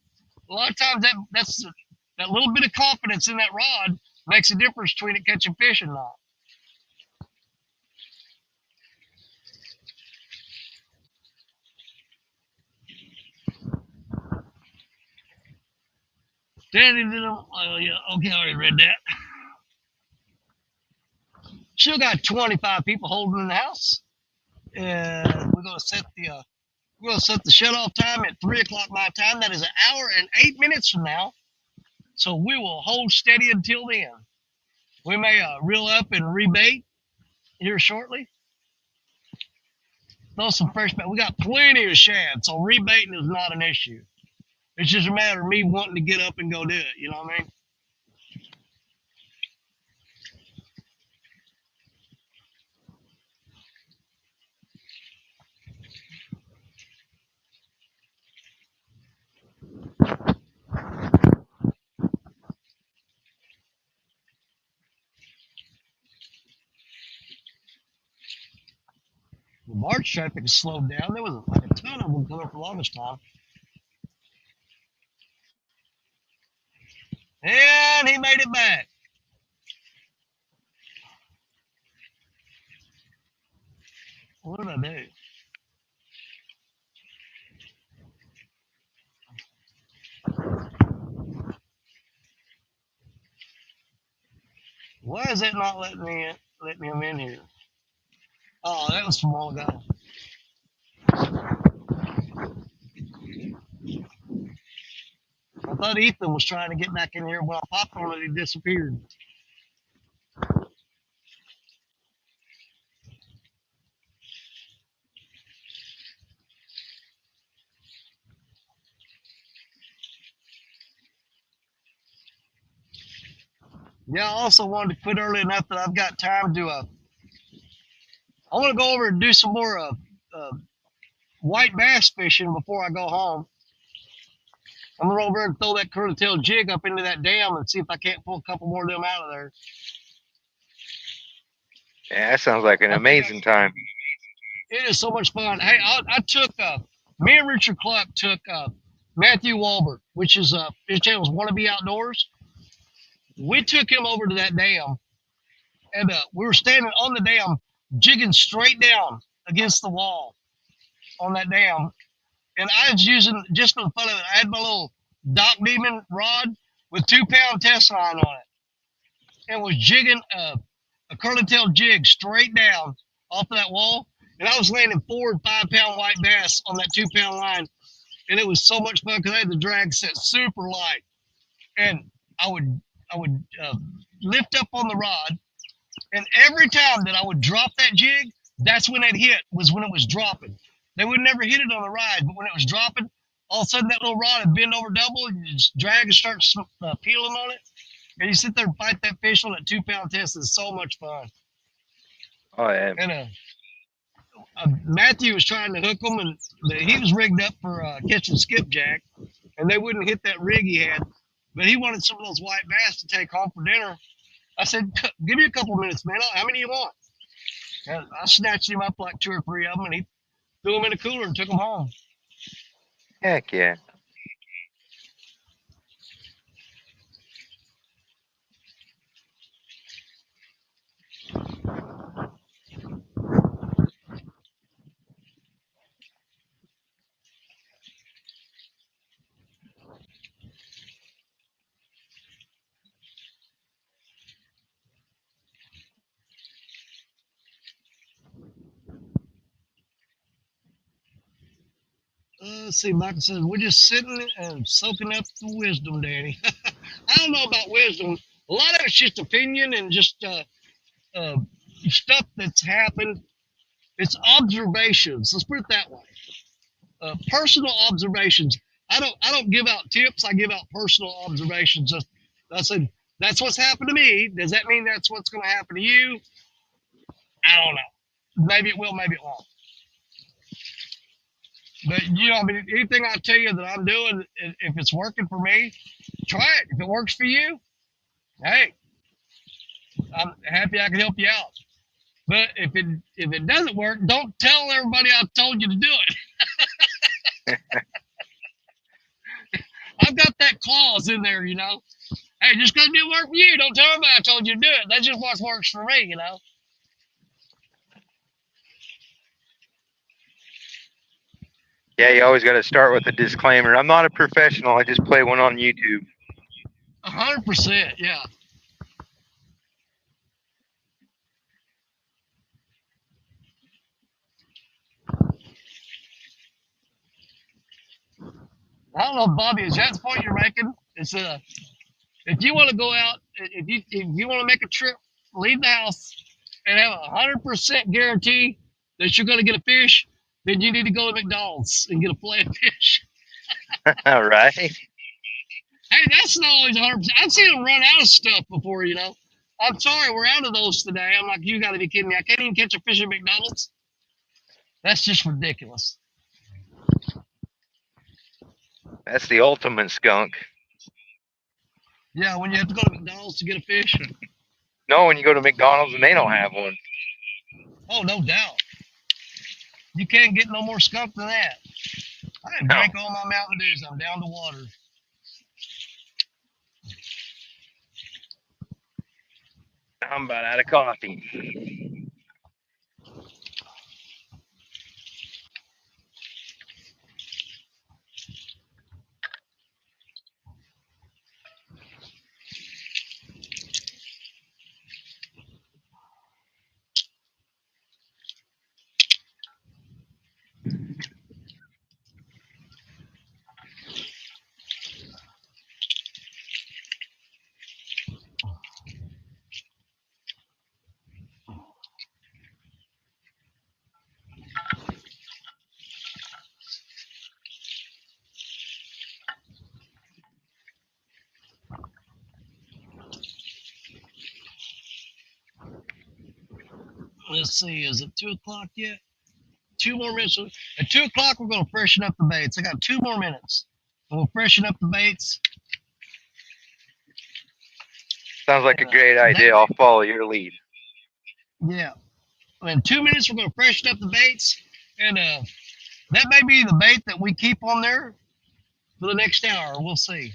a lot of times that little bit of confidence in that rod makes a difference between it catching fish or not. Danny did them. Oh yeah, okay, I already read that. Still got 25 people holding in the house. and we're gonna set the shut off time at 3 o'clock my time. That is an hour and 8 minutes from now. So we will hold steady until then. We may reel up and rebait here shortly. Throw some fresh bait. We got plenty of shad, so rebaiting is not an issue. It's just a matter of me wanting to get up and go do it. You know what I mean? The March traffic has slowed down. There was like a ton of them coming for longest time. And he made it back. What did I do? Why is it not letting him in here? Oh, that was from a while ago. I thought Ethan was trying to get back in here. When I popped on it, he disappeared. Yeah, I also wanted to quit early enough that I've got time to. I want to go over and do some more white bass fishing before I go home. I'm gonna go over and throw that curly tail jig up into that dam and see if I can't pull a couple more of them out of there. Yeah, that sounds like an amazing time. It is so much fun. Hey, I took me and Richard Cluck took Matthew Walbert, which is his channel is Wannabe Outdoors. We took him over to that dam, and we were standing on the dam, jigging straight down against the wall on that dam. And I was using, just for the fun of it, I had my little Doc Demon rod with 2-pound test line on it, and was jigging a curly tail jig straight down off of that wall. And I was landing 4 and 5-pound white bass on that 2-pound line. And it was so much fun because I had the drag set super light. And I would lift up on the rod, and every time that I would drop that jig, that's when it hit, was when it was dropping. They would never hit it on the ride, but when it was dropping, all of a sudden that little rod would bend over double, and you just drag and start peeling on it. And you sit there and fight that fish on that 2-pound test. Is so much fun. Oh yeah. And Matthew was trying to hook them, and he was rigged up for catching skipjack, and they wouldn't hit that rig he had. But he wanted some of those white bass to take home for dinner. I said, give me a couple minutes, man. How many do you want? And I snatched him up like 2 or 3 of them, and he threw them in a cooler and took them home. Heck yeah. Let's see, Michael says, we're just sitting and soaking up the wisdom, Danny. I don't know about wisdom. A lot of it's just opinion and just stuff that's happened. It's observations. Let's put it that way. Personal observations. I don't give out tips. I give out personal observations. I said, that's what's happened to me. Does that mean that's what's going to happen to you? I don't know. Maybe it will, maybe it won't. But, I mean, anything I tell you that I'm doing, if it's working for me, try it. If it works for you, hey, I'm happy I can help you out. But if it doesn't work, don't tell everybody I told you to do it. I've got that clause in there, Hey, just because it didn't work for you, don't tell everybody I told you to do it. That's just what works for me, Yeah, you always got to start with a disclaimer. I'm not a professional. I just play one on YouTube. 100%, yeah. I don't know, Bobby, is that the point you're making? It's if you want to go out, if you want to make a trip, leave the house and have 100% guarantee that you're going to get a fish, then you need to go to McDonald's and get a fillet of fish. All right. Hey, that's not always 100%. I've seen them run out of stuff before, you know. I'm sorry, we're out of those today. I'm like, you got to be kidding me. I can't even catch a fish at McDonald's. That's just ridiculous. That's the ultimate skunk. Yeah, when you have to go to McDonald's to get a fish. No, when you go to McDonald's and they don't have one. Oh, no doubt. You can't get no more skunk than that. I done No. drank all my Mountain Dews. I'm down to water. I'm about out of coffee. Let's see, is it 2 o'clock yet? 2 more minutes. At 2 o'clock, we're going to freshen up the baits. I got 2 more minutes. We'll freshen up the baits. Sounds like a great idea. I'll follow your lead. Yeah. In 2 minutes, we're going to freshen up the baits. And that may be the bait that we keep on there for the next hour. We'll see.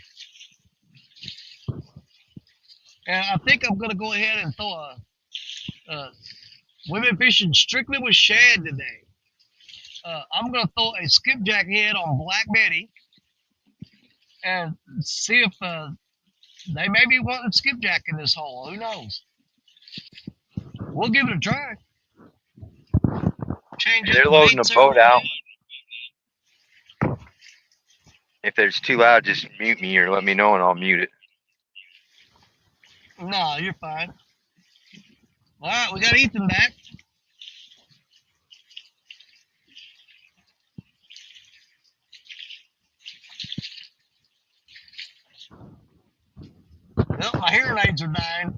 And I think I'm going to go ahead and throw we've been fishing strictly with shad today. I'm going to throw a skipjack head on Black Betty and see if they may be wanting skipjack in this hole. Who knows? We'll give it a try. Change up They're the loading a baits boat every out. day. If there's too loud, just mute me or let me know and I'll mute it. No, you're fine. All right, we got Ethan back. Well, my hearing aids are dying.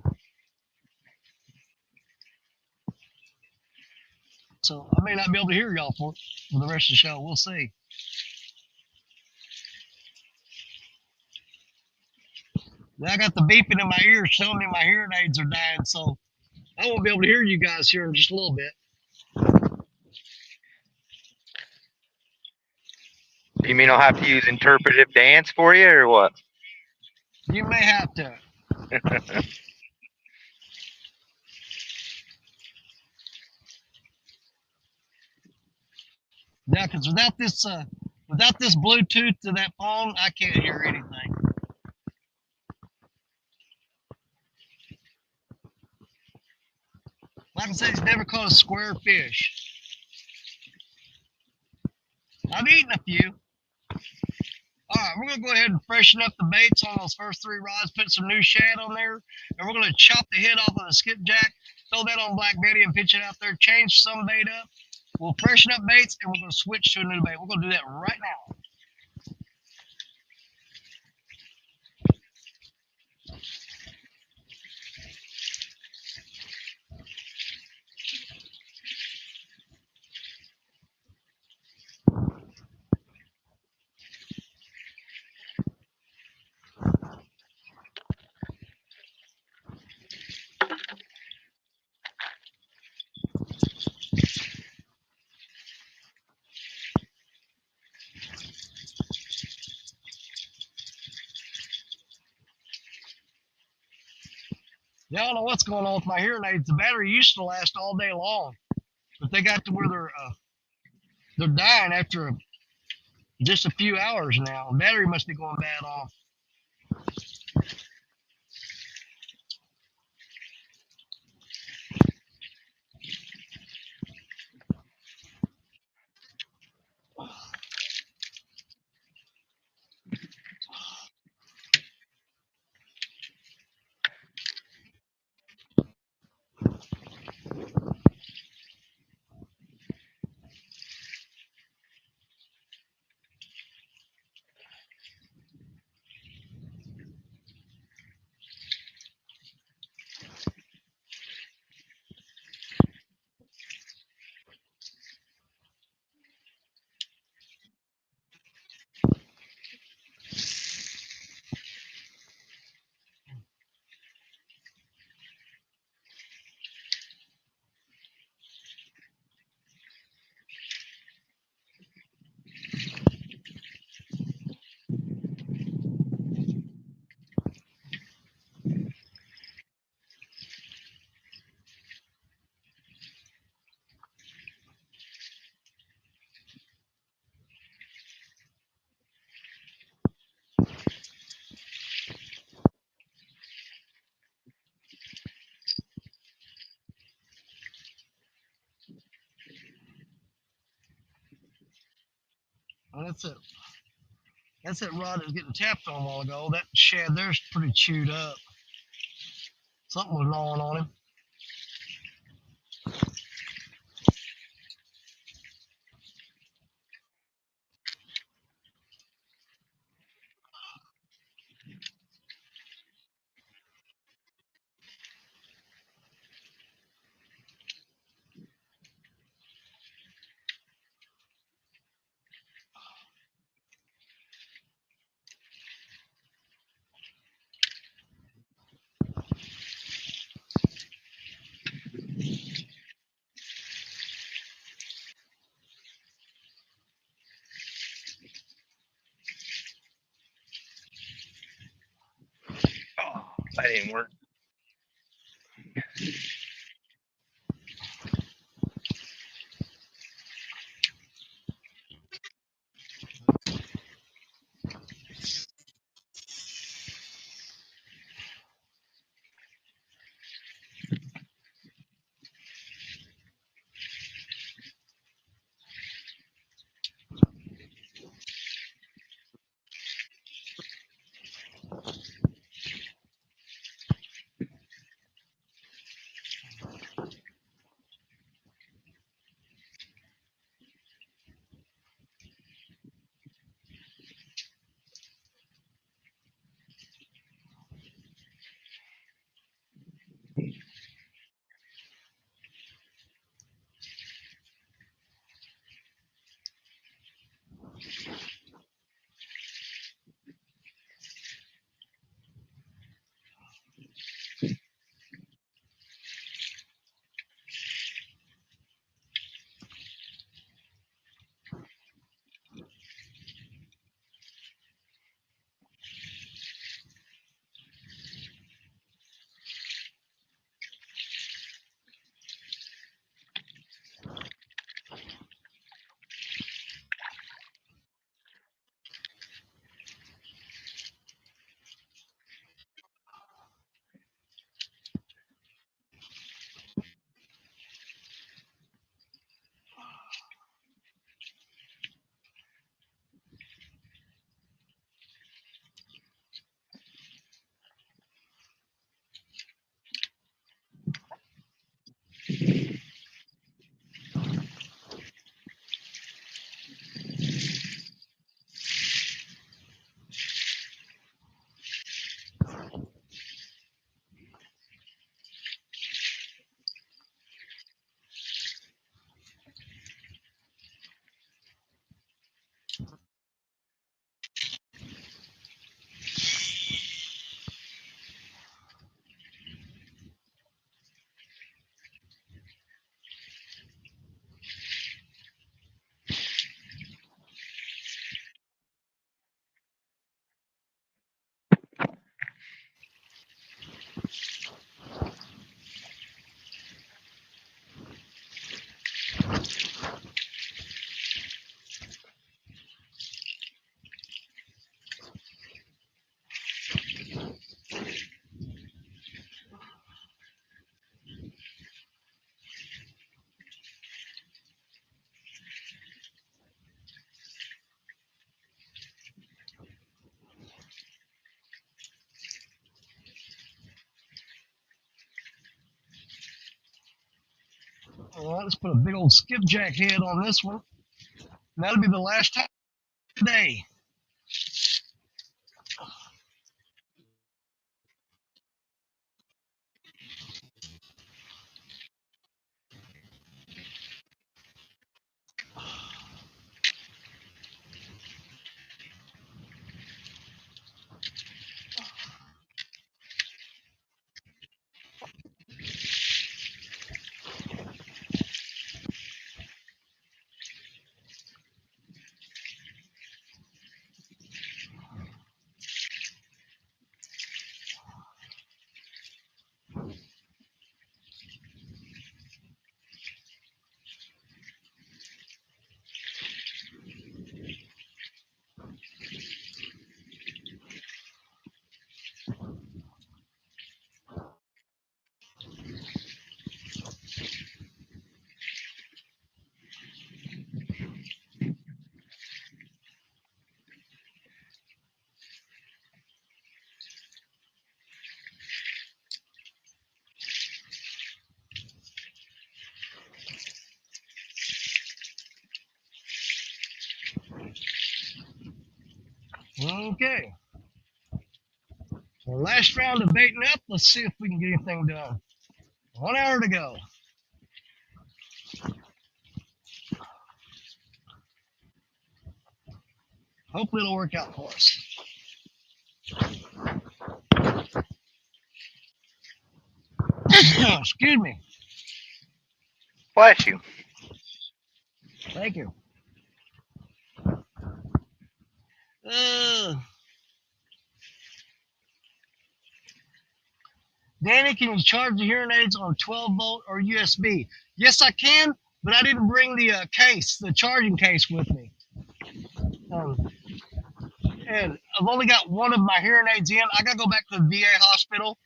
So I may not be able to hear y'all for the rest of the show. We'll see. I got the beeping in my ears telling me my hearing aids are dying, so I won't be able to hear you guys here in just a little bit. You mean I'll have to use interpretive dance for you or what? You may have to. Yeah, because without this Bluetooth to that phone, I can't hear anything. Like I said, he's never caught a square fish. I've eaten a few. All right, we're going to go ahead and freshen up the baits on those first 3 rods, put some new shad on there, and we're going to chop the head off of the skipjack, throw that on Black Betty and pitch it out there, change some bait up. We'll freshen up baits, and we're going to switch to a new bait. We're going to do that right now. Y'all don't know what's going on with my hearing aids. The battery used to last all day long, but they got to where they're dying after just a few hours now. The battery must be going bad on them. That's it. That's that rod that was getting tapped on a while ago. That shad there's pretty chewed up. Something was gnawing on him. Oh, that didn't work. All right, let's put a big old skipjack head on this one. And that'll be the last time today. Okay. So last round of baiting up. Let's see if we can get anything done. 1 hour to go. Hopefully it'll work out for us. Excuse me. Bless you. Thank you. Danny, can you charge the hearing aids on 12 volt or USB? Yes, I can, but I didn't bring the case, the charging case with me. And I've only got one of my hearing aids in. I got to go back to the VA hospital.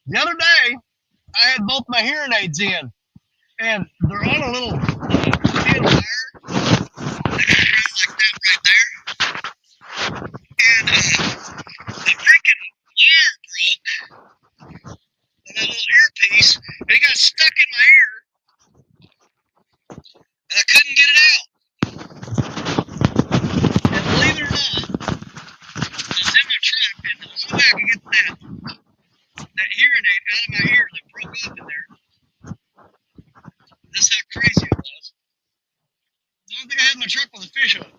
The other day, I had both my hearing aids in, and they're on a little thin wire like that right there. And the freaking wire broke on that little earpiece, and it got stuck in my ear, and I couldn't get it out. And believe it or not, it's in my truck, and the only way I could get that hearing aid out of my ear that broke off in there, that's how crazy it was. The only thing I had in my truck was a fish hook.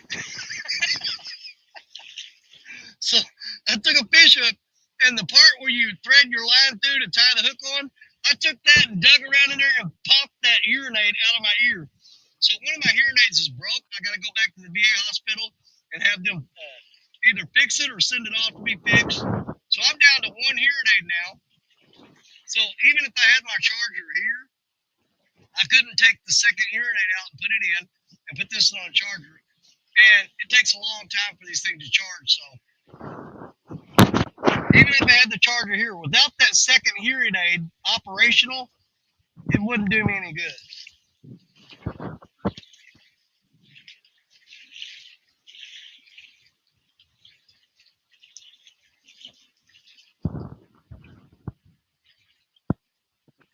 So I took a fish hook, and the part where you thread your line through to tie the hook on, I took that and dug around in there and popped that hearing aid out of my ear. So one of my hearing aids is broke. I got to go back to the VA hospital and have them either fix it or send it off to be fixed. So I'm down to one hearing aid now. So even if I had my charger here, I couldn't take the second hearing aid out and put it in and put this on a charger. And it takes a long time for these things to charge. So even if I had the charger here, without that second hearing aid operational, it wouldn't do me any good.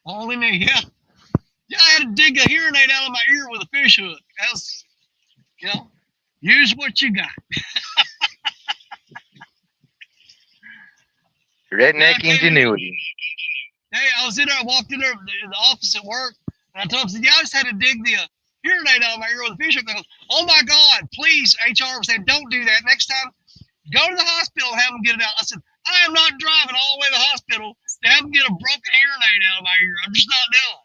Only me, yeah. Yeah, I had to dig a hearing aid out of my ear with a fish hook. That's, you know, use what you got. Redneck ingenuity. Hey, I was in there, I walked in there in the office at work, and I told them, I said, yeah, I just had to dig the hearing aid out of my ear with a fish hook. They go, oh my God, please, HR said, don't do that. Next time, go to the hospital and have them get it out. I said, I am not driving all the way to the hospital to have them get a broken hearing aid out of my ear. I'm just not doing it.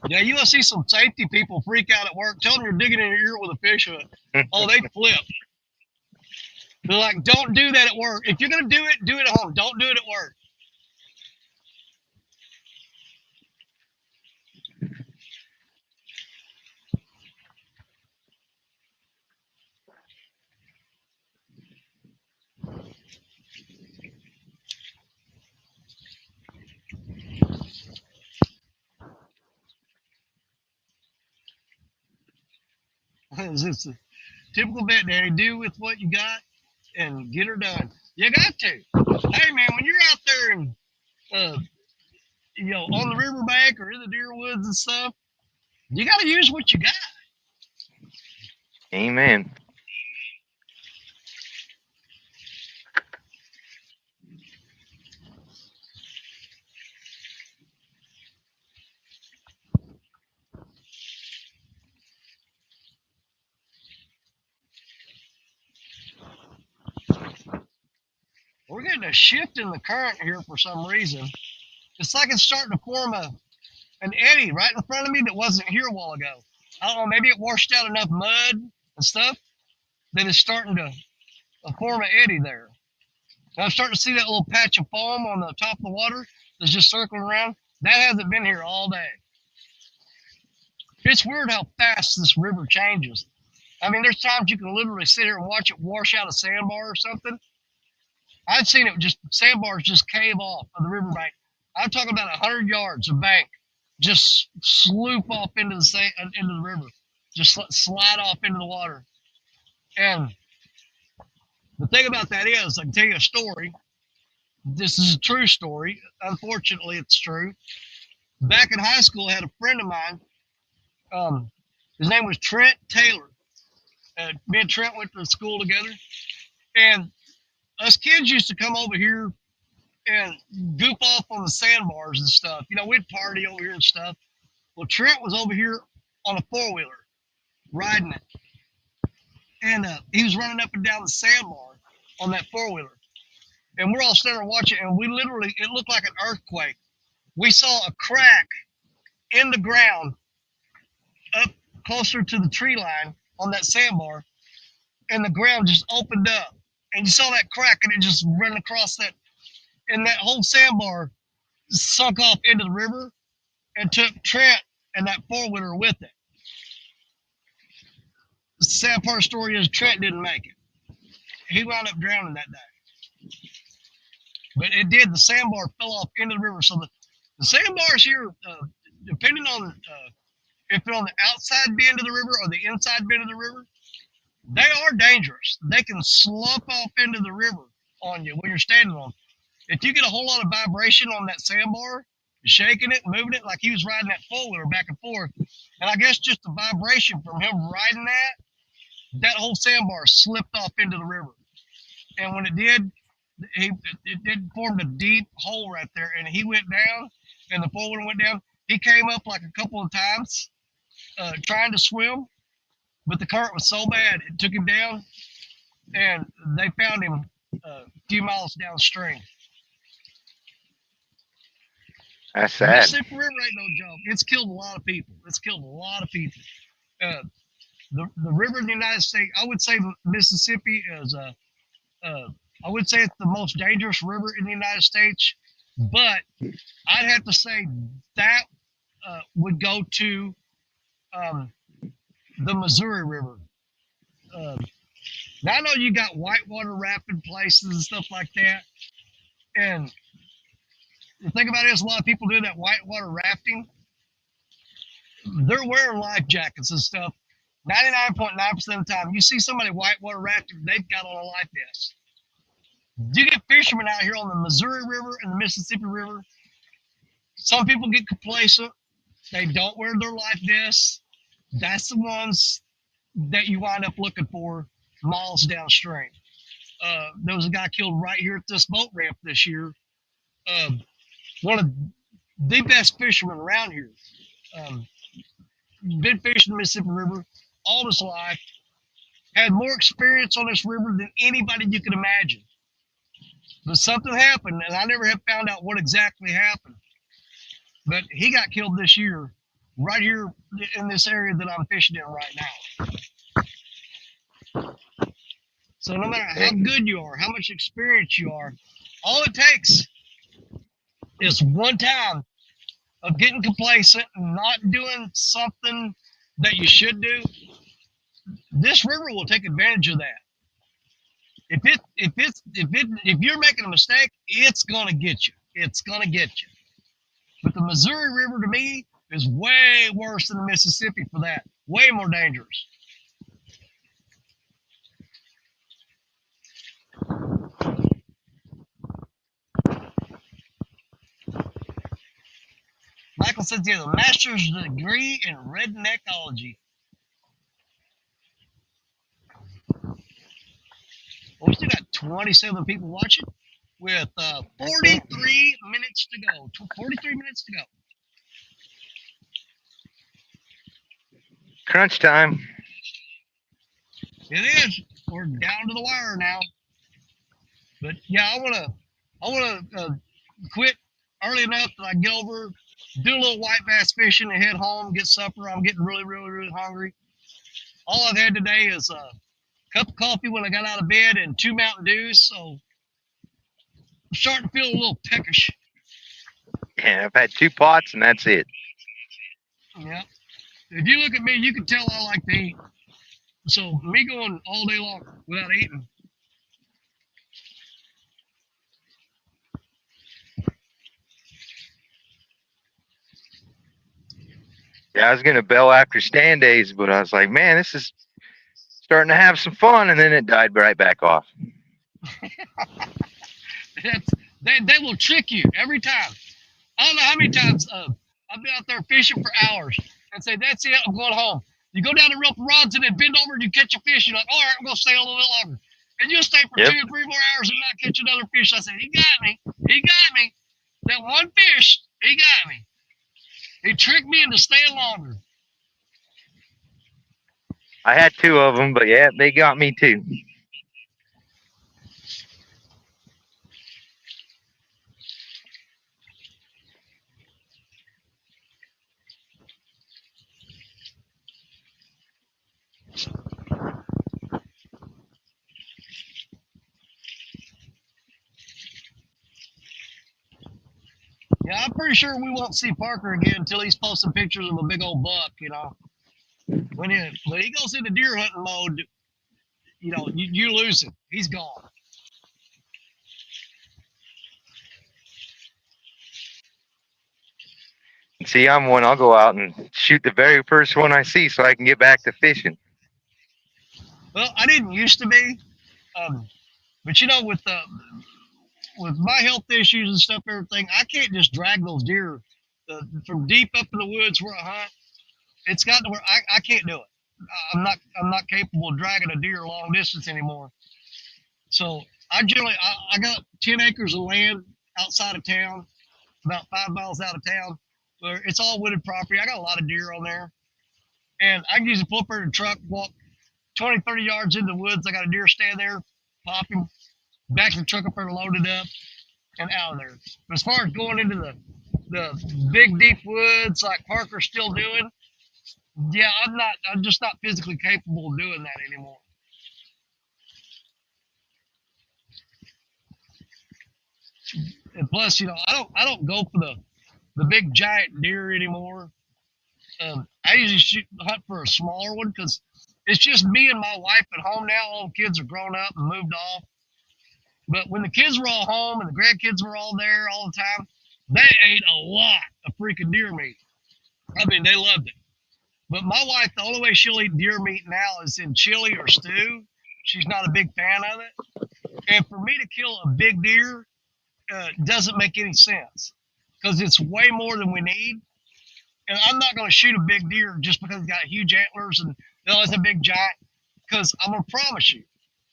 Yeah, you want to see some safety people freak out at work. Tell them you're digging in your ear with a fish hook. Oh, they flip. They're like, don't do that at work. If you're going to do it at home. Don't do it at work. It's a typical vet daddy. Do with what you got and get her done. You got to. Hey, man, when you're out there and, on the riverbank or in the deer woods and stuff, you got to use what you got. Amen. We're getting a shift in the current here for some reason. It's like it's starting to form an eddy right in front of me that wasn't here a while ago. I don't know, maybe it washed out enough mud and stuff that it's starting to form an eddy there. And I'm starting to see that little patch of foam on the top of the water that's just circling around. That hasn't been here all day. It's weird how fast this river changes. I mean, there's times you can literally sit here and watch it wash out a sandbar or something. I've seen it just, sandbars just cave off of the riverbank. I'm talking about 100 yards of bank just sloop off into the river, just slide off into the water. And the thing about that is, I can tell you a story. This is a true story. Unfortunately, it's true. back in high school, I had a friend of mine. His name was Trent Taylor. Me and Trent went to school together, and us kids used to come over here and goof off on the sandbars and stuff. You know, we'd party over here and stuff. Well, Trent was over here on a four-wheeler riding it, and he was running up and down the sandbar on that four-wheeler. And we're all standing there watching, and we literally, it looked like an earthquake. We saw a crack in the ground up closer to the tree line on that sandbar, and the ground just opened up. And you saw that crack, and it just ran across that, and that whole sandbar sunk off into the river and took Trent and that four-wheeler with it. The sad part of the story is Trent didn't make it. He wound up drowning that day. But it did. The sandbar fell off into the river. So the sandbars here, depending on if they're on the outside bend of the river or the inside bend of the river, they are dangerous. They can slump off into the river on you when you're standing on them. If you get a whole lot of vibration on that sandbar, shaking it, moving it, like he was riding that four-wheeler back and forth, and I guess just the vibration from him riding that whole sandbar slipped off into the river. And when it did, it formed a deep hole right there, and he went down, and the four-wheeler went down. He came up like a couple of times trying to swim, but the current was so bad, it took him down, and they found him a few miles downstream. That's sad. Mississippi River ain't no joke. It's killed a lot of people. The river in the United States, I would say Mississippi is I would say it's the most dangerous river in the United States, but I'd have to say that would go to the Missouri River. Now I know you got whitewater rafting places and stuff like that, and the thing about it is a lot of people do that whitewater rafting. They're wearing life jackets and stuff. 99.9% of the time, you see somebody whitewater rafting, they've got on a life vest. You get fishermen out here on the Missouri River and the Mississippi River. Some people get complacent. They don't wear their life vests. That's the ones that you wind up looking for miles downstream. There was a guy killed right here at this boat ramp this year. One of the best fishermen around here. Been fishing the Mississippi River all his life. Had more experience on this river than anybody you could imagine. But something happened, and I never have found out what exactly happened. But he got killed this year, right here in this area that I'm fishing in right now. So no matter how good you are, how much experience you are, all it takes is one time of getting complacent and not doing something that you should do. This river will take advantage of that. If you're making a mistake, it's gonna get you. It's gonna get you. But the Missouri River to me is way worse than the Mississippi for that. Way more dangerous. Michael says he has a master's degree in redneckology. Well, we still got 27 people watching with 43 minutes to go. 43 minutes to go. Crunch time. It is. We're down to the wire now. But yeah, I wanna quit early enough that I get over, do a little white bass fishing, and head home, get supper. I'm getting really, really, really hungry. All I've had today is a cup of coffee when I got out of bed and 2 Mountain Dews. So I'm starting to feel a little peckish. Yeah, I've had 2 pots and that's it. Yeah. If you look at me, you can tell I like to eat. So me going all day long without eating. Yeah, I was gonna bail after stand days, but I was like, man, this is starting to have some fun, and then it died right back off. They will trick you every time. I don't know how many times I've been out there fishing for hours and say, that's it, I'm going home. You go down the rope rods and then bend over and you catch a fish. You're like, all right, I'm going to stay a little bit longer. And you'll stay for Yep. 2 or 3 more hours and not catch another fish. I said, he got me. He got me. That one fish, he got me. He tricked me into staying longer. I had 2 of them, but yeah, they got me too. Yeah, I'm pretty sure we won't see Parker again until he's posting pictures of a big old buck, you know. When he goes into deer hunting mode, you know, you lose him. He's gone. See, I'm one. I'll go out and shoot the very first one I see so I can get back to fishing. Well, I didn't used to be, but you know, with my health issues and stuff, everything, I can't just drag those deer from deep up in the woods where I hunt. It's gotten to where I can't do it. I'm not capable of dragging a deer long distance anymore. So I got 10 acres of land outside of town, about 5 miles out of town, where it's all wooded property. I got a lot of deer on there, and I can usually pull up in a truck, walk 20, 30 yards into the woods. I got a deer stand there, pop him, back to the truck up there, load it up, and out of there. But as far as going into the big deep woods like Parker's still doing, yeah, I'm just not physically capable of doing that anymore. And plus, you know, I don't go for the big giant deer anymore. I usually hunt for a smaller one because it's just me and my wife at home now. All the kids are grown up and moved off. But when the kids were all home and the grandkids were all there all the time, they ate a lot of freaking deer meat. I mean, they loved it. But my wife, the only way she'll eat deer meat now is in chili or stew. She's not a big fan of it. And for me to kill a big deer doesn't make any sense because it's way more than we need. And I'm not going to shoot a big deer just because it's got huge antlers and it's a big giant. Because I'm going to promise you,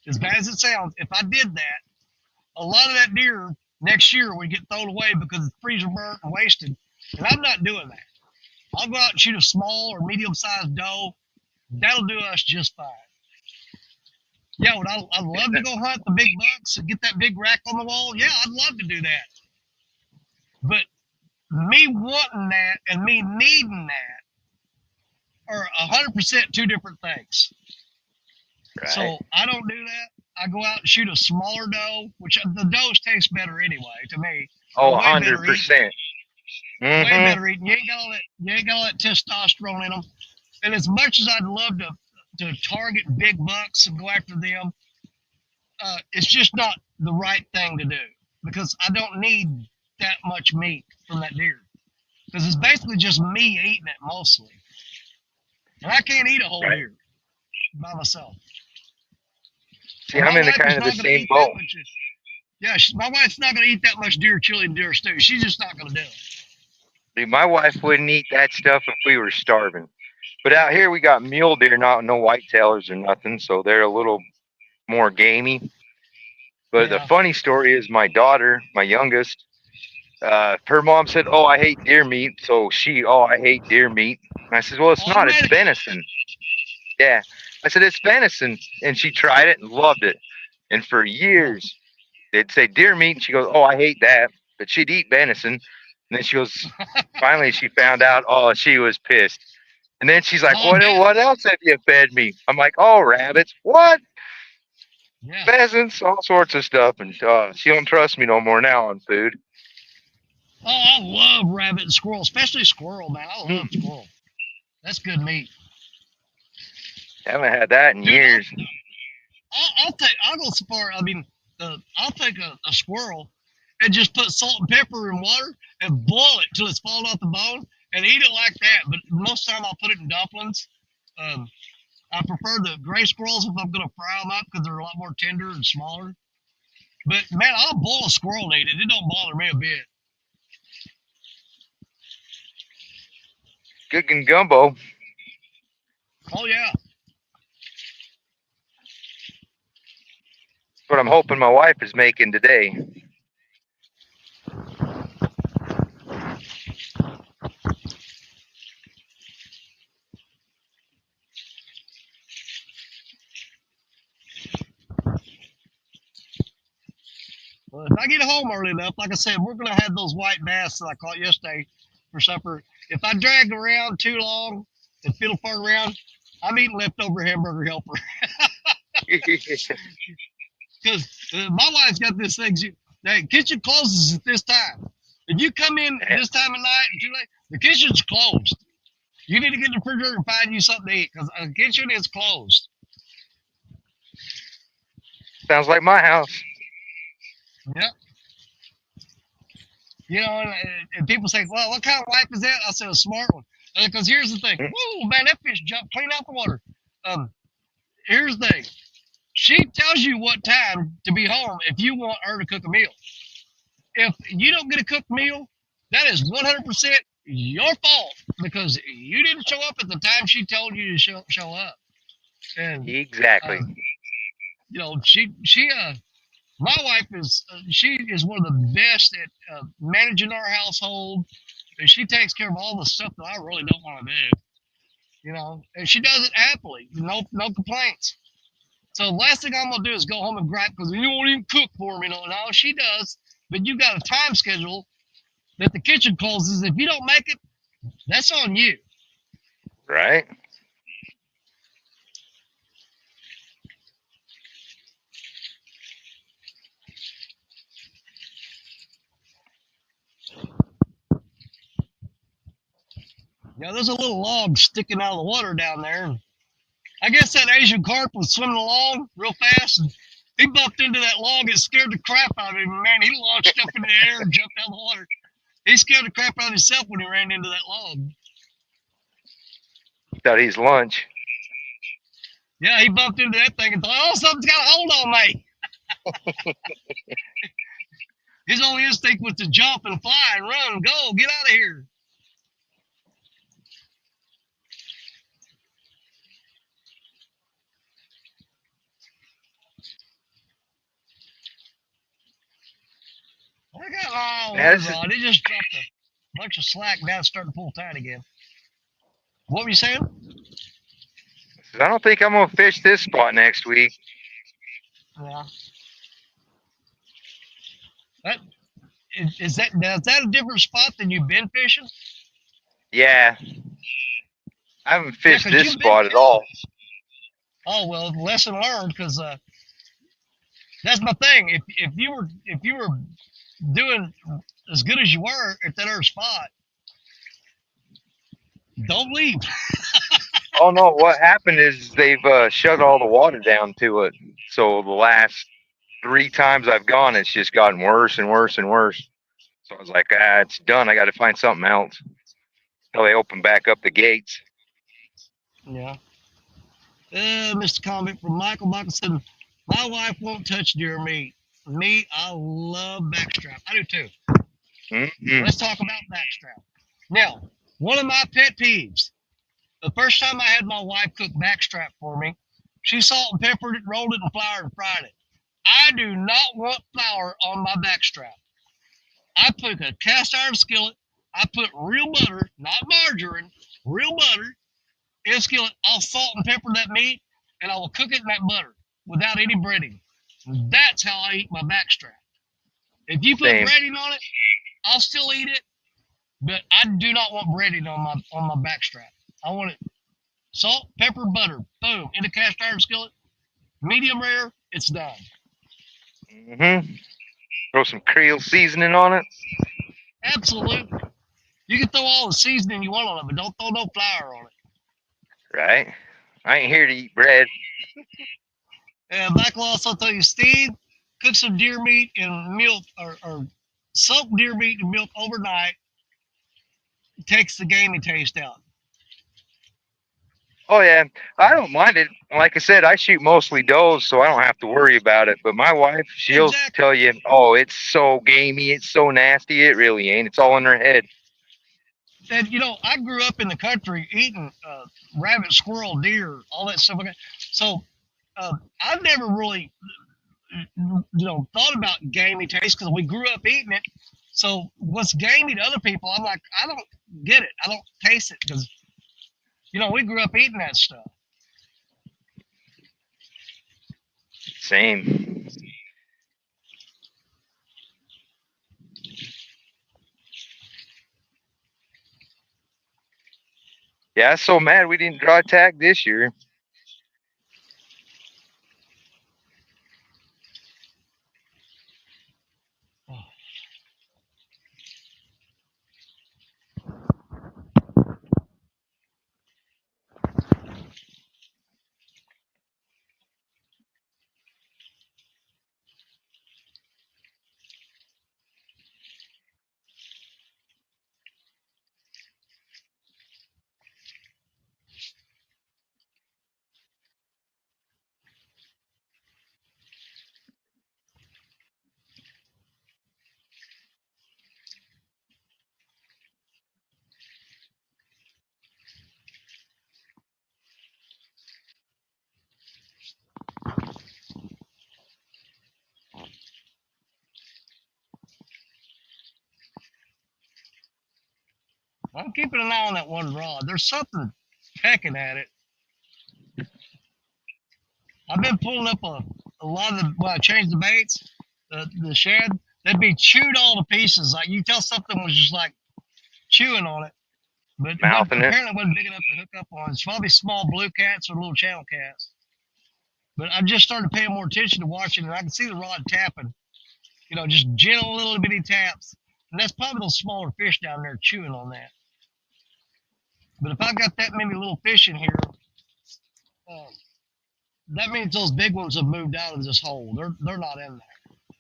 as bad as it sounds, if I did that, a lot of that deer next year would get thrown away because it's freezer burnt and wasted. And I'm not doing that. I'll go out and shoot a small or medium-sized doe. That'll do us just fine. Yeah, I'd love to go hunt the big bucks and get that big rack on the wall. Yeah, I'd love to do that. But me wanting that and me needing that are 100% 2 different things. Right. So I don't do that. I go out and shoot a smaller doe, which the does taste better anyway to me. Oh, Way better 100%. Way better eating. You ain't got all that testosterone in them. And as much as I'd love to target big bucks and go after them, it's just not the right thing to do because I don't need that much meat from that deer because it's basically just me eating it mostly, and I can't eat a whole deer by myself. See, I'm in the kind of the same boat. My wife's not going to eat that much deer chili and deer stew. She's just not going to do it. Dude, my wife wouldn't eat that stuff if we were starving. But out here we got mule deer, no whitetailers or nothing, so they're a little more gamey. But the funny story is my daughter, my youngest, her mom said, "Oh, I hate deer meat." So I hate deer meat. And I said, "Well, it's not. It's venison." Yeah. I said, "It's venison." And she tried it and loved it. And for years, they'd say deer meat, and she goes, "Oh, I hate that." But she'd eat venison. And then she goes, finally she found out, oh, she was pissed. And then she's like, what else have you fed me? I'm like, oh, rabbits. What? Yeah. Pheasants, all sorts of stuff. And she don't trust me no more now on food. Oh, I love rabbit and squirrel, especially squirrel, man. I love squirrel. That's good meat. Haven't had that in years. I'll go so far. I mean, I'll take a squirrel and just put salt and pepper in water and boil it till it's falling off the bone and eat it like that. But most of the time I'll put it in dumplings. I prefer the gray squirrels if I'm going to fry them up because they're a lot more tender and smaller. But, man, I'll boil a squirrel and eat it. It don't bother me a bit. cooking gumbo. Oh yeah. What I'm hoping my wife is making today. Well, if I get home early enough, like I said, we're gonna have those white bass that I caught yesterday for supper. If I drag around too long and fiddle fart around, I'm eating leftover hamburger helper. Because my wife's got this thing. The kitchen closes at this time. If you come in this time of night and too late, the kitchen's closed. You need to get in the refrigerator and find you something to eat because the kitchen is closed. Sounds like my house. Yep. You know, and people say, well, what kind of wife is that? I said, a smart one. Because here's the thing. Whoa, man, that fish jumped clean out the water. Here's the thing. She tells you what time to be home if you want her to cook a meal. If you don't get a cooked meal, that is 100% your fault because you didn't show up at the time she told you to show up. And Exactly. you know, my wife is she is one of the best at managing our household, and she takes care of all the stuff that I really don't want to do. You know, and she does it happily, no complaints. So the last thing I'm gonna do is go home and gripe because you won't even cook for me. No, she does, but you got a time schedule that the kitchen closes. If you don't make it, that's on you. Right? You know, there's a little log sticking out of the water down there. And I guess that Asian carp was swimming along real fast, and he bumped into that log. It scared the crap out of him. Man, he launched up in the air and jumped out of the water. He scared the crap out of himself when he ran into that log. Thought he's lunch. Yeah, he bumped into that thing and thought, oh, something's got a hold on me. His only instinct was to jump and fly and run and go, get out of here. I got rod. It just dropped a bunch of slack. Now it's starting to pull tight again. What were you saying? I don't think I'm gonna fish this spot next week. Yeah. Is that a different spot than you've been fishing? Yeah. I haven't fished 'cause this you've been spot at all. Oh well, lesson learned. Because that's my thing. If you were doing as good as you were at that other spot, don't leave. Oh no, what happened is they've shut all the water down to it. So the last 3 times I've gone, it's just gotten worse and worse and worse. So I was like, it's done. I got to find something else. Until they open back up the gates. Yeah. Mr. Comment from Michael. Michael said, my wife won't touch deer meat. Me, I love backstrap. I do too. Mm-hmm. Let's talk about backstrap. Now, one of my pet peeves. The first time I had my wife cook backstrap for me, she salt and peppered it, rolled it in flour, and fried it. I do not want flour on my backstrap. I put a cast iron skillet. I put real butter, not margarine, real butter in a skillet. I'll salt and pepper that meat, and I will cook it in that butter without any breading. That's how I eat my backstrap. If you put breading on it, I'll still eat it, but I do not want breading on my backstrap. I want it salt, pepper, butter, boom, in a cast iron skillet, medium rare, it's done. Mm-hmm. Throw some Creole seasoning on it. Absolutely. You can throw all the seasoning you want on it, but don't throw no flour on it. Right. I ain't here to eat bread. And Mike will also tell you, Steve, cook some deer meat in milk or soak deer meat in milk overnight. It takes the gamey taste out. Oh yeah, I don't mind it. Like I said, I shoot mostly does, so I don't have to worry about it. But my wife, she'll tell you, "Oh, it's so gamey, it's so nasty." It really ain't. It's all in her head. And I grew up in the country eating rabbit, squirrel, deer, all that stuff like that. So I've never really, thought about gamey taste because we grew up eating it. So what's gamey to other people, I'm like, I don't get it. I don't taste it because we grew up eating that stuff. Same. Yeah, I'm so mad we didn't draw a tag this year. I'm keeping an eye on that one rod. There's something pecking at it. I've been pulling up a lot of when I changed the baits, the shed, they'd be chewed all to pieces. Like you tell something was just like chewing on it, but it wasn't, Mouthing it. apparently wasn't big enough to hook up on. It's probably small blue cats or little channel cats. But I just started paying more attention to watching, and I can see the rod tapping. Just gentle little bitty taps, and that's probably those smaller fish down there chewing on that. But if I've got that many little fish in here, that means those big ones have moved out of this hole. They're not in there.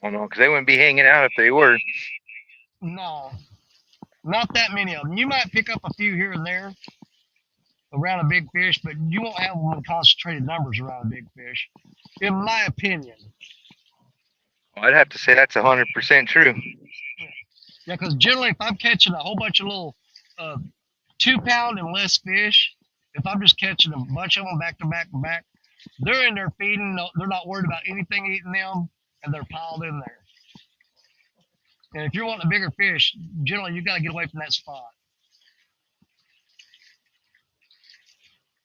Oh no, because they wouldn't be hanging out if they were. No, not that many of them. You might pick up a few here and there around a big fish, but you won't have them in concentrated numbers around a big fish, in my opinion. I'd have to say that's 100% true. Yeah, because generally, if I'm catching a whole bunch of little 2 pound and less fish, if I'm just catching a bunch of them back to back to back, they're in there feeding. They're not worried about anything eating them, and they're piled in there. And if you're wanting a bigger fish, generally you got to get away from that spot.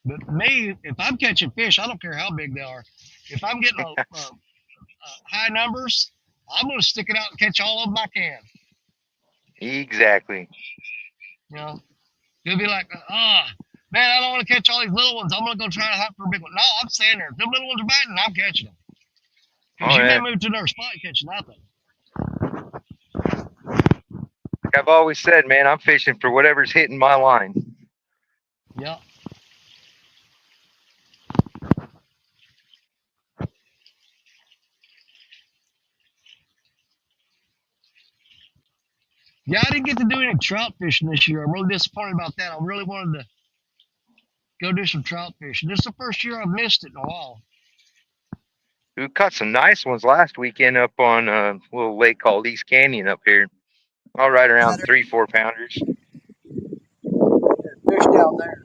But me, if I'm catching fish, I don't care how big they are. If I'm getting high numbers, I'm going to stick it out and catch all of them I can. Exactly. You'll be like, man, I don't want to catch all these little ones. I'm going to go try to hunt for a big one. No, I'm standing there. If the little ones are biting, I'm catching them. Because you may move to another spot and catch nothing. Like I've always said, man, I'm fishing for whatever's hitting my line. Yep. Yeah, I didn't get to do any trout fishing this year. I'm really disappointed about that. I really wanted to go do some trout fishing. This is the first year I've missed it in a while. We caught some nice ones last weekend up on a little lake called East Canyon up here. All right around 3-4 pounders. There's fish down there.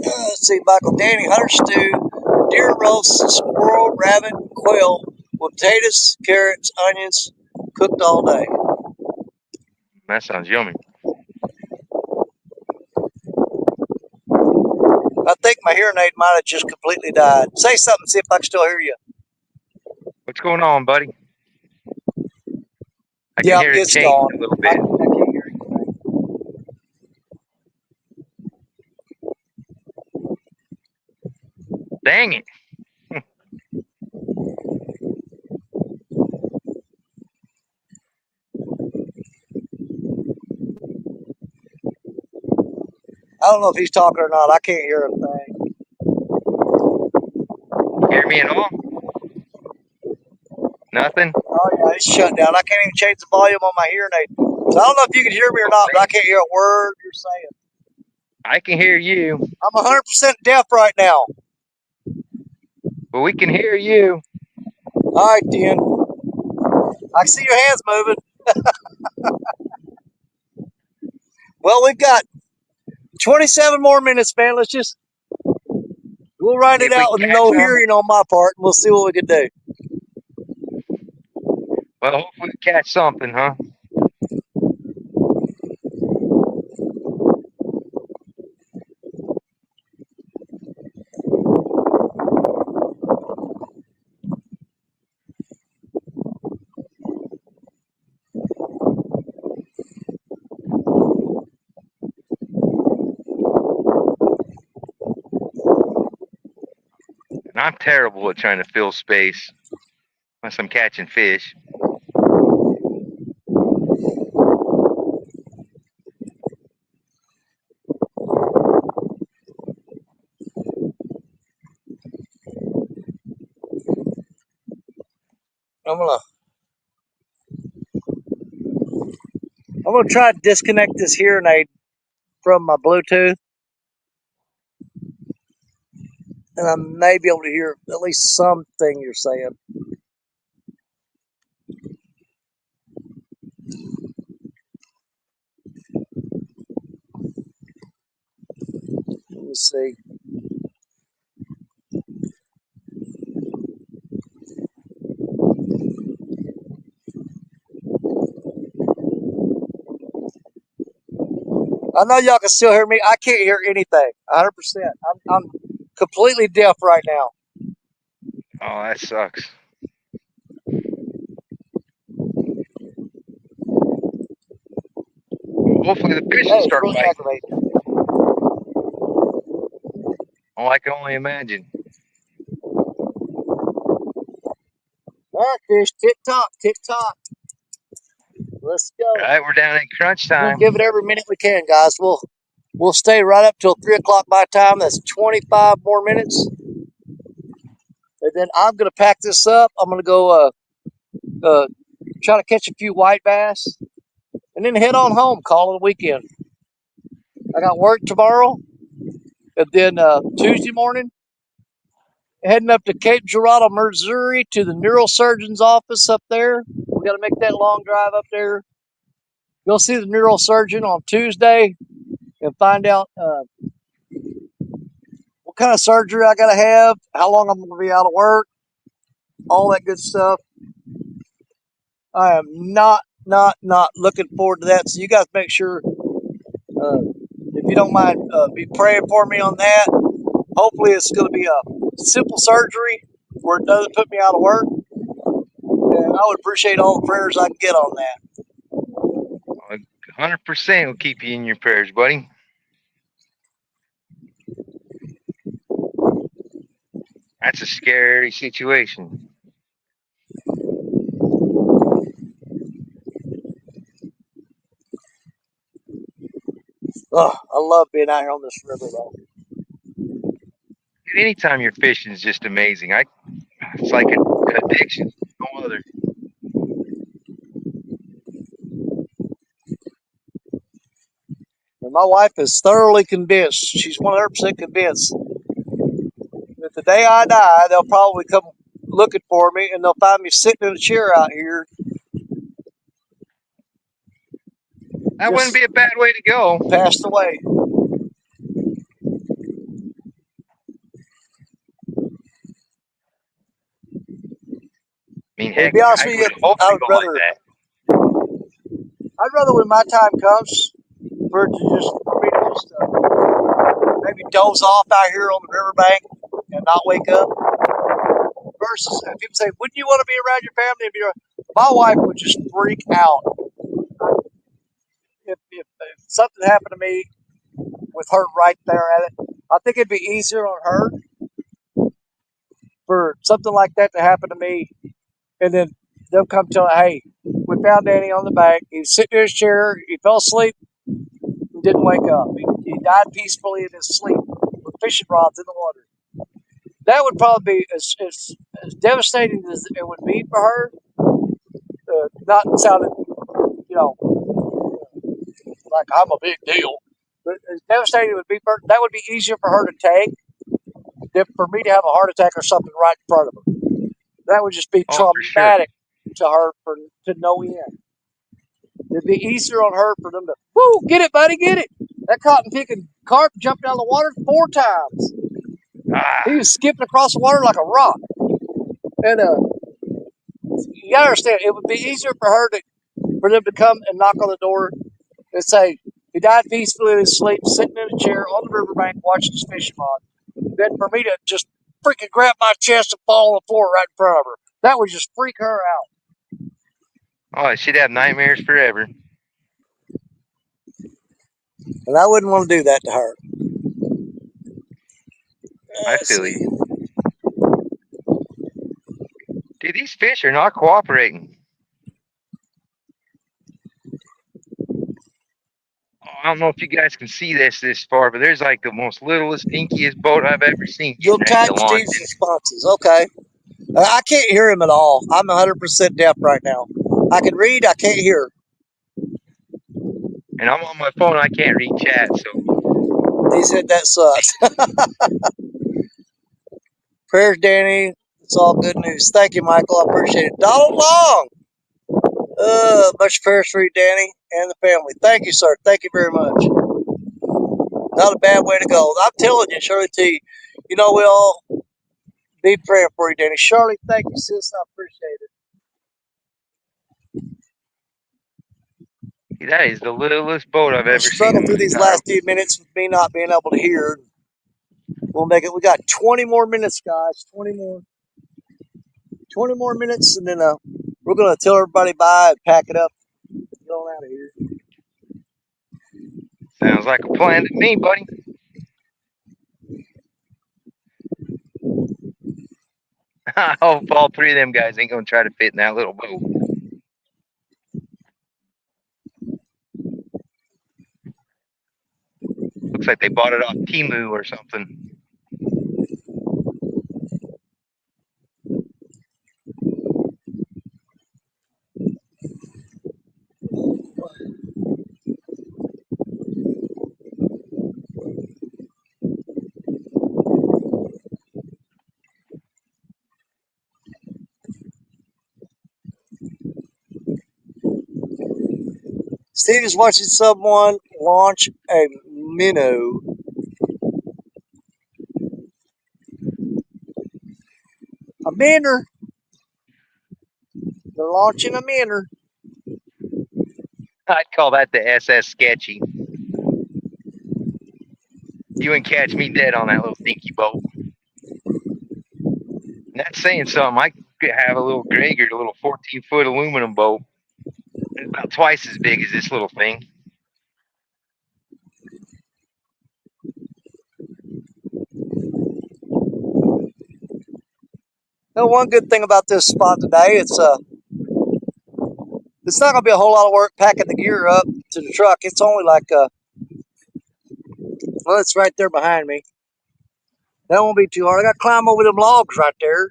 Let's see, Michael, Danny, hunter stew, deer roast, squirrel, rabbit, quail, with potatoes, carrots, onions, cooked all day. That sounds yummy. I think my hearing aid might have just completely died. Say something, see if I can still hear you. What's going on, buddy? I can hear it it's change gone. a little bit. I can't hear anything. Dang it. I don't know if he's talking or not. I can't hear a thing. Hear me at all? Nothing? Oh, yeah, it's shut down. I can't even change the volume on my hearing aid. So I don't know if you can hear me or not, but I can't hear a word you're saying. I can hear you. I'm 100% deaf right now. But we can hear you. All right, then. I can see your hands moving. Well, we've got 27 more minutes, man. We'll write See it if we out can with catch no some. hearing on my part, and we'll see what we can do. Well, hopefully we catch something, huh? And I'm terrible at trying to fill space unless I'm catching fish. I'm gonna try to disconnect this hearing aid from my Bluetooth, and I may be able to hear at least something you're saying. Let me see. I know y'all can still hear me. I can't hear anything. 100%. I'm completely deaf right now. Oh, that sucks. Hopefully the fish will Hey, it's start really biting. aggravating. Oh, I can only imagine. All right, fish, tick tock, tick tock. Let's go. All right, we're down at crunch We'll time. give it every minute we can, guys. We'll stay right up till 3 o'clock my time. That's 25 more minutes, and then I'm gonna pack this up. I'm gonna go try to catch a few white bass, and then head on home. Call it a weekend. I got work tomorrow, and then Tuesday morning, heading up to Cape Girardeau, Missouri, to the neurosurgeon's office up there. We got to make that long drive up there. Go see the neurosurgeon on Tuesday and find out what kind of surgery I got to have, how long I'm going to be out of work, all that good stuff. I am not looking forward to that. So you guys make sure, if you don't mind, be praying for me on that. Hopefully it's going to be a simple surgery where it doesn't put me out of work. And I would appreciate all the prayers I can get on that. 100% will keep you in your prayers, buddy. That's a scary situation. Oh, I love being out here on this river, though. Dude, anytime you're fishing is just amazing. It's like an addiction. No other. And my wife is thoroughly convinced. She's 100% convinced that the day I die, they'll probably come looking for me and they'll find me sitting in a chair out here. That wouldn't Just be a bad way to go. passed away. I mean, And to heck, be honest I with you, would hope I to would go like rather, that. I'd rather when my time comes for it to for me to just maybe doze off out here on the riverbank and not wake up. Versus, and people say, wouldn't you want to be around your family? And be around? My wife would just freak out if something happened to me with her right there at it. I think it'd be easier on her for something like that to happen to me, and then they'll come tell her, "Hey, we found Danny on the bank. He was sitting in his chair. He fell asleep and didn't wake up. He died peacefully in his sleep with fishing rods in the water." That would probably be as devastating as it would be for her. Not sounding, you know, like I'm a big deal, but as devastating it would be for her, that would be easier for her to take for me to have a heart attack or something right in front of her. That would just be Oh, for sure. traumatic to her to no end. It'd be easier on her for them to, whoo, get it, buddy, get it. That cotton picking carp jumped out of the water 4 times. Ah, He was skipping across the water like a rock. And you gotta understand, it would be easier for them to come and knock on the door and say, he died peacefully in his sleep, sitting in a chair on the riverbank watching his fishing rod, than for me to just freaking grab my chest and fall on the floor right in front of her. That would just freak her out. oh, she'd have nightmares forever. And I wouldn't want to do that to her. I feel you. Dude, these fish are not cooperating. I don't know if you guys can see this far, but there's like the most littlest, dinkiest boat I've ever seen You'll getting ready type to launch Steve's in. responses. Okay. I can't hear him at all. I'm 100% deaf right now. I can read, I can't hear. And I'm on my phone, I can't read chat, so. He said that sucks. Prayers, Danny. It's all good news. Thank you, Michael. I appreciate it. Donald Long. Much prayers for you, Danny, and the family. Thank you, sir. Thank you very much. Not a bad way to go. I'm telling you, Shirley T, we all be praying for you, Danny. Shirley, thank you, sis. I appreciate it. That is the littlest boat I've I'm going to ever seen struggle in through my these entire last few minutes with me not being able to hear. We'll make it. We got 20 more minutes, guys. 20 more minutes, and then we're going to tell everybody bye and pack it up and get on out of here. Sounds like a plan to me, buddy. I hope all 3 of them guys ain't gonna try to fit in that little boat. Looks like they bought it off Temu or something. Steve is watching someone launch a minnow. A minnow. They're launching a minnow. I'd call that the SS Sketchy. You wouldn't catch me dead on that little dinky boat. And that's saying something. I could have a little Gregor, a little 14-foot aluminum boat. It's about twice as big as this little thing. One good thing about this spot today, it's not going to be a whole lot of work packing the gear up to the truck. It's only like it's right there behind me. That won't be too hard. I got to climb over them logs right there.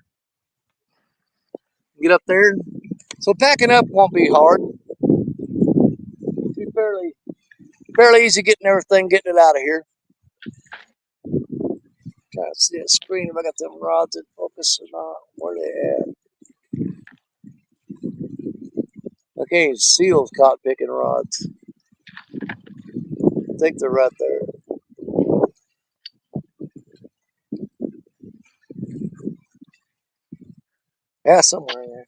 Get up there. So packing up won't be hard. It'll be fairly easy getting it out of here. Trying to see that screen if I got them rods in focus or not. Where they at? I can't even see those cotton picking rods. I think they're right there. Yeah, somewhere in there.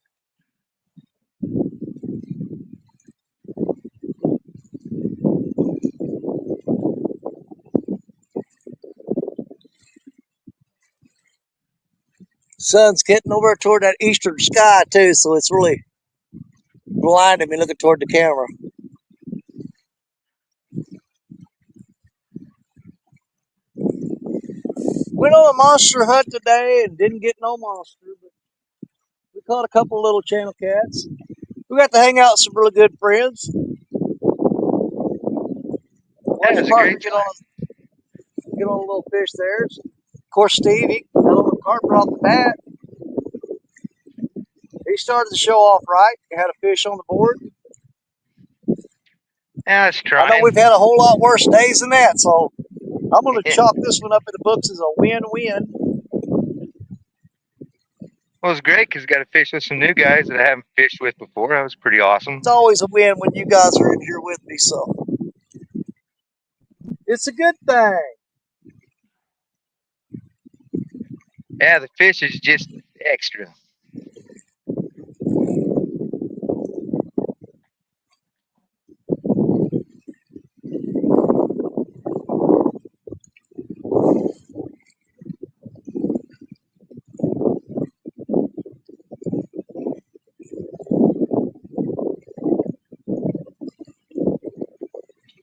Sun's getting over toward that eastern sky too, so it's really blinding me looking toward the camera. Went on a monster hunt today and didn't get no monster, but we caught a couple of little channel cats. We got to hang out with some really good friends. That Watch was a partner great get time. on a little fish there. Of course, Steve, he got a little carpet off the bat. He started the show off right. He had a fish on the board. Yeah, it's I know we've trying. had a whole lot worse days than that, so I'm going to Yeah. chalk this one up in the books as a win-win. Well, it was great because got to fish with some new guys that I haven't fished with before. That was pretty awesome. It's always a win when you guys are in here with me, so it's a good thing. Yeah, the fish is just extra.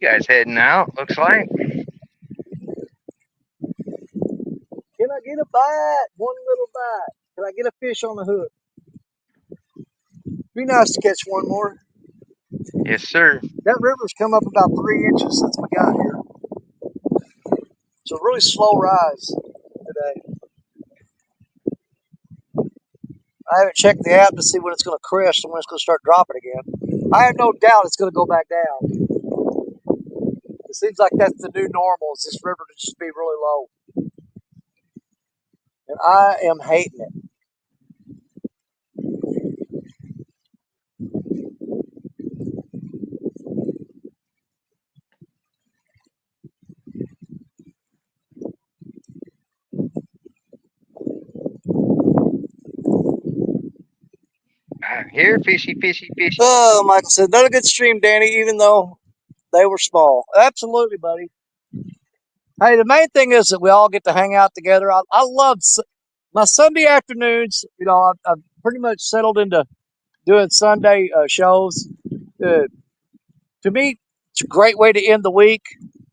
You guys heading out? Looks like. Can I get a bite? One little bite. Can I get a fish on the hook? Be nice to catch one more. Yes, sir. That river's come up about 3 inches since we got here. It's a really slow rise today. I haven't checked the app to see when it's going to crest and when it's going to start dropping again. I have no doubt it's going to go back down. It seems like that's the new normal, is this river to just be really low. And I am hating it. Here, fishy, fishy, fishy. Oh, Michael said, another good stream, Danny, even though they were small. Absolutely, buddy. Hey, the main thing is that we all get to hang out together. I love my Sunday afternoons. You know, I've pretty much settled into doing Sunday shows. To me, it's a great way to end the week.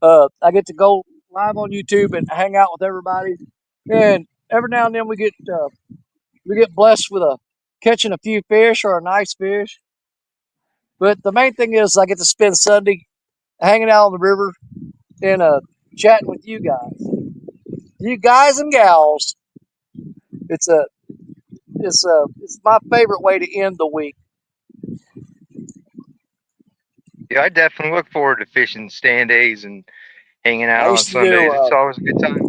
I get to go live on YouTube and hang out with everybody, and every now and then we get blessed with catching a few fish or a nice fish. But the main thing is I get to spend Sunday hanging out on the river and chatting with you guys and gals. It's my favorite way to end the week. Yeah, I definitely look forward to fishing stand days and hanging out I on used to do Sundays. It's always a good time.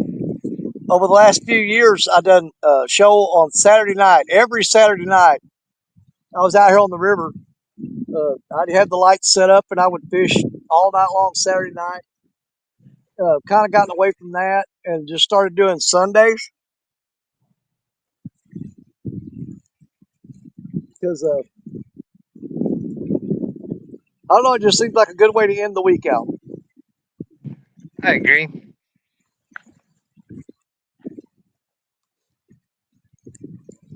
over the last few years. I done a show on Saturday night. Every Saturday night, I was out here on the river. I had the lights set up, and I would fish all night long Saturday night. Kind of gotten away from that and just started doing Sundays because I don't know. It just seems like a good way to end the week out. I agree.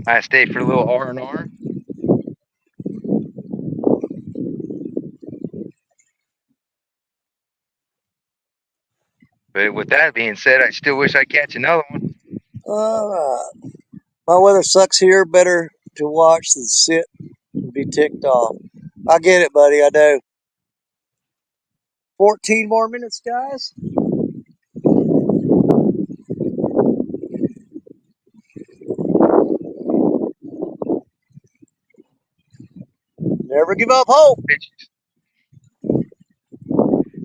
I stay for a little R&R. But with that being said, I still wish I'd catch another one. All right. My weather sucks here. Better to watch than sit and be ticked off. I get it, buddy. I do. 14 more minutes, guys. Never give up hope.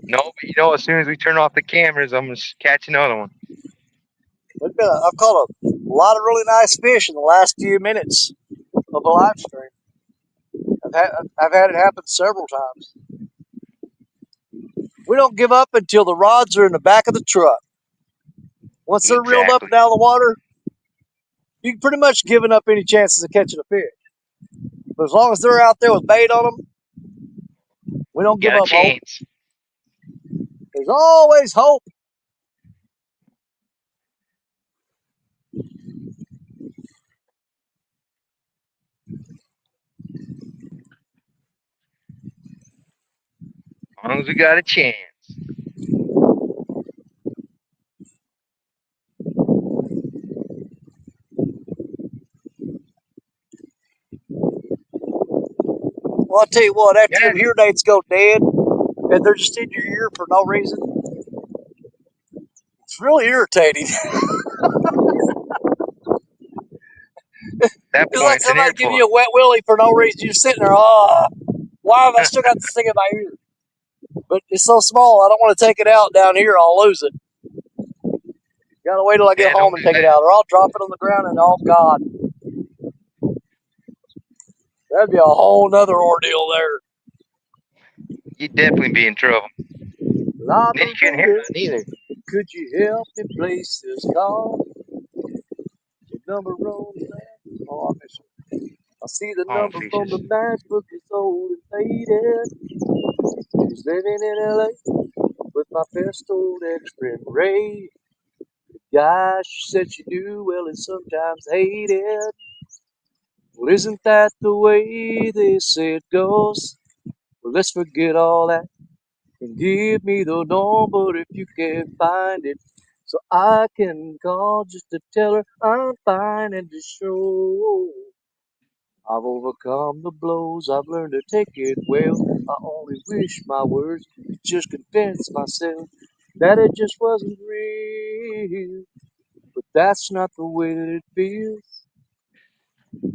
No, but you know, as soon as we turn off the cameras, I'm going to catch another one. I've caught a lot of really nice fish in the last few minutes of the live stream. I've had it happen several times. We don't give up until the rods are in the back of the truck. Once they're reeled up and out of the water, you can pretty much given up any chances of catching a fish. But as long as they're out there with bait on them, we don't give up hope. There's always hope. As long as we got a chance. Well, I'll tell you what, after them hearing aids go dead, and they're just in your ear for no reason, it's really irritating. It's like somebody giving you a wet willy for no reason. You're sitting there, why have I still got this thing in my ear? But it's so small, I don't want to take it out down here. I'll lose it. Gotta wait till I get home and take it out, or I'll drop it on the ground and oh God. That'd be a whole nother ordeal there. You'd definitely be in trouble. Then you couldn't hear Operator, nothing either. could you help me place this call? The number on the match. Oh, I miss it. I see the Oh, number from the fishes. matchbook is old and faded. She's living in LA with my best old ex-friend Ray. The guy she said she knew well and sometimes hated. Well, isn't that the way they say it goes? Well, let's forget all that and give me the number if you can find it, so I can call just to tell her I'm fine and to show I've overcome the blows. I've learned to take it well. I only wish my words could just convince myself that it just wasn't real. But that's not the way that it feels.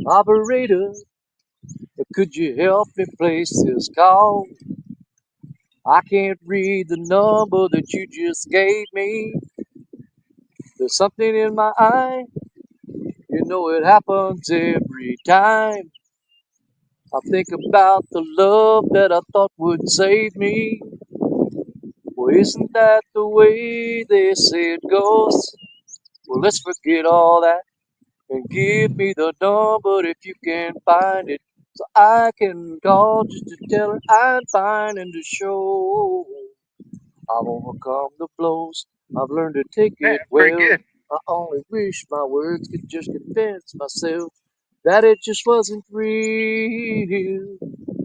Operator, could you help me place this call? I can't read the number that you just gave me. There's something in my eye. You know it happens every time. I think about the love that I thought would save me. Well, isn't that the way they say it goes? Well, let's forget all that and give me the number if you can find it, so I can call just to tell her I'm fine and to show I've overcome the blows. I've learned to take Yeah, it pretty well. good. I only wish my words could just convince myself that it just wasn't real.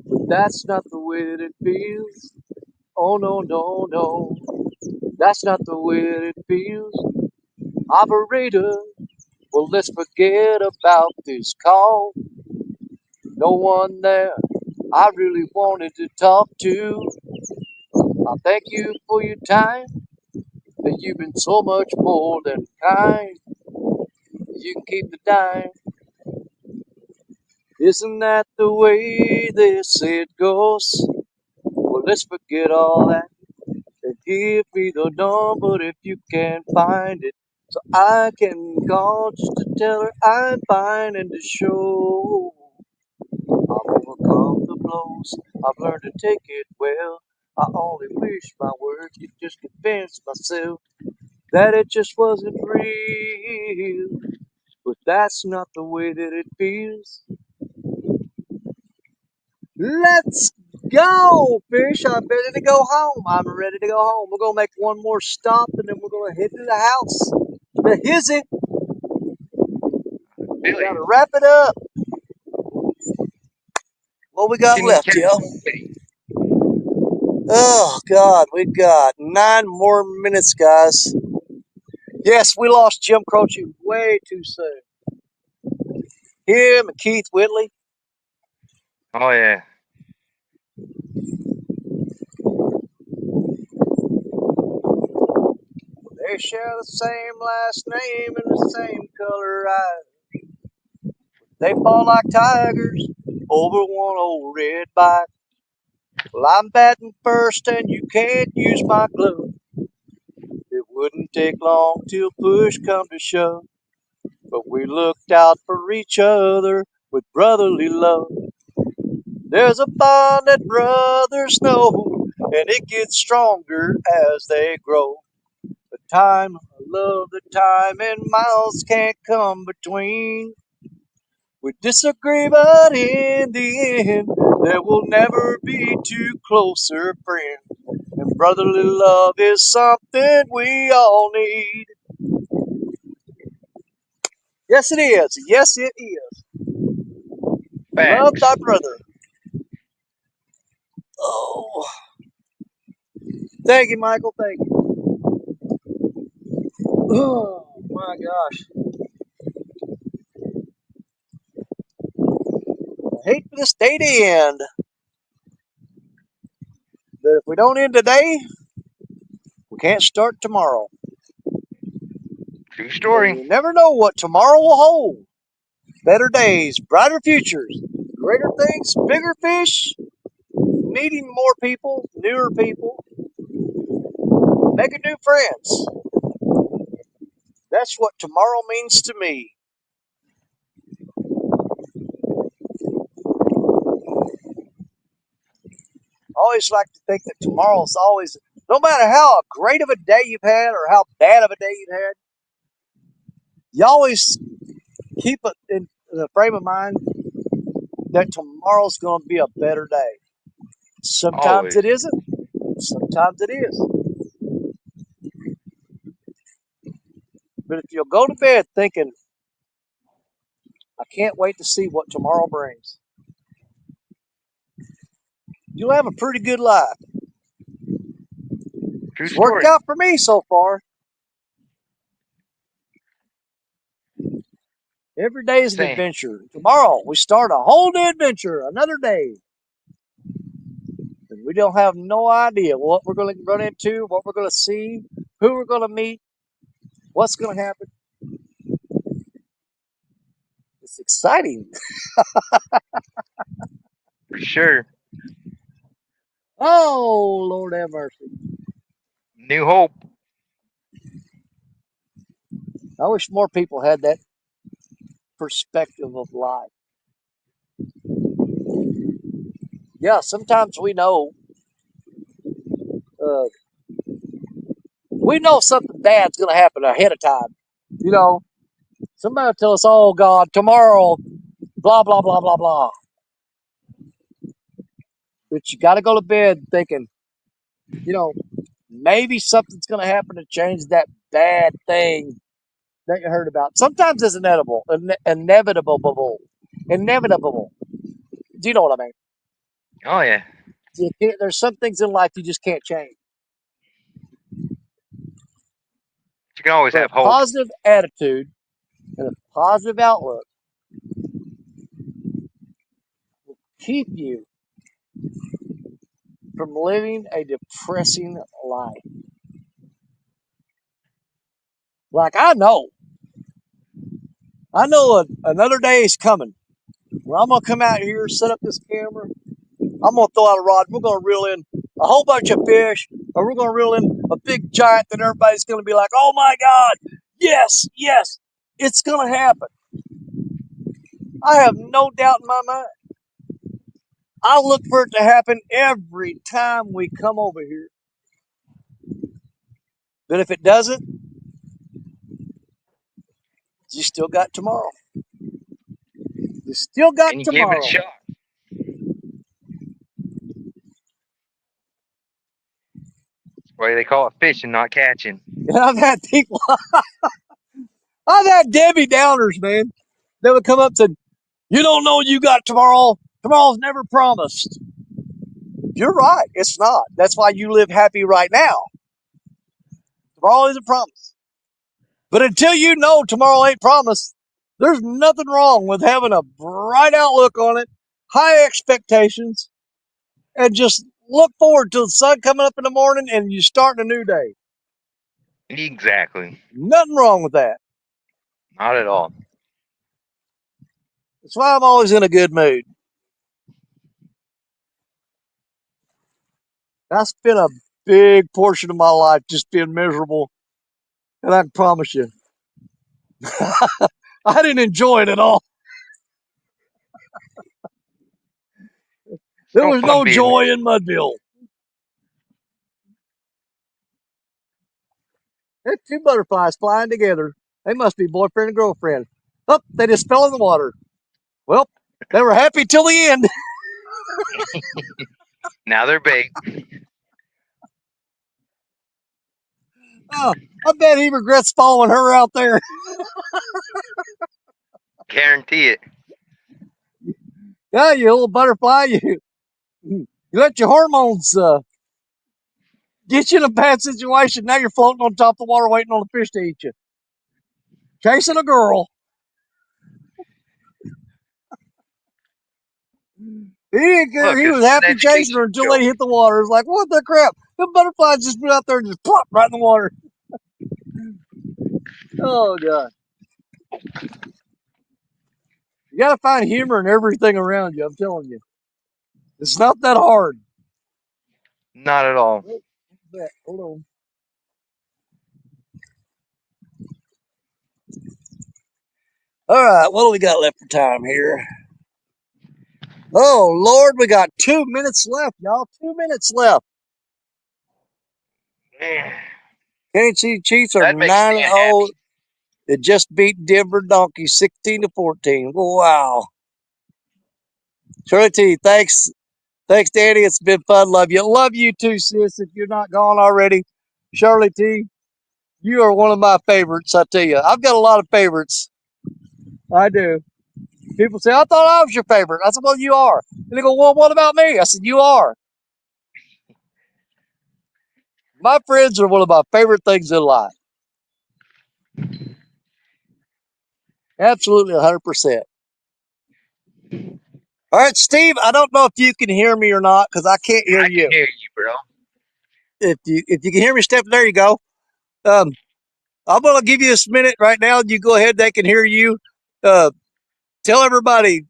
But that's not the way that it feels. Oh no, no, no. That's not the way that it feels. Operator, well, let's forget about this call. No one there I really wanted to talk to. I thank you for your time. That you've been so much more than kind. You can keep the dime. Isn't that the way they say it goes? Well, let's forget all that and give me the number if you can find it, so I can call just to tell her I'm fine and to show I've overcome the blows. I've learned to take it well. I only wish my words could just convince myself that it just wasn't real. But that's not the way that it feels. Let's go, fish. I'm ready to go home. I'm ready to go home. We're going to make one more stop and then we're going to head to the house. The hizzy. We got Billy, to wrap it up. What we got can you left, catch yo? somebody? Oh, God. We got 9 more minutes, guys. Yes, we lost Jim Croce way too soon. Him and Keith Whitley. Oh, yeah. They share the same last name and the same color eyes. They fall like tigers over one old red bike. Well, I'm batting first and you can't use my glove. It wouldn't take long till push come to shove. But we looked out for each other with brotherly love. There's a bond that brothers know, and it gets stronger as they grow. The time, love, the time, and miles can't come between. We disagree, but in the end, there will never be two closer friends. And brotherly love is something we all need. Yes, it is. Yes, it is. Love thy Facts. brother. Oh, thank you, Michael. Thank you. Oh, my gosh. I hate for this day to end. But if we don't end today, we can't start tomorrow. True And story. you never know what tomorrow will hold. Better days, brighter futures, greater things, bigger fish, meeting more people, newer people, making new friends. That's what tomorrow means to me. always like to think that tomorrow's always, no matter how great of a day you've had or how bad of a day you've had, you always keep it in the frame of mind that tomorrow's going to be a better day. Sometimes Always. it isn't. Sometimes it is. But if you'll go to bed thinking, I can't wait to see what tomorrow brings, you'll have a pretty good life. True It's worked story. out for me so far. Every day is an Same. adventure. Tomorrow we start a whole new adventure, another day. And we don't have no idea what we're going to run into, what we're going to see, who we're going to meet, what's going to happen. It's exciting. For sure. Oh, Lord have mercy. New hope. I wish more people had that perspective of life. Yeah, sometimes uh, we know something bad's going to happen ahead of time. You know, somebody will tell us, oh, God, tomorrow, blah, blah, blah, blah, blah. But you got to go to bed thinking, maybe something's going to happen to change that bad thing that you heard about. Sometimes it's inevitable. Inevitable. Do you know what I mean? Oh yeah. There's some things in life you just can't change. You can always But a have hope. positive attitude and a positive outlook keep you from living a depressing life. Like another day is coming where I'm gonna come out here, set up this camera. I'm gonna throw out a rod. We're gonna reel in a whole bunch of fish, or we're gonna reel in a big giant that everybody's gonna be like, "Oh my God, yes, yes, it's gonna happen." I have no doubt in my mind. I look for it to happen every time we come over here. But if it doesn't, you still got tomorrow. You still got And you give it a tomorrow. shot. That's why they call it fishing, not catching. And I've had Debbie Downers, man. They would come up and say, "You don't know you got tomorrow. Tomorrow's never promised." You're right. It's not. That's why you live happy right now. Tomorrow isn't promised. But until you know tomorrow ain't promised, there's nothing wrong with having a bright outlook on it, high expectations, and just look forward to the sun coming up in the morning and you starting a new day. Exactly. Nothing wrong with that. Not at all. That's why I'm always in a good mood. I spent a big portion of my life just being miserable, and I can promise you, I didn't enjoy it at all. It's There no was fun no being joy in miserable. Mudville. There's two butterflies flying together. They must be boyfriend and girlfriend. Oh, they just fell in the water. Well, they were happy till the end. Now they're bait. Oh, I bet he regrets following her out there. Guarantee it. Yeah, you little butterfly, you let your hormones get you in a bad situation. Now you're floating on top of the water waiting on the fish to eat you. Chasing a girl. He didn't care. Look, He it's was an happy chasing her education until show. they hit the water. It's like, what the crap? The butterflies just went out there and just plop right in the water. Oh, God. You got to find humor in everything around you. I'm telling you. It's not that hard. Not at all. Hold on. All right. What do we got left for time here? Oh, Lord, we got 2 minutes left, y'all. 2 minutes left. Man, Kansas City Chiefs are that makes Stan 9-0. happy. It just beat Denver Donkeys 16-14. Wow. Shirley T, thanks. Thanks, Danny. It's been fun. Love you. Love you too, sis, if you're not gone already. Shirley T, you are one of my favorites, I tell you. I've got a lot of favorites. I do. People say, I thought I was your favorite. I said, well, you are. And they go, well, what about me? I said, you are. My friends are one of my favorite things in life. Absolutely 100%. All right, Steve, I don't know if you can hear me or not because I can't hear I can you. hear you, bro. If you can hear me, Steph, there you go. Um, I'm going to give you this minute right now. You go ahead. They can hear you. Uh, tell everybody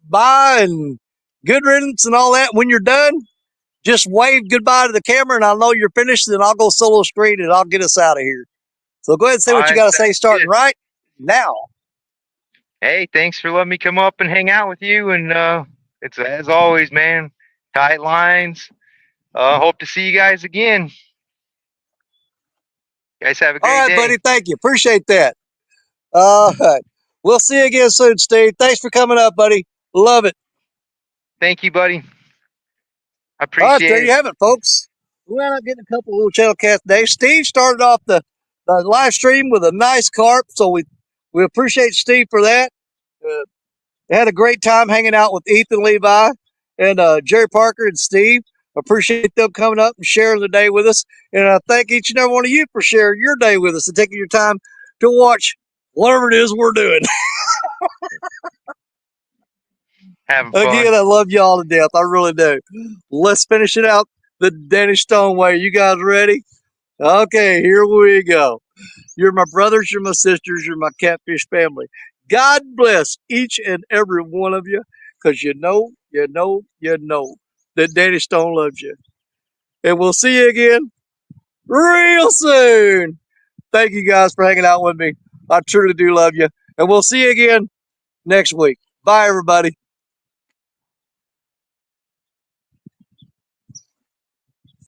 bye and good riddance and all that. When you're done, just wave goodbye to the camera and I'll know you're finished. And I'll go solo screen and I'll get us out of here. So go ahead and say All what you right, got to say sounds starting good. right now. Hey, thanks for letting me come up and hang out with you. And it's as always, man. Tight lines. Hope to see you guys again. You guys have a All great right, day. buddy. Thank you. Appreciate that. All right. We'll see you again soon, Steve. Thanks for coming up, buddy. Love it. Thank you, buddy. I All right, there appreciate you it. have it, folks. We wound up getting a couple little channel cast today. Steve started off the live stream with a nice carp, so we appreciate Steve for that. Uh, had a great time hanging out with Ethan Levi and Jerry Parker and Steve. Appreciate them coming up and sharing the day with us. And I thank each and every one of you for sharing your day with us and taking your time to watch whatever it is we're doing. Having fun. Again, I love y'all to death. I really do. Let's finish it out the Danny Stone way. You guys ready? Okay, here we go. You're my brothers, you're my sisters, you're my catfish family. God bless each and every one of you, because you know that Danny Stone loves you. And we'll see you again real soon. Thank you guys for hanging out with me. I truly do love you. And we'll see you again next week. Bye, everybody.